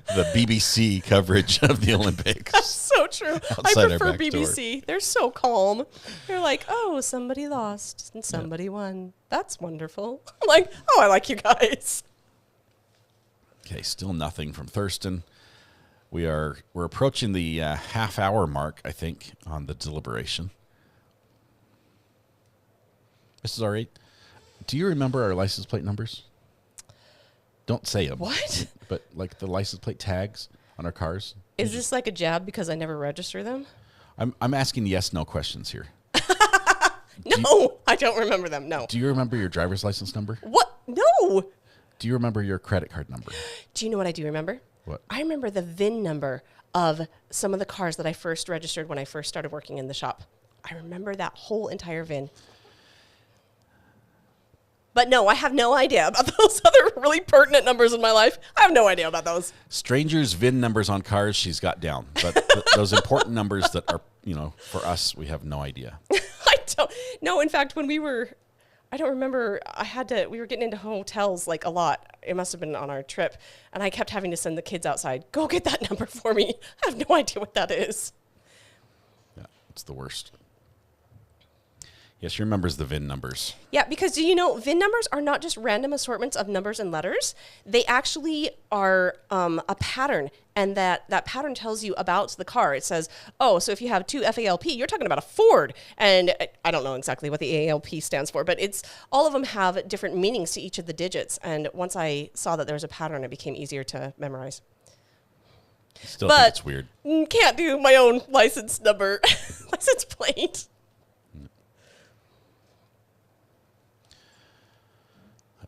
the BBC coverage of the Olympics. That's so true. I prefer BBC. Door. They're so calm. They're like, oh, somebody lost and somebody won. That's wonderful. I'm like, oh, I like you guys. Okay, still nothing from Thurston. We're approaching the half-hour mark, I think, on the deliberation. Mrs. R8, do you remember our license plate numbers? Don't say them. What? But like the license plate tags on our cars. Is this like a jab because I never register them? I'm asking yes/no questions here. No, I don't remember them. No. Do you remember your driver's license number? What? No. Do you remember your credit card number? Do you know what I do remember? What? I remember the VIN number of some of the cars that I first registered when I first started working in the shop. I remember that whole entire VIN. But no, I have no idea about those other really pertinent numbers in my life. I have no idea about those. Strangers' VIN numbers on cars, she's got down. But those important numbers that are, for us, we have no idea. I don't. No, in fact, when we were, I don't remember, we were getting into hotels like a lot. It must have been on our trip. And I kept having to send the kids outside, go get that number for me. I have no idea what that is. Yeah, it's the worst. Yes, she remembers the VIN numbers. Yeah, because do you know, VIN numbers are not just random assortments of numbers and letters. They actually are a pattern, and that pattern tells you about the car. It says, oh, so if you have two FALP, you're talking about a Ford. And I don't know exactly what the ALP stands for, but all of them have different meanings to each of the digits. And once I saw that there was a pattern, it became easier to memorize. Still think it's weird. Can't do my own license number, license plate.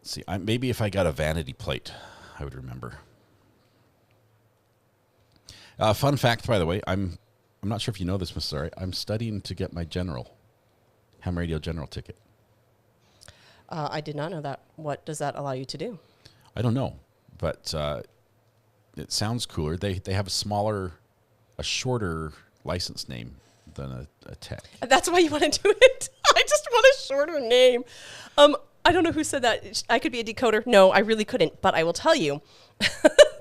See, maybe if I got a vanity plate, I would remember. Fun fact, by the way, I'm not sure if you know this, Mrs. Ari. I'm studying to get my ham radio general ticket. I did not know that. What does that allow you to do? I don't know, but it sounds cooler. They have a shorter license name than a tech. That's why you want to do it? I just want a shorter name. I don't know who said that. I could be a decoder. No, I really couldn't. But I will tell you,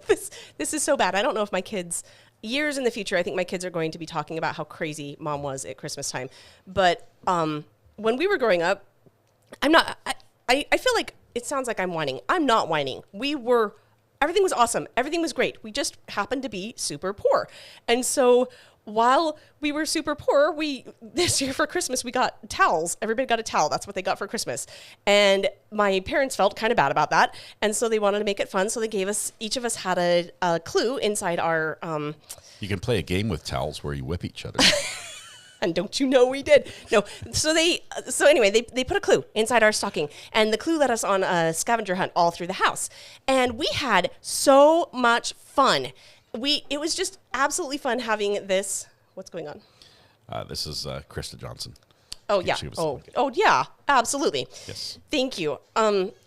this is so bad. I don't know if my kids, years in the future, I think my kids are going to be talking about how crazy mom was at Christmas time. But when we were growing up, I feel like it sounds like I'm whining. I'm not whining. Everything was awesome. Everything was great. We just happened to be super poor. And so while we were super poor, this year for Christmas, we got towels. Everybody got a towel. That's what they got for Christmas. And my parents felt kind of bad about that. And so they wanted to make it fun. So they gave us, each of us had a clue inside our... You can play a game with towels where you whip each other. And don't you know we did? No. So anyway, they put a clue inside our stocking. And the clue led us on a scavenger hunt all through the house. And we had so much fun. It was just absolutely fun having this. What's going on? This is Krista Johnson. Oh, yeah. Oh, yeah. Absolutely. Yes. Thank you.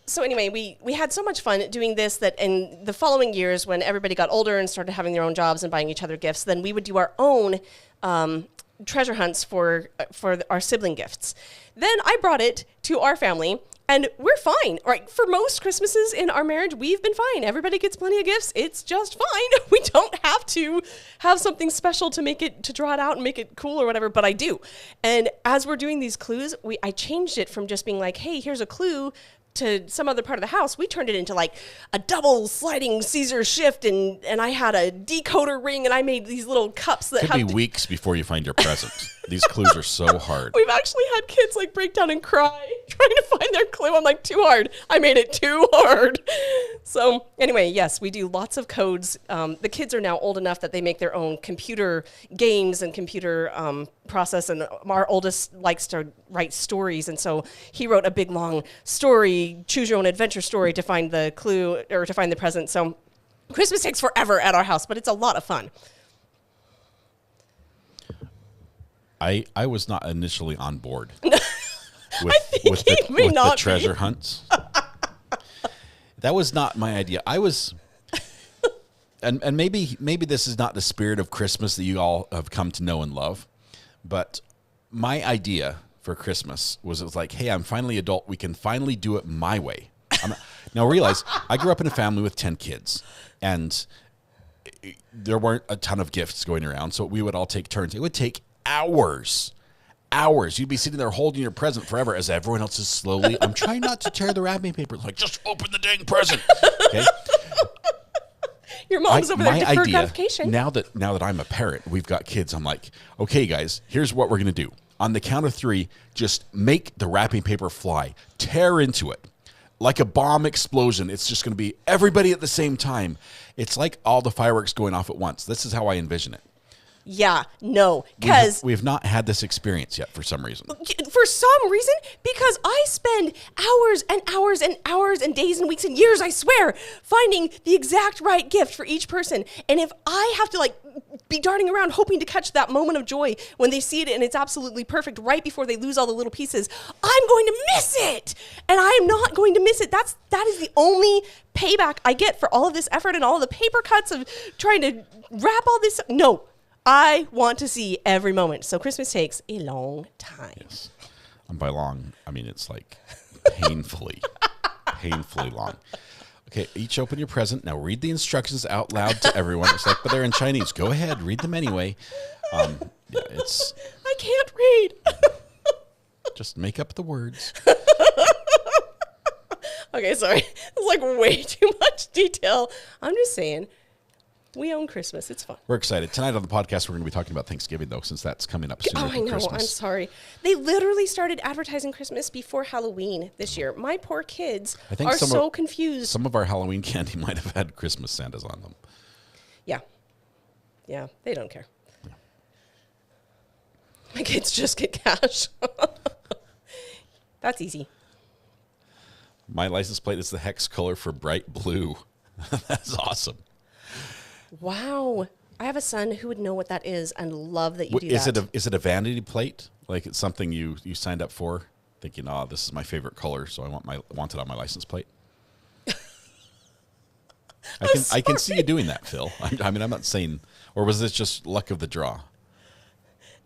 So anyway, we had so much fun doing this that in the following years, when everybody got older and started having their own jobs and buying each other gifts, then we would do our own treasure hunts for our sibling gifts. Then I brought it to our family. And we're fine. Right? For most Christmases in our marriage, we've been fine. Everybody gets plenty of gifts. It's just fine. We don't have to have something special to draw it out and make it cool or whatever, but I do. And as we're doing these clues, I changed it from just being like, hey, here's a clue, to some other part of the house. We turned it into like a double sliding Caesar shift, and I had a decoder ring, and I made these little cups that could be weeks before you find your present. These clues are so hard. We've actually had kids like break down and cry trying to find their clue. I'm like, too hard. I made it too hard. So anyway, yes, we do lots of codes. The kids are now old enough that they make their own computer games and computer process, and our oldest likes to write stories, and so he wrote a big long story, choose your own adventure story, to find the clue or to find the present. So Christmas takes forever at our house, but it's a lot of fun. I was not initially on board with the treasure hunts. That was not my idea. I was, and maybe this is not the spirit of Christmas that you all have come to know and love, but my idea for Christmas was, it was like, hey, I'm finally adult. We can finally do it my way. Now realize, I grew up in a family with 10 kids, and there weren't a ton of gifts going around, so we would all take turns. It would take hours. You'd be sitting there holding your present forever as everyone else is slowly, I'm trying not to tear the wrapping paper. It's like, just open the dang present. Okay. Your mom's over there deferred gratification. Now that I'm a parent, we've got kids, I'm like, okay, guys, here's what we're going to do. On the count of 3, just make the wrapping paper fly. Tear into it. Like a bomb explosion. It's just going to be everybody at the same time. It's like all the fireworks going off at once. This is how I envision it. Yeah, no, because we have not had this experience yet for some reason. For some reason, because I spend hours and hours and hours and days and weeks and years, I swear, finding the exact right gift for each person. And if I have to be darting around hoping to catch that moment of joy when they see it and it's absolutely perfect right before they lose all the little pieces, I'm going to miss it. And I am not going to miss it. That is the only payback I get for all of this effort and all of the paper cuts of trying to wrap all this. No. I want to see every moment. So Christmas takes a long time. Yes. And by long, I mean it's like painfully long. Okay, each open your present. Now read the instructions out loud to everyone. It's like, but they're in Chinese. Go ahead, read them anyway. I can't read. Just make up the words. Okay, sorry. It's way too much detail. I'm just saying. We own Christmas. It's fun. We're excited. Tonight on the podcast, we're going to be talking about Thanksgiving, though, since that's coming up soon. Oh, I know. Christmas. I'm sorry. They literally started advertising Christmas before Halloween this year. My poor kids are so confused. Some of our Halloween candy might have had Christmas Santas on them. Yeah. Yeah, they don't care. Yeah. My kids just get cash. That's easy. My license plate is the hex color for bright blue. That's awesome. Wow. I have a son who would know what that is and love that you do that. Is it a vanity plate? Like it's something you signed up for, thinking, this is my favorite color, so I want it on my license plate? I can see you doing that, Phil. I'm not saying, or was this just luck of the draw?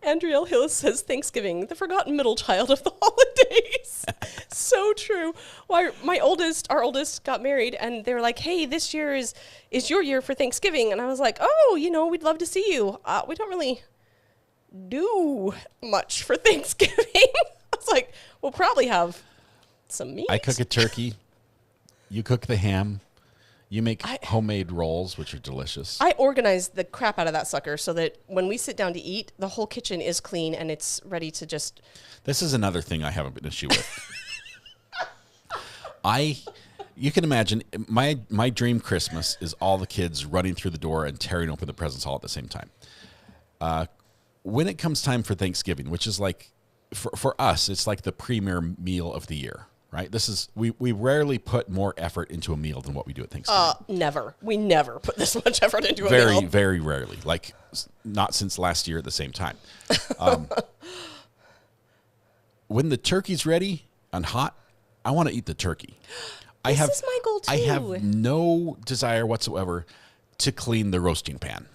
Andriel Hill says Thanksgiving, the forgotten middle child of the holidays. So true. Well, our oldest got married, and they were like, hey, this year is your year for Thanksgiving. And I was like, oh, we'd love to see you. We don't really do much for Thanksgiving. I was like, we'll probably have some meat. I cook a turkey. You cook the ham. You make homemade rolls, which are delicious. I organize the crap out of that sucker so that when we sit down to eat, the whole kitchen is clean and it's ready to just... This is another thing I have an issue with. You can imagine, my dream Christmas is all the kids running through the door and tearing open the presents all at the same time. When it comes time for Thanksgiving, which is like, for us, it's like the premier meal of the year. Right. We rarely put more effort into a meal than what we do at Thanksgiving. Never. We never put this much effort into a meal. Very, very rarely. Like not since last year at the same time. When the turkey's ready and hot, I want to eat the turkey. This is my goal too. I have no desire whatsoever to clean the roasting pan.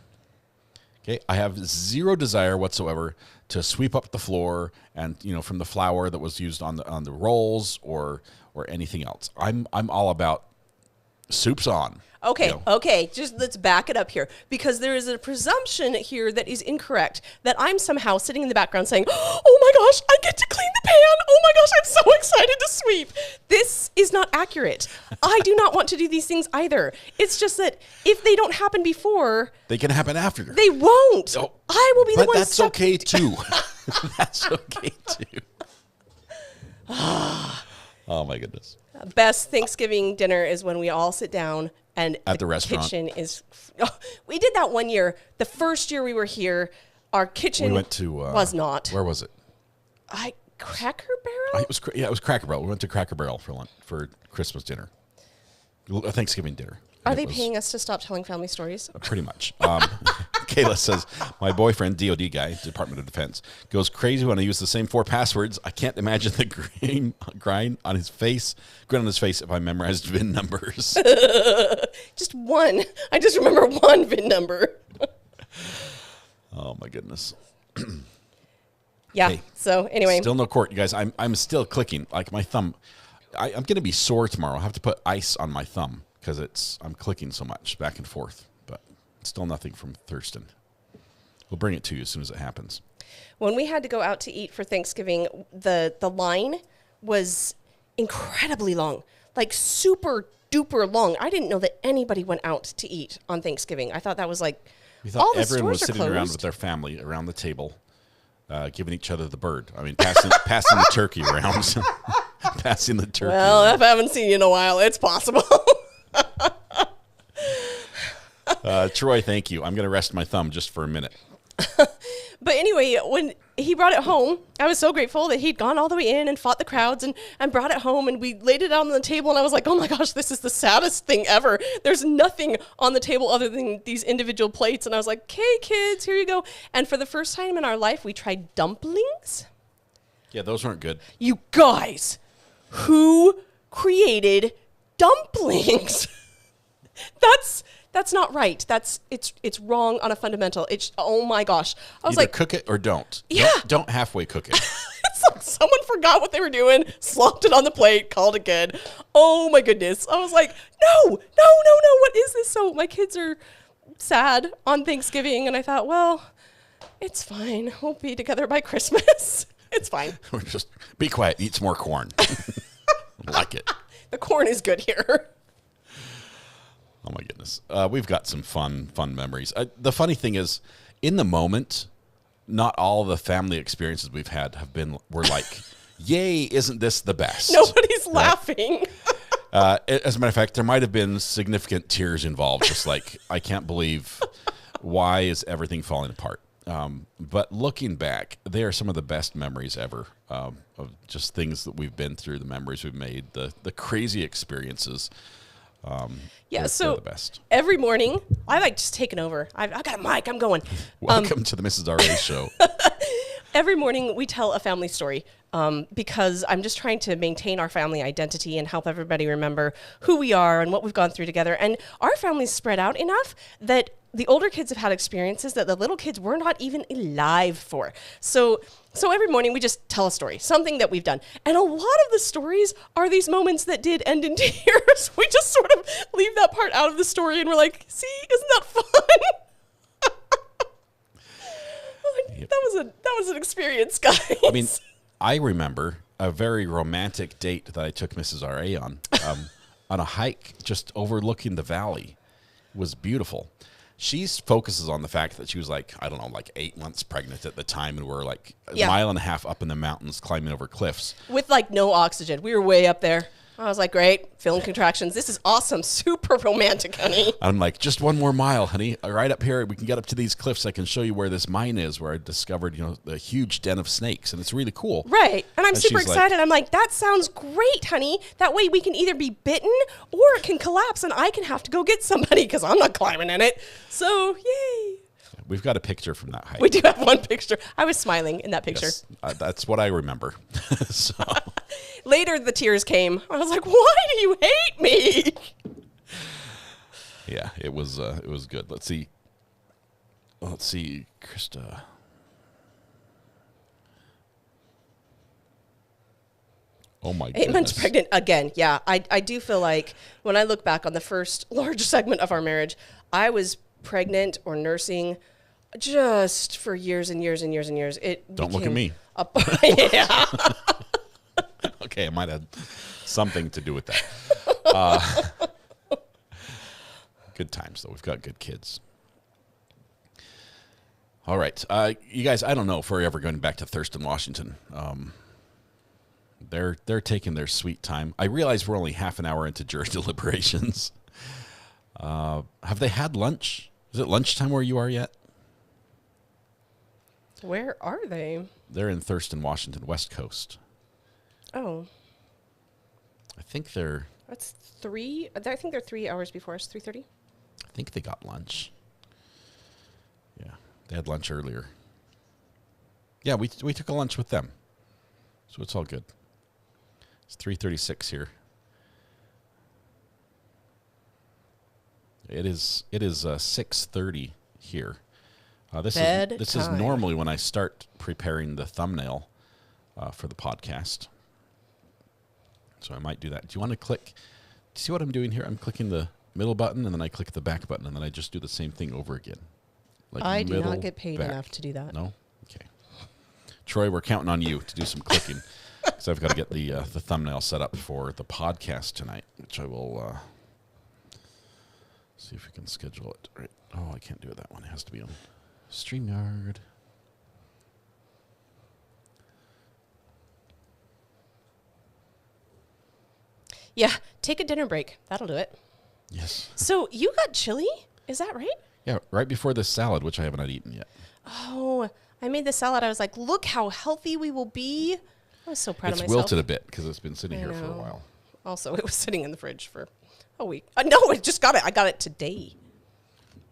Okay, I have zero desire whatsoever to sweep up the floor and from the flour that was used on the rolls or anything else. I'm all about soup's on. Okay. Just let's back it up here because there is a presumption here that is incorrect that I'm somehow sitting in the background saying, "Oh my gosh, I get to clean the pan! Oh my gosh, I'm so excited to sweep." This is not accurate. I do not want to do these things either. It's just that if they don't happen before, they can happen after. They won't. Oh, I will be the one. But that's okay too. That's okay too. Oh my goodness. Best Thanksgiving dinner is when we all sit down and at the restaurant. Kitchen is. We did that one year. The first year we were here, our kitchen was not. Where was it? Cracker Barrel. It was Cracker Barrel. We went to Cracker Barrel for Christmas dinner, Thanksgiving dinner. Are they paying us to stop telling family stories? Pretty much. Kayla says, my boyfriend, DOD guy, Department of Defense, goes crazy when I use the same 4 passwords. I can't imagine the grin on his face if I memorized VIN numbers. Just one. I just remember one VIN number. Oh, my goodness. Yeah. Hey, so anyway. Still no court, you guys. I'm still clicking. Like my thumb. I'm going to be sore tomorrow. I'll have to put ice on my thumb because I'm clicking so much back and forth. But still nothing from Thurston. We'll bring it to you as soon as it happens. When we had to go out to eat for Thanksgiving, the line was incredibly long. Like super duper long. I didn't know that anybody went out to eat on Thanksgiving. I thought that was like We thought everyone was sitting around with their family around the table, giving each other the bird. I mean, passing the turkey around. Passing the turkey. Well, if I haven't seen you in a while, it's possible. Troy, thank you. I'm going to rest my thumb just for a minute. But anyway, when he brought it home, I was so grateful that he'd gone all the way in and fought the crowds and brought it home, and we laid it out on the table, and I was like, oh my gosh, this is the saddest thing ever. There's nothing on the table other than these individual plates. And I was like, okay, kids, here you go. And for the first time in our life, we tried dumplings. Yeah, those weren't good. You guys, who created dumplings? That's not right. It's wrong on a fundamental. It's, oh my gosh. I was Either like, cook it or don't. Yeah. Don't halfway cook it. It's like someone forgot what they were doing, slopped it on the plate, called it good. Oh my goodness. I was like, no, what is this? So my kids are sad on Thanksgiving, and I thought, well, it's fine. We'll be together by Christmas. It's fine. Just be quiet. Eat some more corn. Like it. The corn is good here. Oh my goodness. We've got some fun memories. The funny thing is, in the moment, not all the family experiences we've had were like, yay, isn't this the best? Nobody's laughing. As a matter of fact, there might have been significant tears involved. Just like, I can't believe, why is everything falling apart? But looking back, they are some of the best memories ever of just things that we've been through, the memories we've made, the crazy experiences. So the best. Every morning, I like just taking over. I've got a mic. I'm going. Welcome to the Mrs. RA show. Every morning, we tell a family story because I'm just trying to maintain our family identity and help everybody remember who we are and what we've gone through together. And our family's spread out enough that the older kids have had experiences that the little kids were not even alive for. So every morning we just tell a story, something that we've done. And a lot of the stories are these moments that did end in tears. We just sort of leave that part out of the story and we're like, see, isn't that fun? Yep. That was an experience, guys. I mean, I remember a very romantic date that I took Mrs. RA on a hike just overlooking the valley. It was beautiful. She focuses on the fact that she was like 8 months pregnant at the time, and we're like a mile and a half up in the mountains climbing over cliffs. With like no oxygen. We were way up there. I was like, great, feeling contractions. This is awesome. Super romantic, honey. I'm like, just one more mile, honey. Right up here, we can get up to these cliffs. I can show you where this mine is, where I discovered, the huge den of snakes, and it's really cool. Right. And I'm super excited. Like, I'm like, that sounds great, honey. That way we can either be bitten or it can collapse and I can have to go get somebody because I'm not climbing in it. So, yay. We've got a picture from that hike. We do have one picture. I was smiling in that picture. Yes, that's what I remember. So later, the tears came. I was like, why do you hate me? Yeah, it was good. Let's see, Krista. Oh my goodness. 8 months pregnant again. Yeah, I do feel like when I look back on the first large segment of our marriage, I was pregnant or nursing just for years and years and years and years. Don't look at me. Yeah. Okay, I might have something to do with that. Good times, though. We've got good kids. All right. You guys, I don't know if we're ever going back to Thurston, Washington. They're taking their sweet time. I realize we're only half an hour into jury deliberations. Have they had lunch? Is it lunchtime where you are yet? Where are they? They're in Thurston, Washington, West Coast. Oh. I think they're... That's 3... I think they're 3 hours before us, 3:30. I think they got lunch. Yeah. They had lunch earlier. Yeah, we took a lunch with them. So it's all good. It's 3:36 here. It is 6:30 here. This is normally when I start preparing the thumbnail for the podcast. So I might do that. Do you want to click? See what I'm doing here? I'm clicking the middle button, and then I click the back button, and then I just do the same thing over again. Like I do middle, not get paid back. enough to do that. No? Okay. Troy, we're counting on you to do some clicking. Because I've got to get the thumbnail set up for the podcast tonight, which I will see if we can schedule it. Right. Oh, I can't do it that one. It has to be on StreamYard. Yeah, take a dinner break. That'll do it. Yes. So you got chili? Is that right? Yeah, right before this salad, which I have not eaten yet. Oh, I made the salad. I was like, look how healthy we will be. I was so proud of myself. It's wilted a bit because it's been sitting here for a while. Also, it was sitting in the fridge for a week. No, I just got it. I got it today.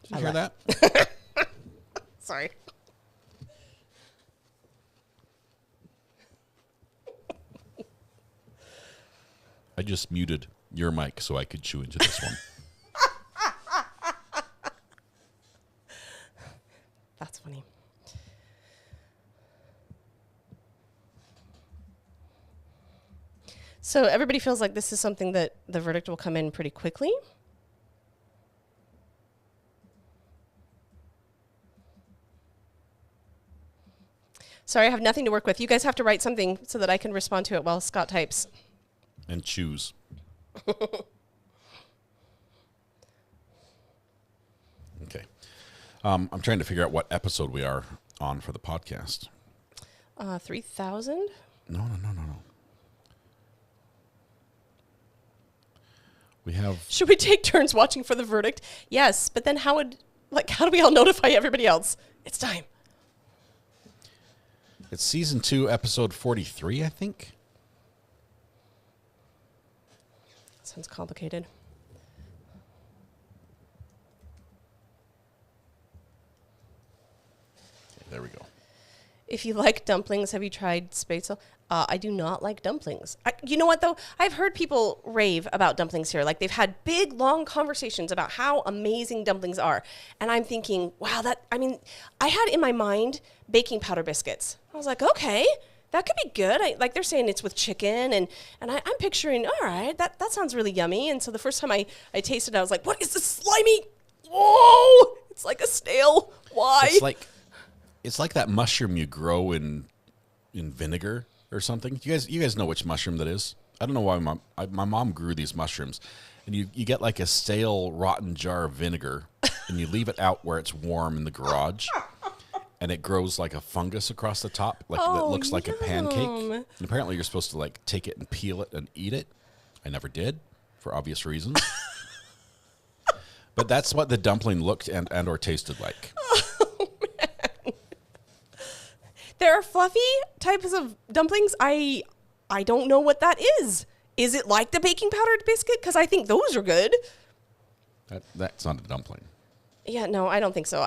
Did you hear that? Sorry. I just muted your mic so I could chew into this one. That's funny. So everybody feels like this is something that the verdict will come in pretty quickly. Sorry, I have nothing to work with. You guys have to write something so that I can respond to it while Scott types. And choose. Okay. I'm trying to figure out what episode we are on for the podcast. 3,000? No. We have... Should we take turns watching for the verdict? Yes, but then how do we all notify everybody else? It's time. It's season 2, episode 43, I think. Sounds complicated. Okay, there we go. If you like dumplings, have you tried spätzle? I do not like dumplings. You know what, though? I've heard people rave about dumplings here. Like, they've had big, long conversations about how amazing dumplings are. And I'm thinking, wow, I had in my mind baking powder biscuits. I was like, okay, that could be good. They're saying it's with chicken. And I'm picturing, all right, that sounds really yummy. And so the first time I tasted it, I was like, what is this slimy? Whoa, it's like a snail. Why? It's like that mushroom you grow in vinegar or something. You guys know which mushroom that is? I don't know why my mom grew these mushrooms. And you get like a stale, rotten jar of vinegar, and you leave it out where it's warm in the garage, and it grows like a fungus across the top, that looks like a pancake. And apparently you're supposed to like take it and peel it and eat it. I never did, for obvious reasons. But that's what the dumpling looked and or tasted like. There are fluffy types of dumplings. I don't know what that is. Is it like the baking powdered biscuit? Because I think those are good. That's not a dumpling. Yeah, no, I don't think so.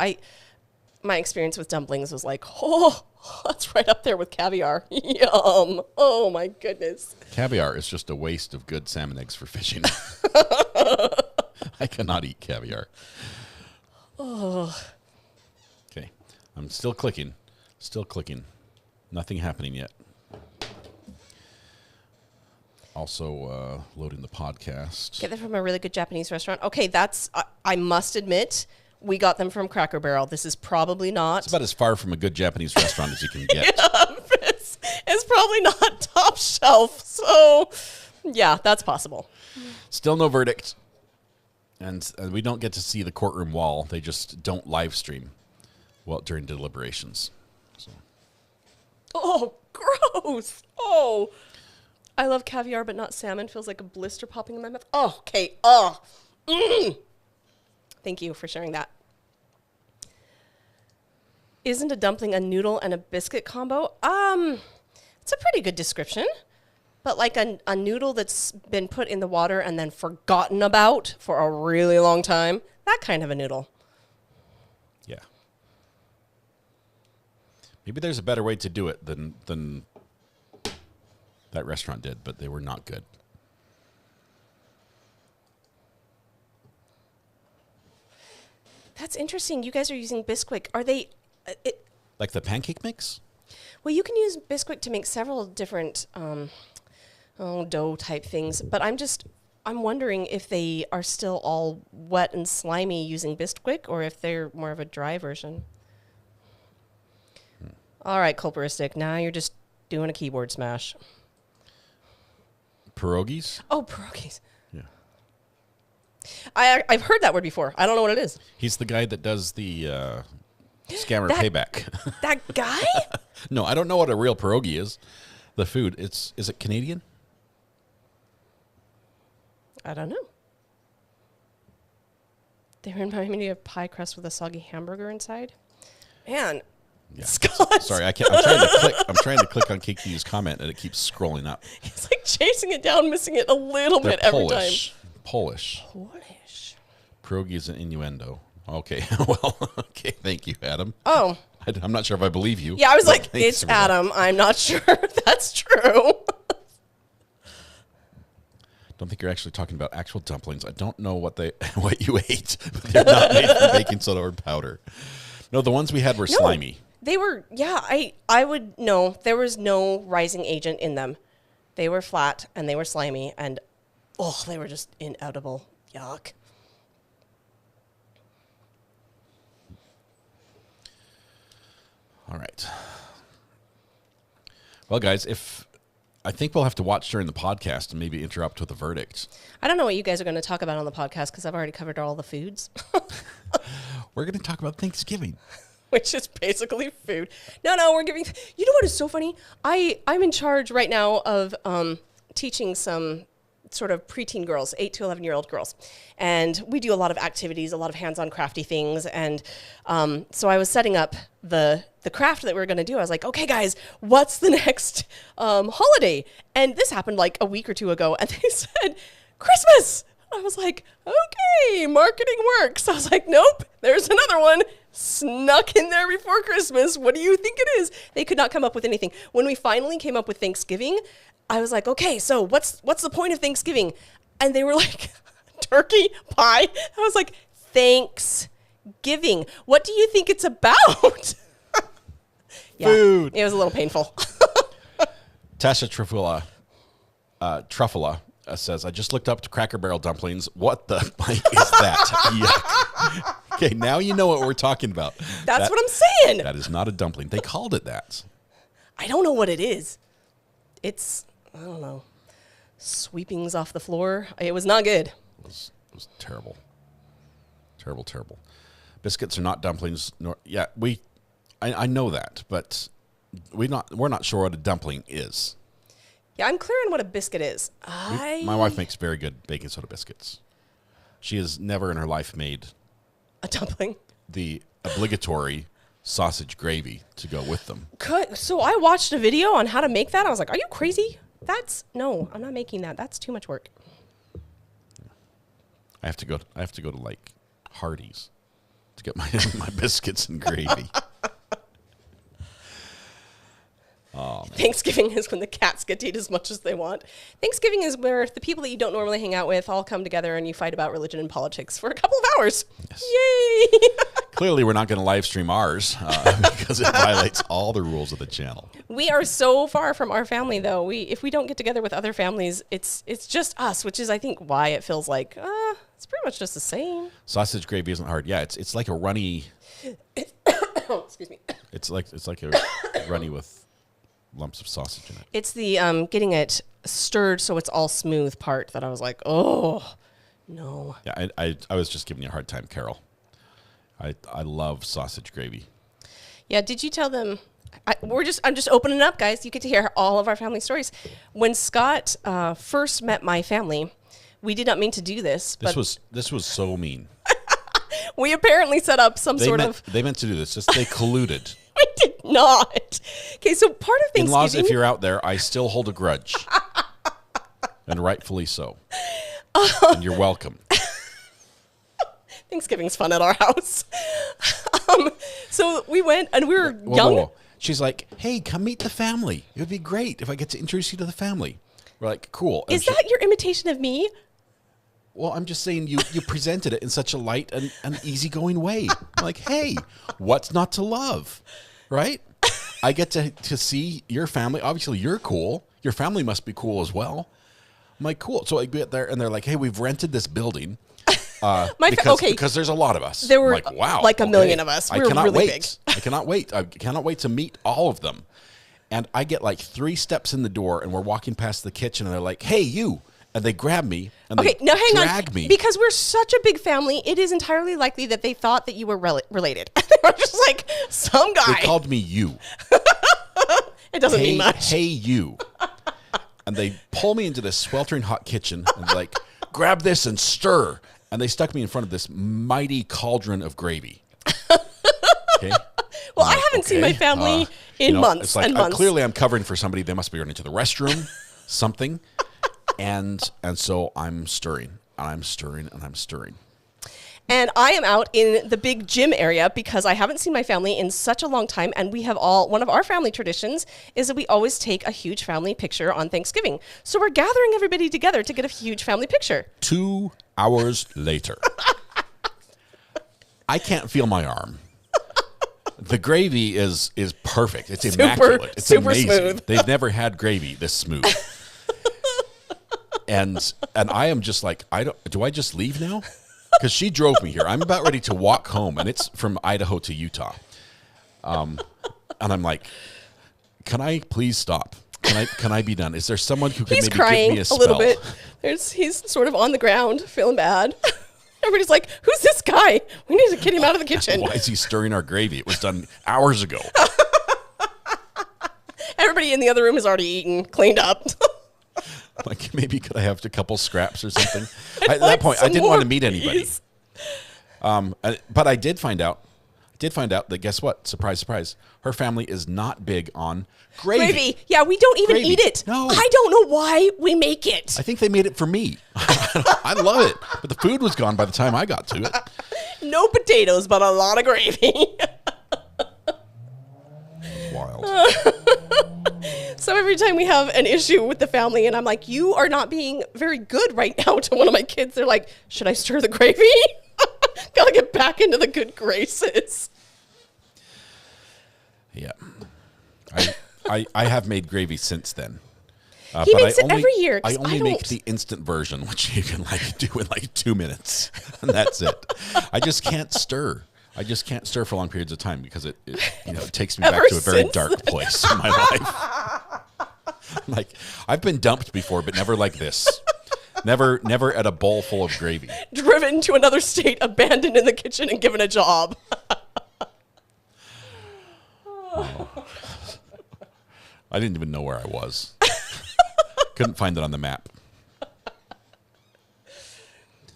My experience with dumplings was like, oh, that's right up there with caviar. Yum. Oh, my goodness. Caviar is just a waste of good salmon eggs for fishing. I cannot eat caviar. Oh. Okay. I'm still clicking. Nothing happening yet. Also loading the podcast. Get them from a really good Japanese restaurant. Okay, I must admit, we got them from Cracker Barrel. This is probably not... It's about as far from a good Japanese restaurant as you can get. Yeah, it's probably not top shelf. So, yeah, that's possible. Still no verdict. And we don't get to see the courtroom wall. They just don't live stream during deliberations. So. Oh, gross. Oh, I love caviar, but not salmon. Feels like a blister popping in my mouth. Oh, okay. Oh. Thank you for sharing that. Isn't a dumpling a noodle and a biscuit combo? It's a pretty good description. But like a noodle that's been put in the water and then forgotten about for a really long time, that kind of a noodle. Yeah. Maybe there's a better way to do it than that restaurant did, but they were not good. That's interesting. You guys are using Bisquick. Are they... Like the pancake mix? Well, you can use Bisquick to make several different dough type things, but I'm wondering if they are still all wet and slimy using Bisquick or if they're more of a dry version. All right, Culperistic, now you're just doing a keyboard smash. Pierogies? Oh, pierogies. Yeah. I've heard that word before. I don't know what it is. He's the guy that does the scammer payback. That guy? No, I don't know what a real pierogi is. The food. Is it Canadian? I don't know. They remind me of pie crust with a soggy hamburger inside. Man, yeah. Scott. Sorry, I can't. I'm trying to click on KQ's comment, and it keeps scrolling up. It's like chasing it down, missing it a little bit every time. Polish. Pierogi is an innuendo. Okay, well, okay, thank you, Adam. Oh. I'm not sure if I believe you. Yeah, I was like, it's Adam. I'm not sure if that's true. Don't think you're actually talking about actual dumplings. I don't know what you ate, but they're not made from baking soda or powder. No, the ones we had were slimy. They were, yeah, I would know. There was no rising agent in them. They were flat and they were slimy and, they were just inedible. Yuck. All right. Well, guys, I think we'll have to watch during the podcast and maybe interrupt with a verdict. I don't know what you guys are going to talk about on the podcast because I've already covered all the foods. We're going to talk about Thanksgiving. Which is basically food. No, we're giving... You know what is so funny? I'm in charge right now of teaching some sort of preteen girls, 8 to 11-year-old girls. And we do a lot of activities, a lot of hands-on crafty things. And so I was setting up the craft that we were going to do. I was like, okay, guys, what's the next holiday? And this happened like a week or two ago. And they said, Christmas. I was like, okay, marketing works. I was like, nope, there's another one snuck in there before Christmas. What do you think it is? They could not come up with anything. When we finally came up with Thanksgiving, I was like, okay, so what's the point of Thanksgiving? And they were like, turkey, pie. I was like, Thanksgiving. What do you think it's about? Yeah, food. It was a little painful. Tasha Truffula says, I just looked up to Cracker Barrel dumplings. What the bike is that? Yuck. Okay, now you know what we're talking about. That's what I'm saying. That is not a dumpling. They called it that. I don't know what it is. It's, I don't know, sweepings off the floor. It was not good. It was terrible. Terrible. Biscuits are not dumplings. I know that, but we're not sure what a dumpling is. Yeah, I'm clear on what a biscuit is. My wife makes very good baking soda biscuits. She has never in her life made a dumpling. The obligatory sausage gravy to go with them. So I watched a video on how to make that. I was like, are you crazy? No, I'm not making that. That's too much work. I have to go to like Hardee's to get my biscuits and gravy. Thanksgiving is when the cats get to eat as much as they want. Thanksgiving is where the people that you don't normally hang out with all come together and you fight about religion and politics for a couple of hours. Yes. Yay! Clearly, we're not going to live stream ours because it violates all the rules of the channel. We are so far from our family, though. If we don't get together with other families, it's just us, which is, I think, why it feels like it's pretty much just the same. Sausage gravy isn't hard. Yeah, it's like a runny. Excuse me. It's like a runny with lumps of sausage in it. It's the getting it stirred so it's all smooth part that I was like, oh, no. Yeah, I was just giving you a hard time, Carol. I love sausage gravy. Yeah, did you tell them? I'm just opening up, guys. You get to hear all of our family stories. When Scott first met my family, we did not mean to do this. This was so mean. We apparently set up They meant to do this. Just they colluded. We did not. Okay, so part of Thanksgiving... In-laws, if you're out there, I still hold a grudge. And rightfully so. And you're welcome. Thanksgiving's fun at our house. So we went, and we were young. Whoa. she's like, hey, come meet the family. It would be great if I get to introduce you to the family. We're like, cool. Is that your imitation of me? Well, I'm just saying you presented it in such a light and easygoing way. I'm like, hey, what's not to love, right? I get to see your family. Obviously, you're cool. Your family must be cool as well. I'm like, cool. So I get there, and they're like, hey, we've rented this building because there's a lot of us. There were I'm like, wow, like a million of us. We were really big. I cannot wait. I cannot wait to meet all of them. And I get like 3 steps in the door, and we're walking past the kitchen, and they're like, hey, you. And they grab me and they drag me. Because we're such a big family, it is entirely likely that they thought that you were related. They were just like, some guy. They called me you. It doesn't mean much. Hey, you. And they pull me into this sweltering hot kitchen and like, grab this and stir. And they stuck me in front of this mighty cauldron of gravy. Okay. Well, I haven't seen my family in months it's like, and months. Clearly, I'm covering for somebody. They must be running to the restroom, something. And so I'm stirring, and I'm stirring, and I'm stirring. And I am out in the big gym area because I haven't seen my family in such a long time. And we have one of our family traditions is that we always take a huge family picture on Thanksgiving. So we're gathering everybody together to get a huge family picture. 2 hours later. I can't feel my arm. The gravy is perfect. It's immaculate. It's super amazing. Smooth. They've never had gravy this smooth. And I am just like, do I just leave now? Because she drove me here. I'm about ready to walk home, and it's from Idaho to Utah. And I'm like, can I please stop? Can I be done? Is there someone who can maybe give me a spell? A little bit. He's sort of on the ground, feeling bad. Everybody's like, who's this guy? We need to get him out of the kitchen. Why is he stirring our gravy? It was done hours ago. Everybody in the other room has already eaten, cleaned up. Like, maybe could I have a couple scraps or something? At that point, I didn't want to meet anybody. But I did find out that, guess what? Surprise, surprise. Her family is not big on gravy. Yeah, we don't even eat it. No. I don't know why we make it. I think they made it for me. I love it. But the food was gone by the time I got to it. No potatoes, but a lot of gravy. Wild. So every time we have an issue with the family and I'm like, you are not being very good right now to one of my kids, they're like, should I stir the gravy? Gotta get back into the good graces. Yeah. I have made gravy since then. He makes it every year. I only make the instant version, which you can do in 2 minutes. And that's it. I just can't stir. I just can't stir for long periods of time because it takes me back to a very dark place in my life. Like, I've been dumped before, but never like this. Never at a bowl full of gravy. Driven to another state, abandoned in the kitchen, and given a job. Oh. I didn't even know where I was. Couldn't find it on the map.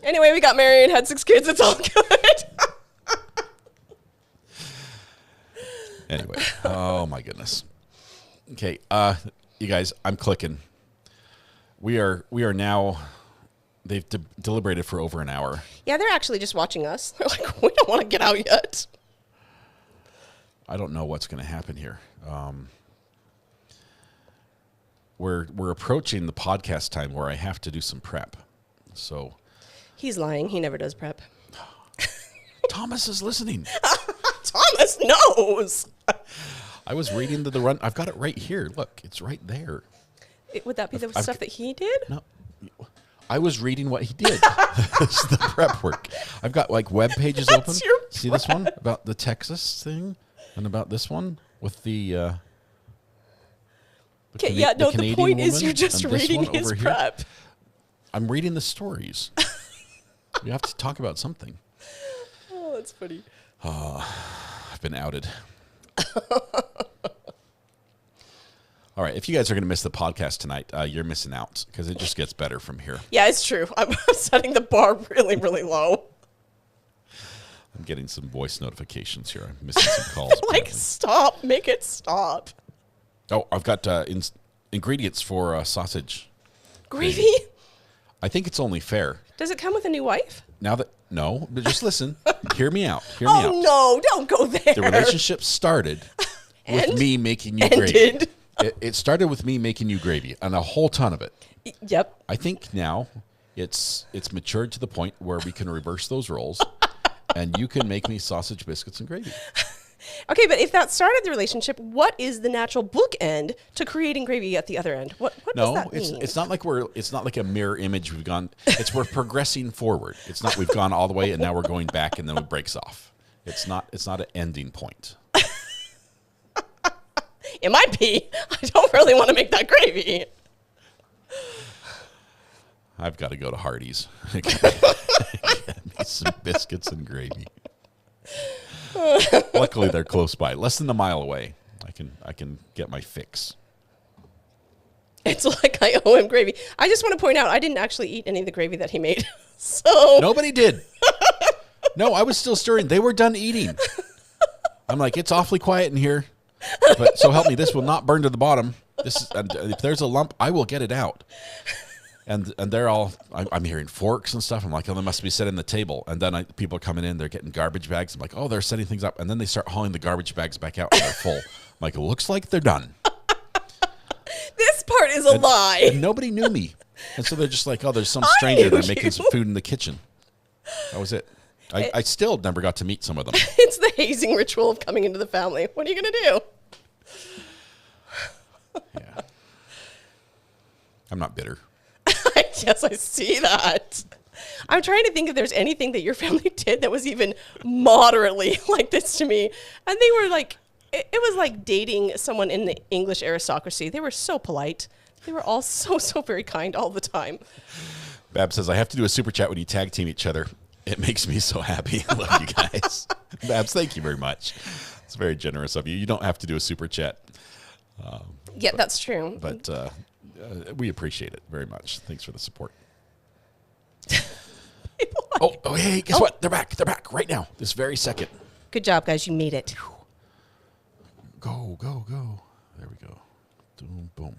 Anyway, we got married, had 6 kids. It's all good. Anyway, oh my goodness. Okay, you guys, I'm clicking. We are now. They've deliberated for over an hour. Yeah, they're actually just watching us. They're like, we don't want to get out yet. I don't know what's going to happen here. We're approaching the podcast time where I have to do some prep. So he's lying. He never does prep. Thomas is listening. Thomas knows. I was reading the run. I've got it right here. Look, it's right there. Would that be the stuff that he did? No. I was reading what he did. This is the prep work. I've got web pages open. See this one about the Texas thing, and about this one with the. Okay, the point is you're just reading his prep. Here. I'm reading the stories. We have to talk about something. Oh, that's funny. I've been outed. All right, if you guys are going to miss the podcast tonight, you're missing out because it just gets better from here. Yeah, it's true. I'm setting the bar really, really low. I'm getting some voice notifications here. I'm missing some calls. Stop. Make it stop. Oh, I've got ingredients for sausage gravy. I think it's only fair. Does it come with a new wife? No, but just listen. Hear me out. No, don't go there. The relationship started with me making you gravy. It started with me making you gravy, and a whole ton of it. Yep. I think now it's matured to the point where we can reverse those roles, and you can make me sausage, biscuits, and gravy. Okay, but if that started the relationship, what is the natural bookend to creating gravy at the other end? What does that mean? It's not like it's not like a mirror image. We're progressing forward. It's not we've gone all the way and now we're going back and then it breaks off. It's not an ending point. It might be. I don't really want to make that gravy. I've got to go to Hardee's. Get me some biscuits and gravy. Luckily, they're close by, less than a mile away. I can get my fix. It's like I owe him gravy. I just want to point out I didn't actually eat any of the gravy that he made. So nobody did. No, I was still stirring. They were done eating. I'm like, it's awfully quiet in here, but so help me, this will not burn to the bottom. And if there's a lump, I will get it out. And they're all, I'm hearing forks and stuff. I'm like, oh, they must be setting the table. And then people are coming in, they're getting garbage bags. I'm like, oh, they're setting things up. And then they start hauling the garbage bags back out and they're full. I'm like, it looks like they're done. This part is a lie. And nobody knew me. And so they're just like, oh, there's some stranger there making some food in the kitchen. That was it. I still never got to meet some of them. It's the hazing ritual of coming into the family. What are you going to do? Yeah. I'm not bitter. Yes, I see that. I'm trying to think if there's anything that your family did that was even moderately like this to me. And they were like, it was like dating someone in the English aristocracy. They were so polite. They were all so very kind all the time. Bab says, I have to do a super chat when you tag team each other. It makes me so happy. I love you guys. Babs, thank you very much. It's very generous of you. You don't have to do a super chat. Yeah, that's true. But we appreciate it very much. Thanks for the support. Oh, hey, guess what? They're back. They're back right now, this very second. Good job, guys. You made it. Go. There we go. Boom, boom.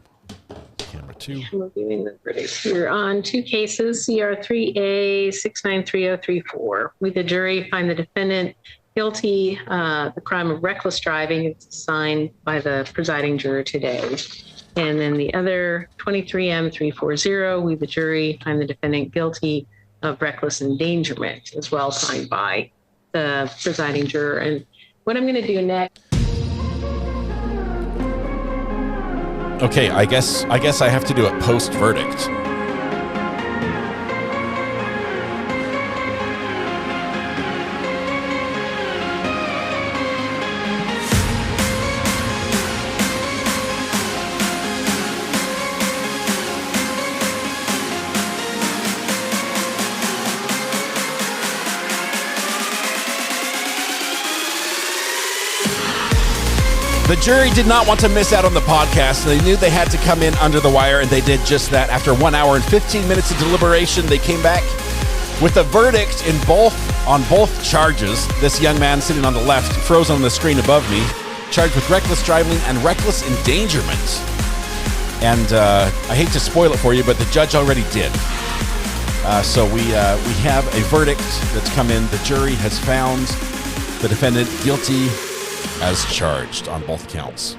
Camera 2. We're giving the verdict. We're on 2 cases, CR 3A 693034. We, the jury, find the defendant guilty the crime of reckless driving. It's assigned by the presiding juror today. And then the other 23M340, we, the jury, find the defendant guilty of reckless endangerment, as well signed by the presiding juror. And what I'm going to do next. Okay, I guess I have to do it post-verdict. The jury did not want to miss out on the podcast. They knew they had to come in under the wire, and they did just that. After 1 hour and 15 minutes of deliberation, they came back with a verdict on both charges. This young man sitting on the left, frozen on the screen above me, charged with reckless driving and reckless endangerment. And I hate to spoil it for you, but the judge already did. So we have a verdict that's come in. The jury has found the defendant guilty as charged on both counts.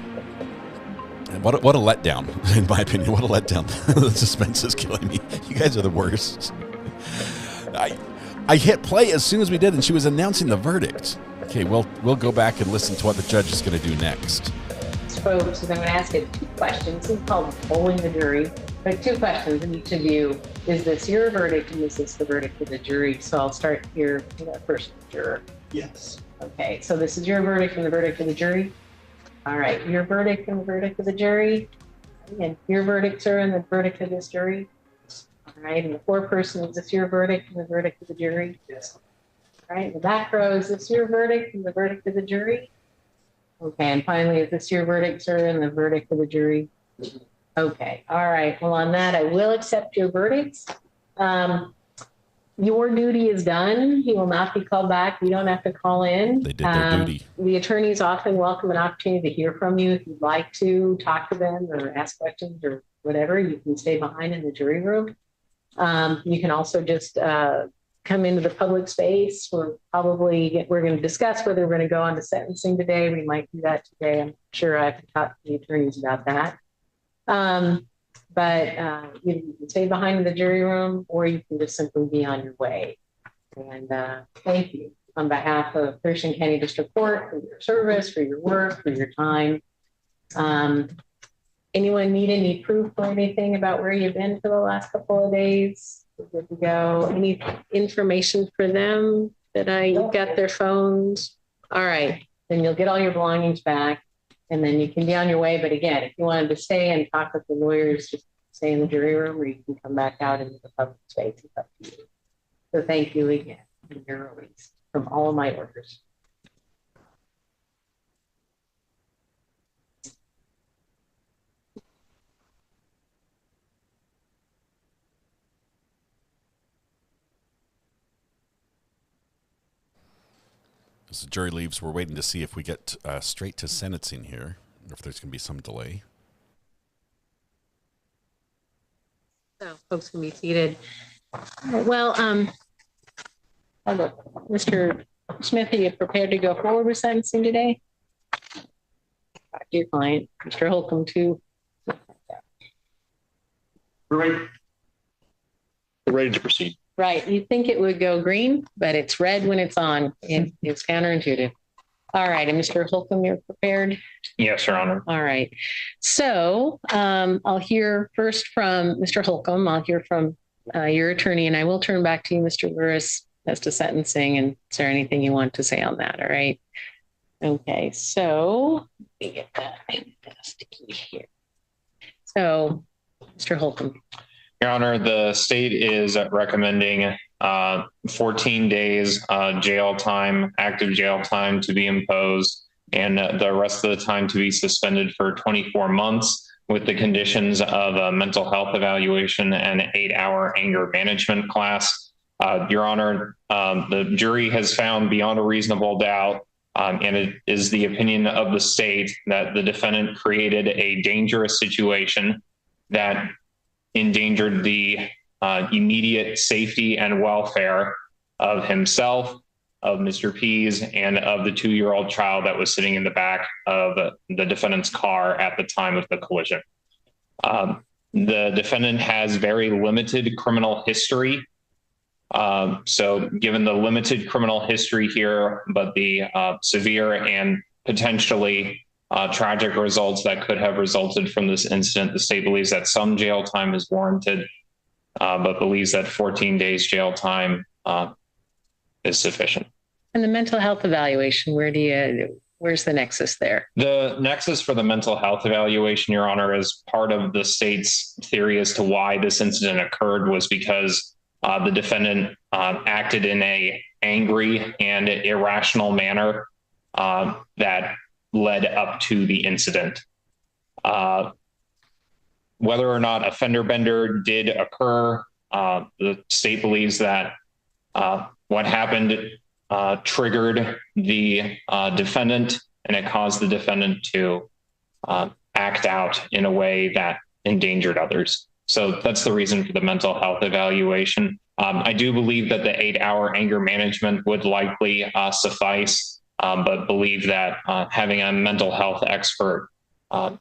And what a letdown, in my opinion. What a letdown. The suspense is killing me. You guys are the worst. I hit play as soon as we did, and she was announcing the verdict. Okay, we'll go back and listen to what the judge is going to do next. Folks, I'm going to ask you 2 questions. It's called polling the jury. But 2 questions, and each of you, is this your verdict, and is this the verdict of the jury? So I'll start here with our first juror. Yes. Okay, so this is your verdict and the verdict of the jury. All right, your verdict and the verdict of the jury. And your verdict, sir, and the verdict of this jury. All right, and the 4-person, is this your verdict and the verdict of the jury? Yes. All right, in the back row, is this your verdict and the verdict of the jury? Okay, and finally, is this your verdict, sir, and the verdict of the jury? Okay, all right. Well, on that, I will accept your verdicts. Your duty is done. He will not be called back. You don't have to call in. They did their duty. The attorneys often welcome an opportunity to hear from you. If you'd like to talk to them or ask questions or whatever, you can stay behind in the jury room. You can also just come into the public space. We're going to discuss whether we're going to go on to sentencing today. We might do that today. I'm sure I have to talk to the attorneys about that. But you can stay behind in the jury room, or you can just simply be on your way. And thank you on behalf of Christian County District Court for your service, for your work, for your time. Anyone need any proof or anything about where you've been for the last couple of days? Good to go. Any information for them that you've got their phones? All right, then you'll get all your belongings back, and then you can be on your way. But again, if you wanted to stay and talk with the lawyers, just stay in the jury room, or you can come back out into the public space. It's up to you. So thank you again for your release from all of my orders. As the jury leaves, we're waiting to see if we get straight to sentencing here, or if there's going to be some delay. So folks can be seated. Well, Mr. Smith, are you prepared to go forward with sentencing today? Talk to your client, Mr. Holcomb, too. We're ready to proceed. Right. You'd think it would go green, but it's red when it's on. It's counterintuitive. All right. And Mr. Holcomb, you're prepared? Yes, Your Honor. All right. So I'll hear first from Mr. Holcomb. I'll hear from your attorney, and I will turn back to you, Mr. Lewis, as to sentencing. And is there anything you want to say on that? All right. Okay. So let me get that sticky here. So, Mr. Holcomb. Your Honor, the state is recommending 14 days jail time, active jail time to be imposed, and the rest of the time to be suspended for 24 months with the conditions of a mental health evaluation and 8-hour anger management class. Your Honor, the jury has found beyond a reasonable doubt, and it is the opinion of the state that the defendant created a dangerous situation that endangered the immediate safety and welfare of himself, of Mr. Pease, and of the 2-year-old child that was sitting in the back of the defendant's car at the time of the collision. The defendant has very limited criminal history. So given the limited criminal history here, but the severe and potentially tragic results that could have resulted from this incident, the state believes that some jail time is warranted, but believes that 14 days jail time is sufficient. And the mental health evaluation, where's the nexus there? The nexus for the mental health evaluation, Your Honor, is part of the state's theory as to why this incident occurred was because the defendant acted in a angry and irrational manner that led up to the incident. Whether or not a fender bender did occur, the state believes that what happened triggered the defendant, and it caused the defendant to act out in a way that endangered others. So that's the reason for the mental health evaluation. I do believe that the 8-hour anger management would likely suffice, but believe that having a mental health expert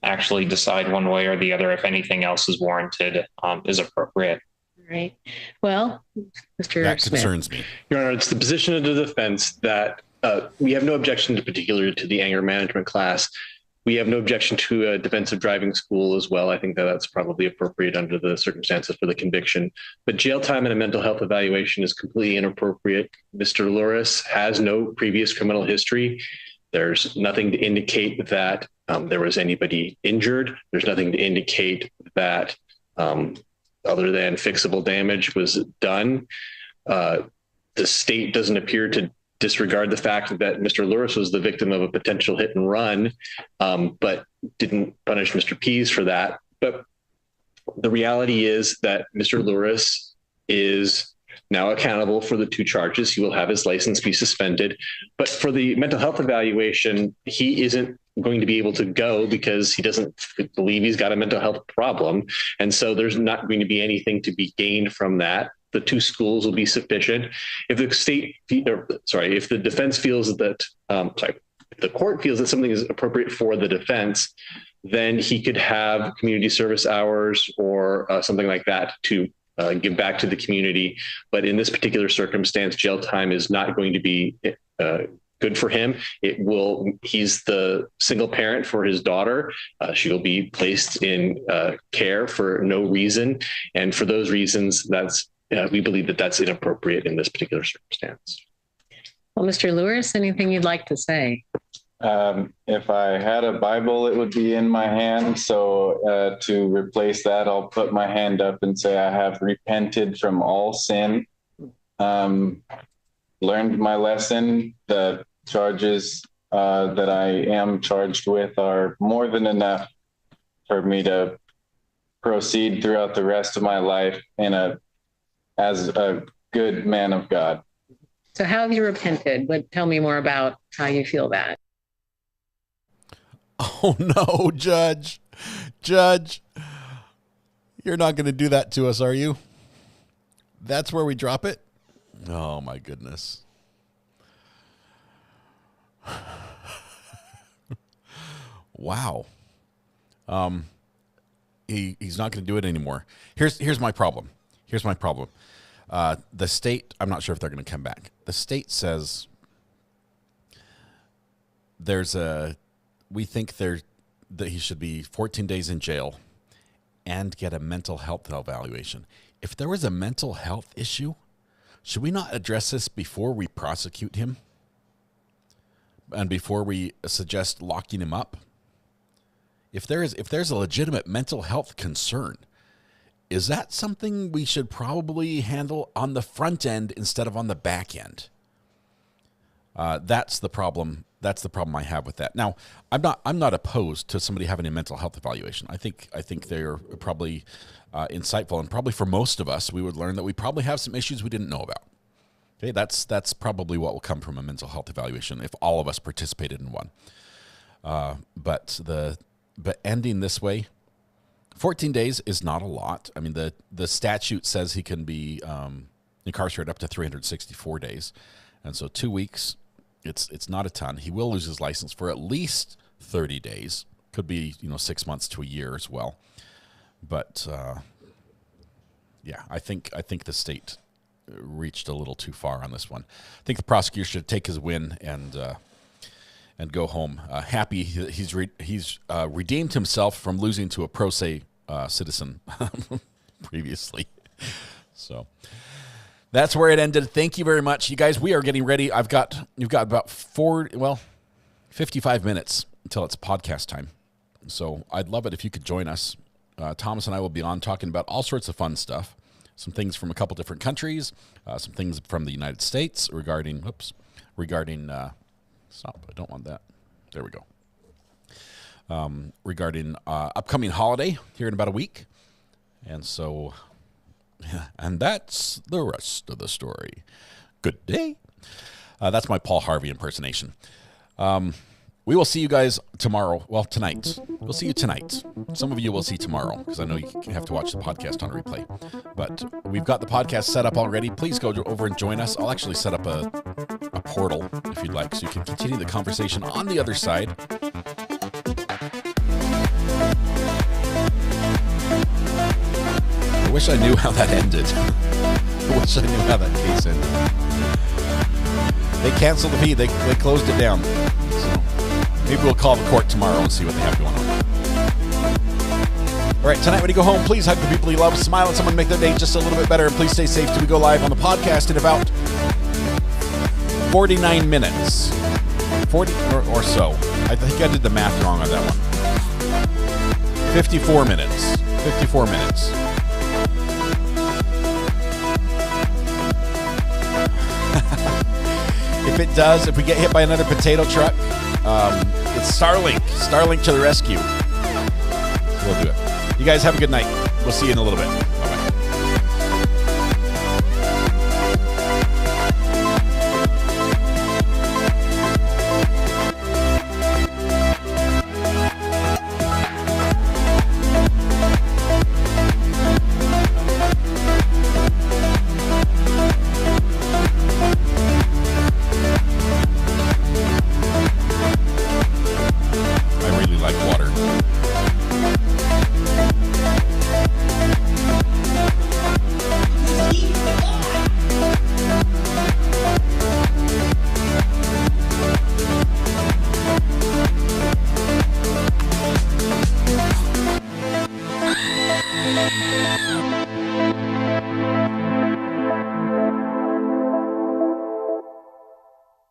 actually decide one way or the other if anything else is warranted is appropriate. Right. Well, Mr. That Smith. concerns me. Your Honor, it's the position of the defense that we have no objection to particularly to the anger management class. We have no objection to a defensive driving school as well. I think that that's probably appropriate under the circumstances for the conviction. But jail time and a mental health evaluation is completely inappropriate. Mr. Loris has no previous criminal history. There's nothing to indicate that there was anybody injured. There's nothing to indicate that other than fixable damage was done. The state doesn't appear to disregard the fact that Mr. Loris was the victim of a potential hit and run, but didn't punish Mr. Pease for that. But the reality is that Mr. Loris is now accountable for the 2 charges. He will have his license be suspended. But for the mental health evaluation, he isn't going to be able to go because he doesn't believe he's got a mental health problem. And so there's not going to be anything to be gained from that. the two schools will be sufficient. If the if the defense feels that, if the court feels that something is appropriate for the defense, then he could have community service hours or something like that to give back to the community. But in this particular circumstance, jail time is not going to be good for him. He's the single parent for his daughter. She will be placed in care for no reason. And for those reasons, we believe that that's inappropriate in this particular circumstance. Well, Mr. Lewis, anything you'd like to say? If I had a Bible, it would be in my hand. So to replace that, I'll put my hand up and say, I have repented from all sin. Learned my lesson. The charges that I am charged with are more than enough for me to proceed throughout the rest of my life as a good man of God. So how have you repented? Tell me more about how you feel that. Oh no, Judge, you're not going to do that to us, are you? That's where we drop it? Oh my goodness. Wow. He's not going to do it anymore. Here's my problem. The state, I'm not sure if they're going to come back. The state says we think that he should be 14 days in jail and get a mental health evaluation. If there was a mental health issue, should we not address this before we prosecute him and before we suggest locking him up? If there's a legitimate mental health concern, is that something we should probably handle on the front end instead of on the back end? That's the problem. That's the problem I have with that. Now, I'm not opposed to somebody having a mental health evaluation. I think they're probably insightful, and probably for most of us, we would learn that we probably have some issues we didn't know about. Okay, that's probably what will come from a mental health evaluation if all of us participated in one. But ending this way, 14 days is not a lot. I mean, the statute says he can be incarcerated up to 364 days, and so 2 weeks. It's not a ton. He will lose his license for at least 30 days. Could be 6 months to a year as well. But I think the state reached a little too far on this one. I think the prosecutor should take his win and go home happy. He's redeemed himself from losing to a pro se citizen previously. So. That's where it ended. Thank you very much. You guys, we are getting ready. You've got about 55 minutes until it's podcast time. So I'd love it if you could join us. Thomas and I will be on talking about all sorts of fun stuff. Some things from a couple different countries, some things from the United States regarding, stop, I don't want that. There we go. Regarding upcoming holiday here in about a week. And so... and that's the rest of the story. Good day. That's my Paul Harvey impersonation. We will see you guys tomorrow. Well, tonight. We'll see you tonight. Some of you will see tomorrow because I know you have to watch the podcast on replay. But we've got the podcast set up already. Please go over and join us. I'll actually set up a portal if you'd like so you can continue the conversation on the other side. I wish I knew how that ended. I wish I knew how that case ended. They canceled the fee. They closed it down. So maybe we'll call the court tomorrow and see what they have going on. All right, tonight when you go home, please hug the people you love, smile at someone, make their day just a little bit better, and please stay safe till we go live on the podcast in about 49 minutes. 40 or so. I think I did the math wrong on that one. 54 minutes. 54 minutes. If we get hit by another potato truck, it's Starlink to the rescue. So we'll do it. You guys have a good night. We'll see you in a little bit. Bye-bye.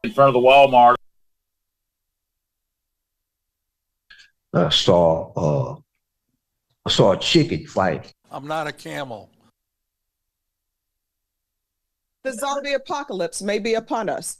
in front of the Walmart. I saw a chicken fight. I'm not a camel. The zombie apocalypse may be upon us.